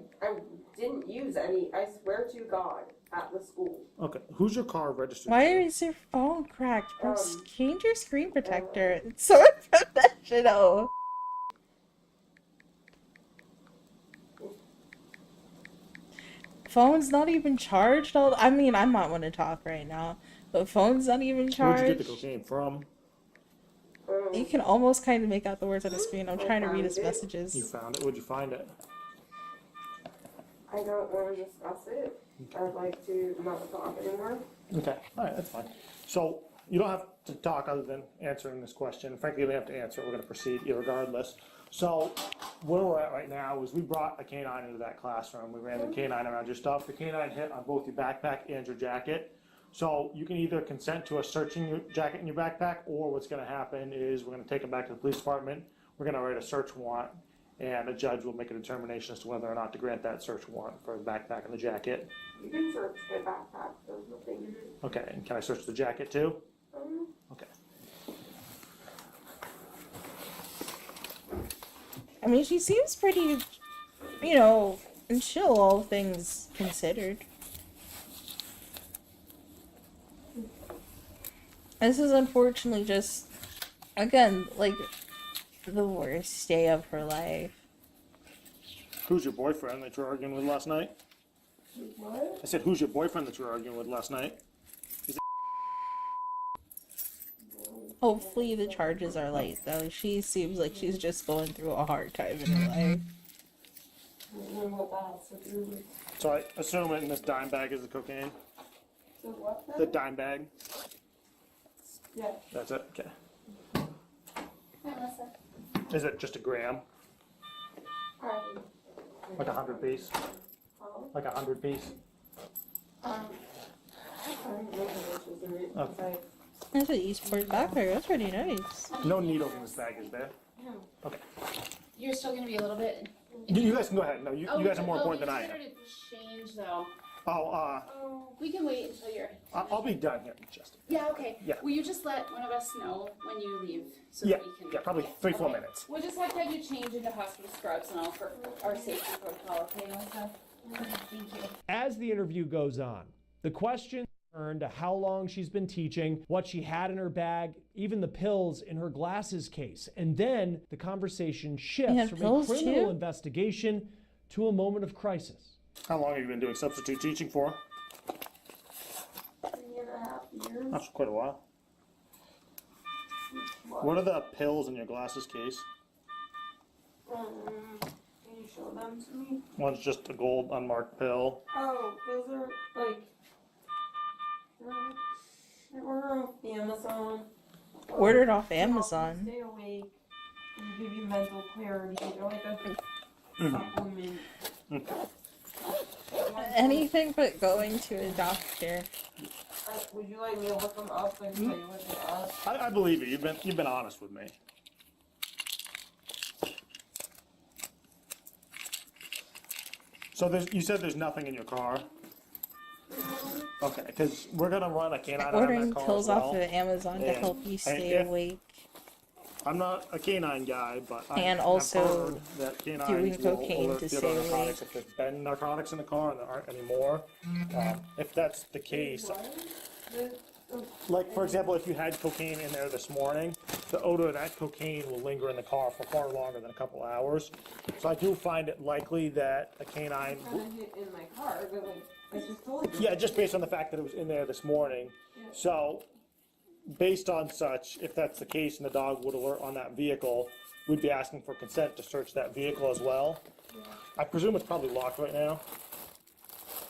[SPEAKER 4] didn't use any, I swear to God, at the school.
[SPEAKER 5] Okay. Who's your car registered
[SPEAKER 1] Why
[SPEAKER 5] to?
[SPEAKER 1] is your phone cracked? Bro,
[SPEAKER 4] Um,
[SPEAKER 1] change your screen protector. It's so unprofessional. Phone's not even charged. I mean, I might want to talk right now, but phone's not even
[SPEAKER 5] Where'd
[SPEAKER 1] charged.
[SPEAKER 5] you get the cocaine from?
[SPEAKER 1] You can almost kind of make out the words on the screen. I'm trying to read his
[SPEAKER 5] You
[SPEAKER 1] messages.
[SPEAKER 5] found it. Where'd you find it?
[SPEAKER 4] I don't want to discuss it. I'd like to not talk anymore.
[SPEAKER 5] Okay. All right. That's fine. So you don't have to talk other than answering this question. Frankly, you don't have to answer it. We're going to proceed irregardless. So where we're at right now is we brought a canine into that classroom. We ran the canine around your stuff. The canine hit on both your backpack and your jacket. So you can either consent to us searching your jacket and your backpack, or what's going to happen is we're going to take it back to the police department. We're going to write a search warrant, and a judge will make a determination as to whether or not to grant that search warrant for the backpack and the jacket.
[SPEAKER 4] You can search my backpack, there's nothing in it.
[SPEAKER 5] Okay, and can I search the jacket too?
[SPEAKER 4] Um,
[SPEAKER 5] Okay.
[SPEAKER 1] I mean, she seems pretty, you know, And chill, all things considered. This is unfortunately just, again, like, the worst day of her life.
[SPEAKER 5] Who's your boyfriend that you were arguing with last night?
[SPEAKER 4] What?
[SPEAKER 5] I said, who's your boyfriend that you were arguing with last night?
[SPEAKER 1] Hopefully the charges are light, though. She seems like she's just going through a hard time in her life.
[SPEAKER 4] I don't know what that has to do with.
[SPEAKER 5] So I assume in this dime bag is the cocaine?
[SPEAKER 4] So what then?
[SPEAKER 5] The dime bag?
[SPEAKER 4] Yeah.
[SPEAKER 5] That's it? Okay.
[SPEAKER 6] Hi, Melissa.
[SPEAKER 5] Is it just a gram? Like 100 piece? Like 100 piece?
[SPEAKER 4] I don't know what this is in it.
[SPEAKER 5] Okay.
[SPEAKER 4] Like,
[SPEAKER 1] That's an Eastport backpack. That's pretty nice.
[SPEAKER 5] No needles in this bag, is there?
[SPEAKER 4] no.
[SPEAKER 5] Okay.
[SPEAKER 9] You're still gonna be a little bit.
[SPEAKER 5] You guys can go ahead. No, you guys are more important than I am.
[SPEAKER 9] It's better to change though.
[SPEAKER 5] Oh,
[SPEAKER 4] Oh,
[SPEAKER 9] We can wait until you're.
[SPEAKER 5] I'll be done here in just.
[SPEAKER 9] Yeah. Okay.
[SPEAKER 5] Yeah.
[SPEAKER 9] Will you just let one of us know when you leave so
[SPEAKER 5] Yeah,
[SPEAKER 9] that we can?
[SPEAKER 5] yeah, probably 3-4 minutes.
[SPEAKER 9] We'll just have to have you change into hospital scrubs and all for our safety protocol. Okay, Melissa? Okay, thank you.
[SPEAKER 3] As the interview goes on, the questions turn to how long she's been teaching, what she had in her bag, even the pills in her glasses case. And then the conversation shifts
[SPEAKER 1] had
[SPEAKER 3] from a
[SPEAKER 1] pills,
[SPEAKER 3] criminal
[SPEAKER 1] too?
[SPEAKER 3] investigation to a moment of crisis.
[SPEAKER 5] How long have you been doing substitute teaching for?
[SPEAKER 4] 3.5 years.
[SPEAKER 5] That's quite a while. What are the pills in your glasses case?
[SPEAKER 4] Can you show them to me?
[SPEAKER 5] One's just a gold unmarked pill.
[SPEAKER 4] Oh, those are like. I order off the Amazon.
[SPEAKER 1] Ordered off
[SPEAKER 4] To help you
[SPEAKER 1] Amazon.
[SPEAKER 4] Stay awake and give you mental clarity. They're like a supplement.
[SPEAKER 1] Anything but going to a doctor.
[SPEAKER 4] Would you like me to look them up and tell you what they are?
[SPEAKER 5] I believe you. You've been honest with me. So you said there's nothing in your car. Okay, because we're gonna run a canine out of
[SPEAKER 1] Ordering
[SPEAKER 5] that car
[SPEAKER 1] pills
[SPEAKER 5] as
[SPEAKER 1] off
[SPEAKER 5] well.
[SPEAKER 1] of Amazon to
[SPEAKER 5] And-
[SPEAKER 1] help you
[SPEAKER 5] and
[SPEAKER 1] stay
[SPEAKER 5] if-
[SPEAKER 1] awake.
[SPEAKER 5] I'm not a canine guy, but
[SPEAKER 1] And
[SPEAKER 5] I've
[SPEAKER 1] also
[SPEAKER 5] heard that canines
[SPEAKER 1] doing
[SPEAKER 5] will
[SPEAKER 1] cocaine
[SPEAKER 5] alert
[SPEAKER 1] to
[SPEAKER 5] you
[SPEAKER 1] stay
[SPEAKER 5] narcotics
[SPEAKER 1] awake.
[SPEAKER 5] if there's been narcotics in the car and there aren't anymore. If that's the case, like for example, if you had cocaine in there this morning, the odor of that cocaine will linger in the car for far longer than a couple hours. So I do find it likely that a canine.
[SPEAKER 4] Kind of hit in my car, but like I just told you.
[SPEAKER 5] Yeah, just based on the fact that it was in there this morning. So, based on such, if that's the case and the dog would alert on that vehicle, we'd be asking for consent to search that vehicle as well. I presume it's probably locked right now.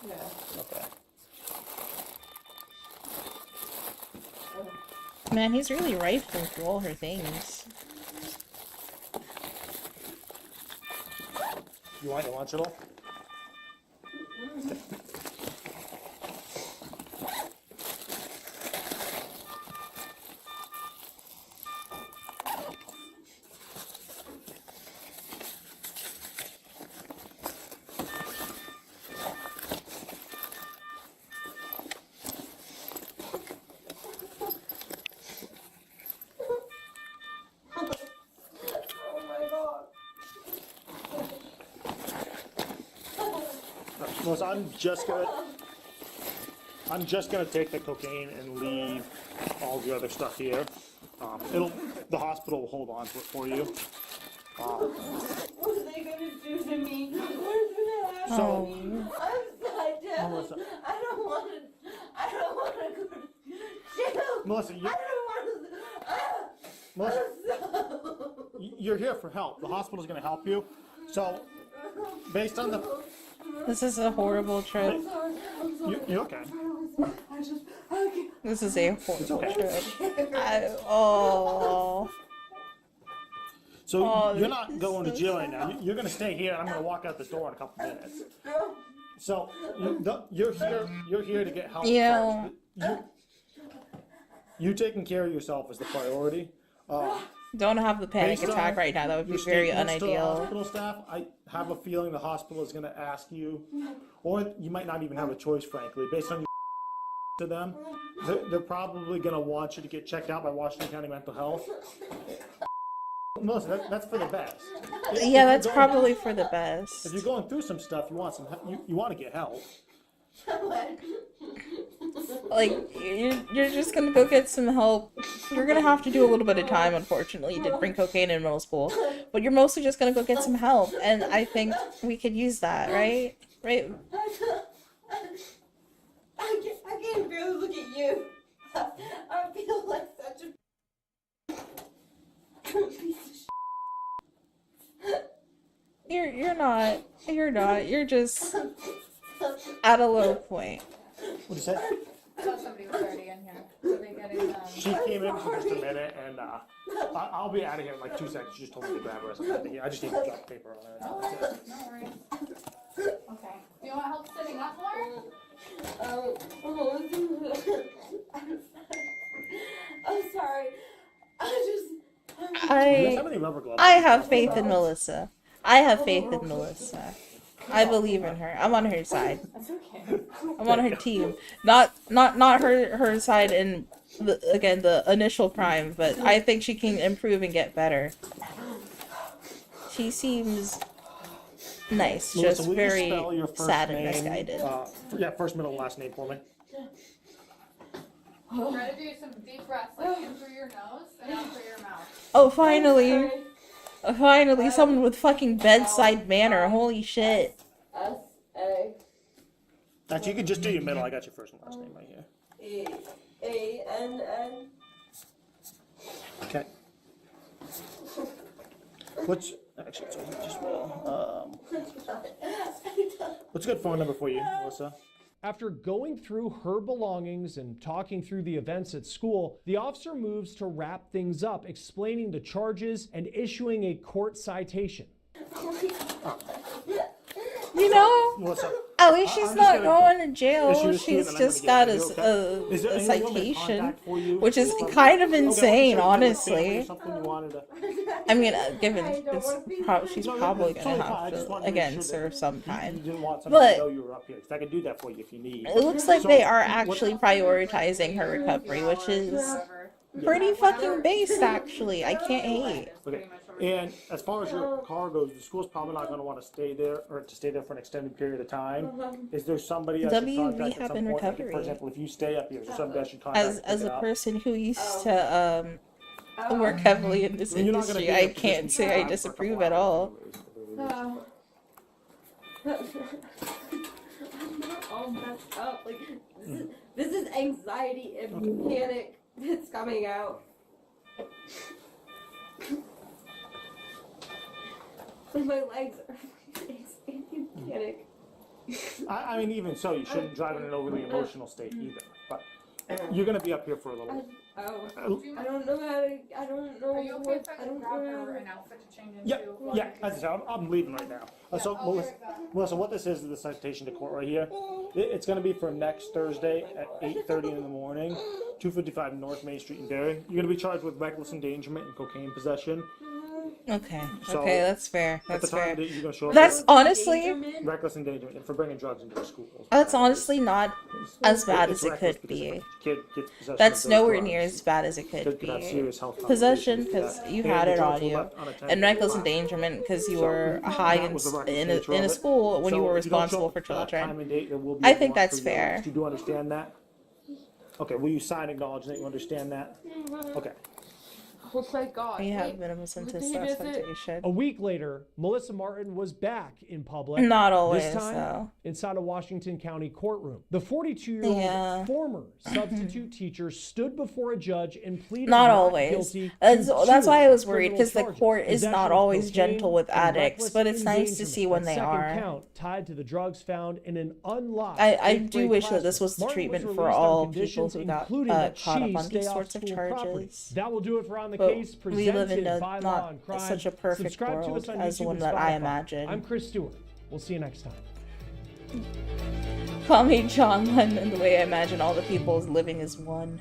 [SPEAKER 4] Yeah.
[SPEAKER 5] Okay.
[SPEAKER 1] Man, he's really rifling through all her things.
[SPEAKER 5] You want your lunch at all?
[SPEAKER 4] Oh my god.
[SPEAKER 5] Melissa, I'm just gonna take the cocaine and leave all the other stuff here. The hospital will hold on to it for you.
[SPEAKER 4] What are they gonna do to me? What are gonna happen?
[SPEAKER 5] So,
[SPEAKER 4] I'm sad.
[SPEAKER 5] Melissa.
[SPEAKER 4] I don't want to go to jail.
[SPEAKER 5] Melissa,
[SPEAKER 4] I don't
[SPEAKER 5] Melissa,
[SPEAKER 4] want to.
[SPEAKER 5] you're here for help. The hospital's gonna help you. So, based on the,
[SPEAKER 1] This is a horrible trip.
[SPEAKER 5] you okay?
[SPEAKER 1] This is a horrible
[SPEAKER 5] okay.
[SPEAKER 1] trip. Oh.
[SPEAKER 5] So
[SPEAKER 1] Oh,
[SPEAKER 5] you're not
[SPEAKER 1] this is
[SPEAKER 5] going to
[SPEAKER 1] so
[SPEAKER 5] jail right now. You're going to stay here. I'm going to walk out the door in a couple minutes. So you're here. You're here to get help.
[SPEAKER 1] Yeah.
[SPEAKER 5] first. You taking care of yourself is the priority.
[SPEAKER 1] Don't have the panic
[SPEAKER 5] Based
[SPEAKER 1] attack
[SPEAKER 5] on
[SPEAKER 1] right now. That would be
[SPEAKER 5] your
[SPEAKER 1] very
[SPEAKER 5] statements to the
[SPEAKER 1] unideal.
[SPEAKER 5] hospital staff, I have a feeling the hospital is going to ask you, or you might not even have a choice, frankly, based on your to them. They're probably going to want you to get checked out by Washington County Mental Health. Melissa, that's for the best.
[SPEAKER 1] Yeah, that's probably for the best.
[SPEAKER 5] If you're going through some stuff, you want you want to get help.
[SPEAKER 1] Like, you're just gonna go get some help. You're gonna have to do a little bit of time, unfortunately. You did bring cocaine in middle school. But you're mostly just gonna go get some help, and I think we could use that, right? Right?
[SPEAKER 4] I can't barely look at you. I feel like such a piece of shit.
[SPEAKER 1] You're not. You're not. You're just at a low point.
[SPEAKER 5] What do you say?
[SPEAKER 9] I thought somebody was already in here. Were they getting,
[SPEAKER 5] She came in for just a minute, and I'll be out of here in like 2 seconds. She just told me to grab her or something. I just need to drop paper on her.
[SPEAKER 9] Oh, no worries. Okay. Do you want help sitting up more?
[SPEAKER 4] I'm sorry.
[SPEAKER 5] How many rubber gloves?
[SPEAKER 1] I have faith in Melissa. I have faith in Melissa. I believe in her. I'm on her side.
[SPEAKER 9] That's okay.
[SPEAKER 1] I'm on her team. Not her side in the initial crime, but I think she can improve and get better. She seems nice,
[SPEAKER 5] Melissa,
[SPEAKER 1] just
[SPEAKER 5] will you
[SPEAKER 1] very
[SPEAKER 5] spell your first
[SPEAKER 1] sad and
[SPEAKER 5] name,
[SPEAKER 1] misguided.
[SPEAKER 5] Yeah, first, middle, last name for me.
[SPEAKER 9] Try to do some deep breaths, like in through your nose and out through your mouth.
[SPEAKER 1] Oh, finally. Finally, someone with fucking bedside manner. Holy shit.
[SPEAKER 4] S-A.
[SPEAKER 5] Actually, you can just do your middle. I got your first and last name right here.
[SPEAKER 4] A-N-N.
[SPEAKER 5] Okay. What's actually it's over here as well. What's a good phone number for you, Melissa?
[SPEAKER 3] After going through her belongings and talking through the events at school, the officer moves to wrap things up, explaining the charges and issuing a court citation.
[SPEAKER 1] You know,
[SPEAKER 5] Melissa,
[SPEAKER 1] at least she's
[SPEAKER 5] I'm
[SPEAKER 1] not
[SPEAKER 5] just gonna
[SPEAKER 1] going to jail.
[SPEAKER 5] issue this to you,
[SPEAKER 1] She's
[SPEAKER 5] then I'm gonna
[SPEAKER 1] just
[SPEAKER 5] get
[SPEAKER 1] got
[SPEAKER 5] out of here, okay? Is there
[SPEAKER 1] a
[SPEAKER 5] anyone you want me to
[SPEAKER 1] citation,
[SPEAKER 5] contact for you?
[SPEAKER 1] which is
[SPEAKER 5] Okay.
[SPEAKER 1] kind of
[SPEAKER 5] Okay,
[SPEAKER 1] insane,
[SPEAKER 5] so
[SPEAKER 1] honestly.
[SPEAKER 5] something you wanted to...
[SPEAKER 1] I mean, given she's
[SPEAKER 5] No,
[SPEAKER 1] probably
[SPEAKER 5] it's
[SPEAKER 1] gonna
[SPEAKER 5] totally fine. I
[SPEAKER 1] have
[SPEAKER 5] just
[SPEAKER 1] to
[SPEAKER 5] wanted to make
[SPEAKER 1] again
[SPEAKER 5] sure
[SPEAKER 1] serve
[SPEAKER 5] that
[SPEAKER 1] some
[SPEAKER 5] You
[SPEAKER 1] time.
[SPEAKER 5] didn't want somebody
[SPEAKER 1] But
[SPEAKER 5] to know you were up here, 'cause I could do that for you if you need.
[SPEAKER 1] it looks like
[SPEAKER 5] So,
[SPEAKER 1] they are
[SPEAKER 5] what-
[SPEAKER 1] actually prioritizing her recovery, which is pretty fucking based. Actually, I can't hate.
[SPEAKER 5] Okay. And as far as your car goes, the school's probably not going to want to stay there or to stay there for an extended period of time. Is there somebody I should
[SPEAKER 1] W
[SPEAKER 5] contact at
[SPEAKER 1] rehab
[SPEAKER 5] some
[SPEAKER 1] and
[SPEAKER 5] point? Like,
[SPEAKER 1] recovery.
[SPEAKER 5] for example, if you stay up here, is there somebody I should contact?
[SPEAKER 1] As
[SPEAKER 5] to
[SPEAKER 1] a
[SPEAKER 5] pick it up?
[SPEAKER 1] person who used to work heavily in this
[SPEAKER 5] I mean, you're not gonna
[SPEAKER 1] industry,
[SPEAKER 5] be in
[SPEAKER 1] I
[SPEAKER 5] a position
[SPEAKER 1] can't
[SPEAKER 5] to
[SPEAKER 1] say I
[SPEAKER 5] drive for a
[SPEAKER 1] disapprove
[SPEAKER 5] couple
[SPEAKER 1] at all.
[SPEAKER 5] hours anyways.
[SPEAKER 4] I'm not all messed up. Like, this is anxiety and panic that's coming out. My legs are in panic.
[SPEAKER 5] I mean, even so, you shouldn't drive in an overly emotional state either. But you're going to be up here for a little bit.
[SPEAKER 4] I don't know how to. I don't know.
[SPEAKER 9] Are you okay if I
[SPEAKER 4] I don't
[SPEAKER 9] grab
[SPEAKER 4] know.
[SPEAKER 9] her an outfit to change into?
[SPEAKER 5] Yeah,
[SPEAKER 9] while
[SPEAKER 5] yeah.
[SPEAKER 9] you're
[SPEAKER 5] As I said, I'm leaving right now. So,
[SPEAKER 9] I'll be
[SPEAKER 5] Melissa,
[SPEAKER 9] right back.
[SPEAKER 5] Melissa, what this is the citation to court right here. It's going to be for next Thursday at 8:30 in the morning, 255 North Main Street in Derry. You're going to be charged with reckless endangerment and cocaine possession.
[SPEAKER 1] Okay,
[SPEAKER 5] So,
[SPEAKER 1] okay, that's fair.
[SPEAKER 5] At the
[SPEAKER 1] That's
[SPEAKER 5] time
[SPEAKER 1] fair.
[SPEAKER 5] that you're going to show up,
[SPEAKER 1] That's honestly,
[SPEAKER 5] reckless endangerment and for bringing drugs into the schools.
[SPEAKER 1] that's honestly not as bad
[SPEAKER 5] It's
[SPEAKER 1] as it
[SPEAKER 5] reckless
[SPEAKER 1] could
[SPEAKER 5] because if
[SPEAKER 1] be.
[SPEAKER 5] a kid gets possession
[SPEAKER 1] That's
[SPEAKER 5] of those
[SPEAKER 1] nowhere
[SPEAKER 5] drugs,
[SPEAKER 1] near as bad as it
[SPEAKER 5] kid
[SPEAKER 1] could
[SPEAKER 5] could have
[SPEAKER 1] be.
[SPEAKER 5] serious health
[SPEAKER 1] Possession,
[SPEAKER 5] complications.
[SPEAKER 1] because you
[SPEAKER 5] And
[SPEAKER 1] had
[SPEAKER 5] the
[SPEAKER 1] it
[SPEAKER 5] drugs
[SPEAKER 1] on
[SPEAKER 5] were
[SPEAKER 1] you,
[SPEAKER 5] left unattended
[SPEAKER 1] and
[SPEAKER 5] in the
[SPEAKER 1] reckless
[SPEAKER 5] class.
[SPEAKER 1] endangerment because you
[SPEAKER 5] So,
[SPEAKER 1] were high
[SPEAKER 5] that was the reckless
[SPEAKER 1] in
[SPEAKER 5] nature
[SPEAKER 1] a
[SPEAKER 5] of it.
[SPEAKER 1] school when you
[SPEAKER 5] So
[SPEAKER 1] were
[SPEAKER 5] if you don't show
[SPEAKER 1] responsible
[SPEAKER 5] up
[SPEAKER 1] for
[SPEAKER 5] at that time
[SPEAKER 1] children.
[SPEAKER 5] and date, there will be
[SPEAKER 1] I
[SPEAKER 5] a
[SPEAKER 1] think
[SPEAKER 5] warrant
[SPEAKER 1] that's
[SPEAKER 5] for your
[SPEAKER 1] fair.
[SPEAKER 5] arrest. You do understand that? Okay, will you sign acknowledging that you understand that? Okay.
[SPEAKER 4] Oh my god.
[SPEAKER 1] You have minimum sentence expectation.
[SPEAKER 3] A week later, Melissa Martin was back in public.
[SPEAKER 1] Not always,
[SPEAKER 3] This time
[SPEAKER 1] though.
[SPEAKER 3] inside a Washington County courtroom. The 42-year-old
[SPEAKER 1] Yeah.
[SPEAKER 3] former substitute teacher stood before a judge and pleaded
[SPEAKER 1] Not always.
[SPEAKER 3] guilty
[SPEAKER 1] That's
[SPEAKER 3] to
[SPEAKER 1] why I was
[SPEAKER 3] two
[SPEAKER 1] worried,
[SPEAKER 3] criminal
[SPEAKER 1] because the
[SPEAKER 3] charges.
[SPEAKER 1] court is
[SPEAKER 3] Possession
[SPEAKER 1] not
[SPEAKER 3] of
[SPEAKER 1] always
[SPEAKER 3] cocaine
[SPEAKER 1] gentle with
[SPEAKER 3] and
[SPEAKER 1] addicts,
[SPEAKER 3] reckless
[SPEAKER 1] but it's nice to see when
[SPEAKER 3] endangerment.
[SPEAKER 1] they
[SPEAKER 3] That second
[SPEAKER 1] are.
[SPEAKER 3] count tied to the drugs found in an unlocked
[SPEAKER 1] I
[SPEAKER 3] eighth
[SPEAKER 1] do
[SPEAKER 3] grade
[SPEAKER 1] wish that this
[SPEAKER 3] classroom.
[SPEAKER 1] was the
[SPEAKER 3] Martin
[SPEAKER 1] treatment for
[SPEAKER 3] released on
[SPEAKER 1] all people
[SPEAKER 3] conditions,
[SPEAKER 1] who got
[SPEAKER 3] including that
[SPEAKER 1] caught up
[SPEAKER 3] she
[SPEAKER 1] on
[SPEAKER 3] stay
[SPEAKER 1] these
[SPEAKER 3] off
[SPEAKER 1] sorts of
[SPEAKER 3] school property.
[SPEAKER 1] charges.
[SPEAKER 3] That will do it for On the
[SPEAKER 1] But
[SPEAKER 3] Case,
[SPEAKER 1] we live in
[SPEAKER 3] presented
[SPEAKER 1] a,
[SPEAKER 3] by Law
[SPEAKER 1] not
[SPEAKER 3] and Crime.
[SPEAKER 1] such a perfect
[SPEAKER 3] Subscribe to
[SPEAKER 1] world
[SPEAKER 3] us on
[SPEAKER 1] as
[SPEAKER 3] YouTube
[SPEAKER 1] one
[SPEAKER 3] and
[SPEAKER 1] that I
[SPEAKER 3] Spotify.
[SPEAKER 1] imagine.
[SPEAKER 3] I'm Chris Stewart. We'll see you next time.
[SPEAKER 1] Call me John Lennon, the way I imagine all the people living as one.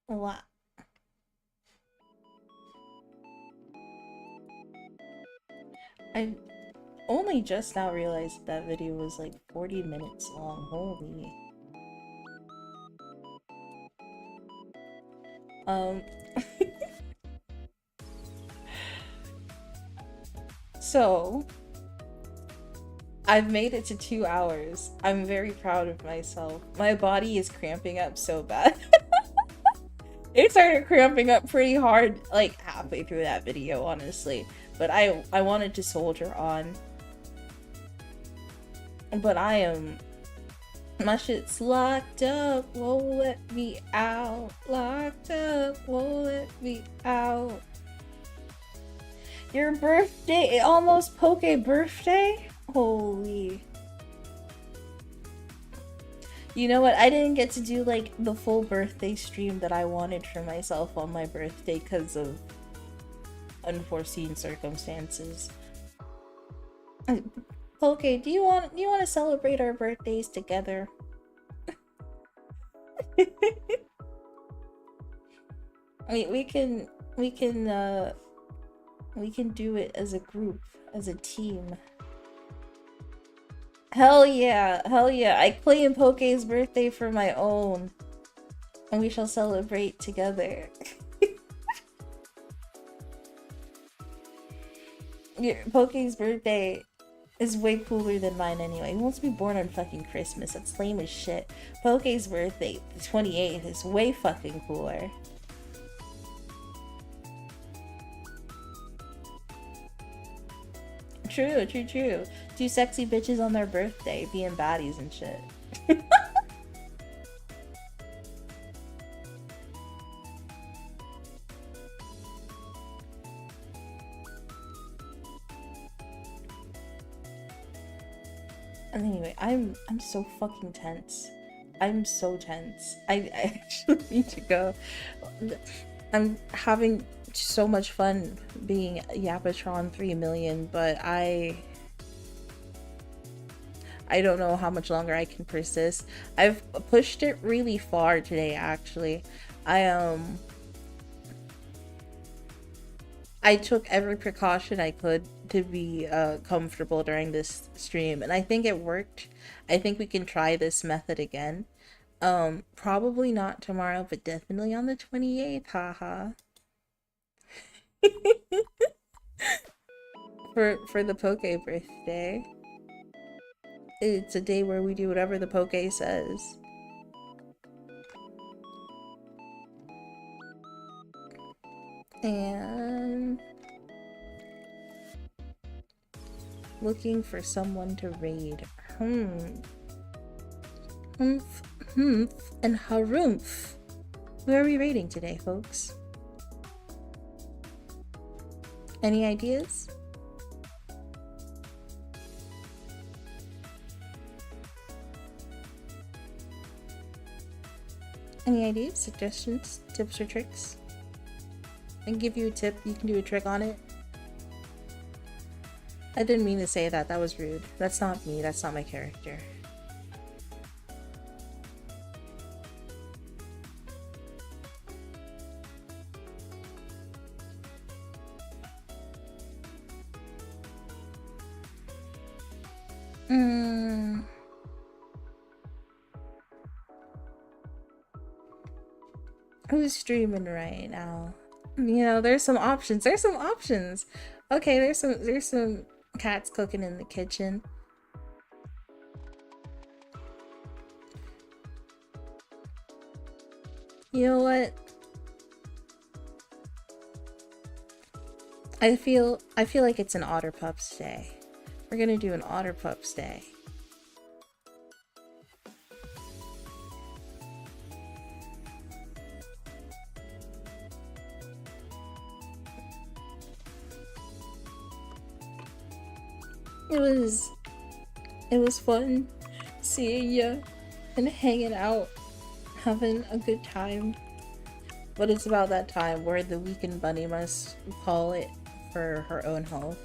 [SPEAKER 1] A lot. only just now realized that video was like 40 minutes long. Holy. So I've made it to 2 hours. I'm very proud of myself. My body is cramping up so bad. It started cramping up pretty hard like halfway through that video, honestly. But I wanted to soldier on. But my shit's locked up, won't let me out. Locked up, won't let me out. Your birthday, almost Poke birthday? Holy. You know what? I didn't get to do like the full birthday stream that I wanted for myself on my birthday because of unforeseen circumstances. Poke, do you want to celebrate our birthdays together? I mean, we can do it as a group, as a team. Hell yeah, hell yeah. I claim Poke's birthday for my own. And we shall celebrate together. Poke's birthday is way cooler than mine anyway. He wants to be born on fucking Christmas. That's lame as shit. Poke's birthday, the 28th, is way fucking cooler. True. Two sexy bitches on their birthday being baddies and shit. Anyway, I'm so fucking tense. I'm so tense. I actually need to go. I'm having so much fun being Yapatron 3 million, but I don't know how much longer I can persist. I've pushed it really far today, actually. I took every precaution I could to be comfortable during this stream, and I think it worked. I think we can try this method again. Probably not tomorrow, but definitely on the 28th, haha. for the Poke birthday. It's a day where we do whatever the Poke says. And looking for someone to raid. Humph and Harumph. Who are we raiding today, folks? Any ideas? Any ideas, suggestions, tips, or tricks? I can give you a tip, you can do a trick on it. I didn't mean to say that, that was rude. That's not me, that's not my character. Who's streaming right now? You know, there's some options. Okay, there's some cats cooking in the kitchen. You know what? I feel like it's an Otter Pups day. We're gonna do an Otter Pups day. It was fun seeing you and hanging out, having a good time. But it's about that time where the weekend bunny must call it for her own health.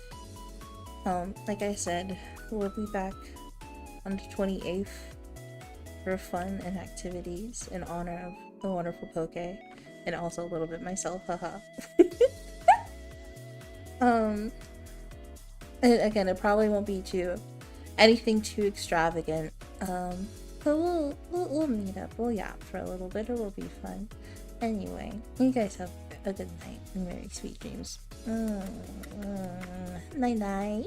[SPEAKER 1] Like I said, we'll be back on the 28th for fun and activities in honor of the wonderful Poke, and also a little bit myself, haha. And again, it probably won't be anything too extravagant. But we'll meet up. We'll yap for a little bit. It will be fun. Anyway, you guys have a good night and very sweet dreams. Night night.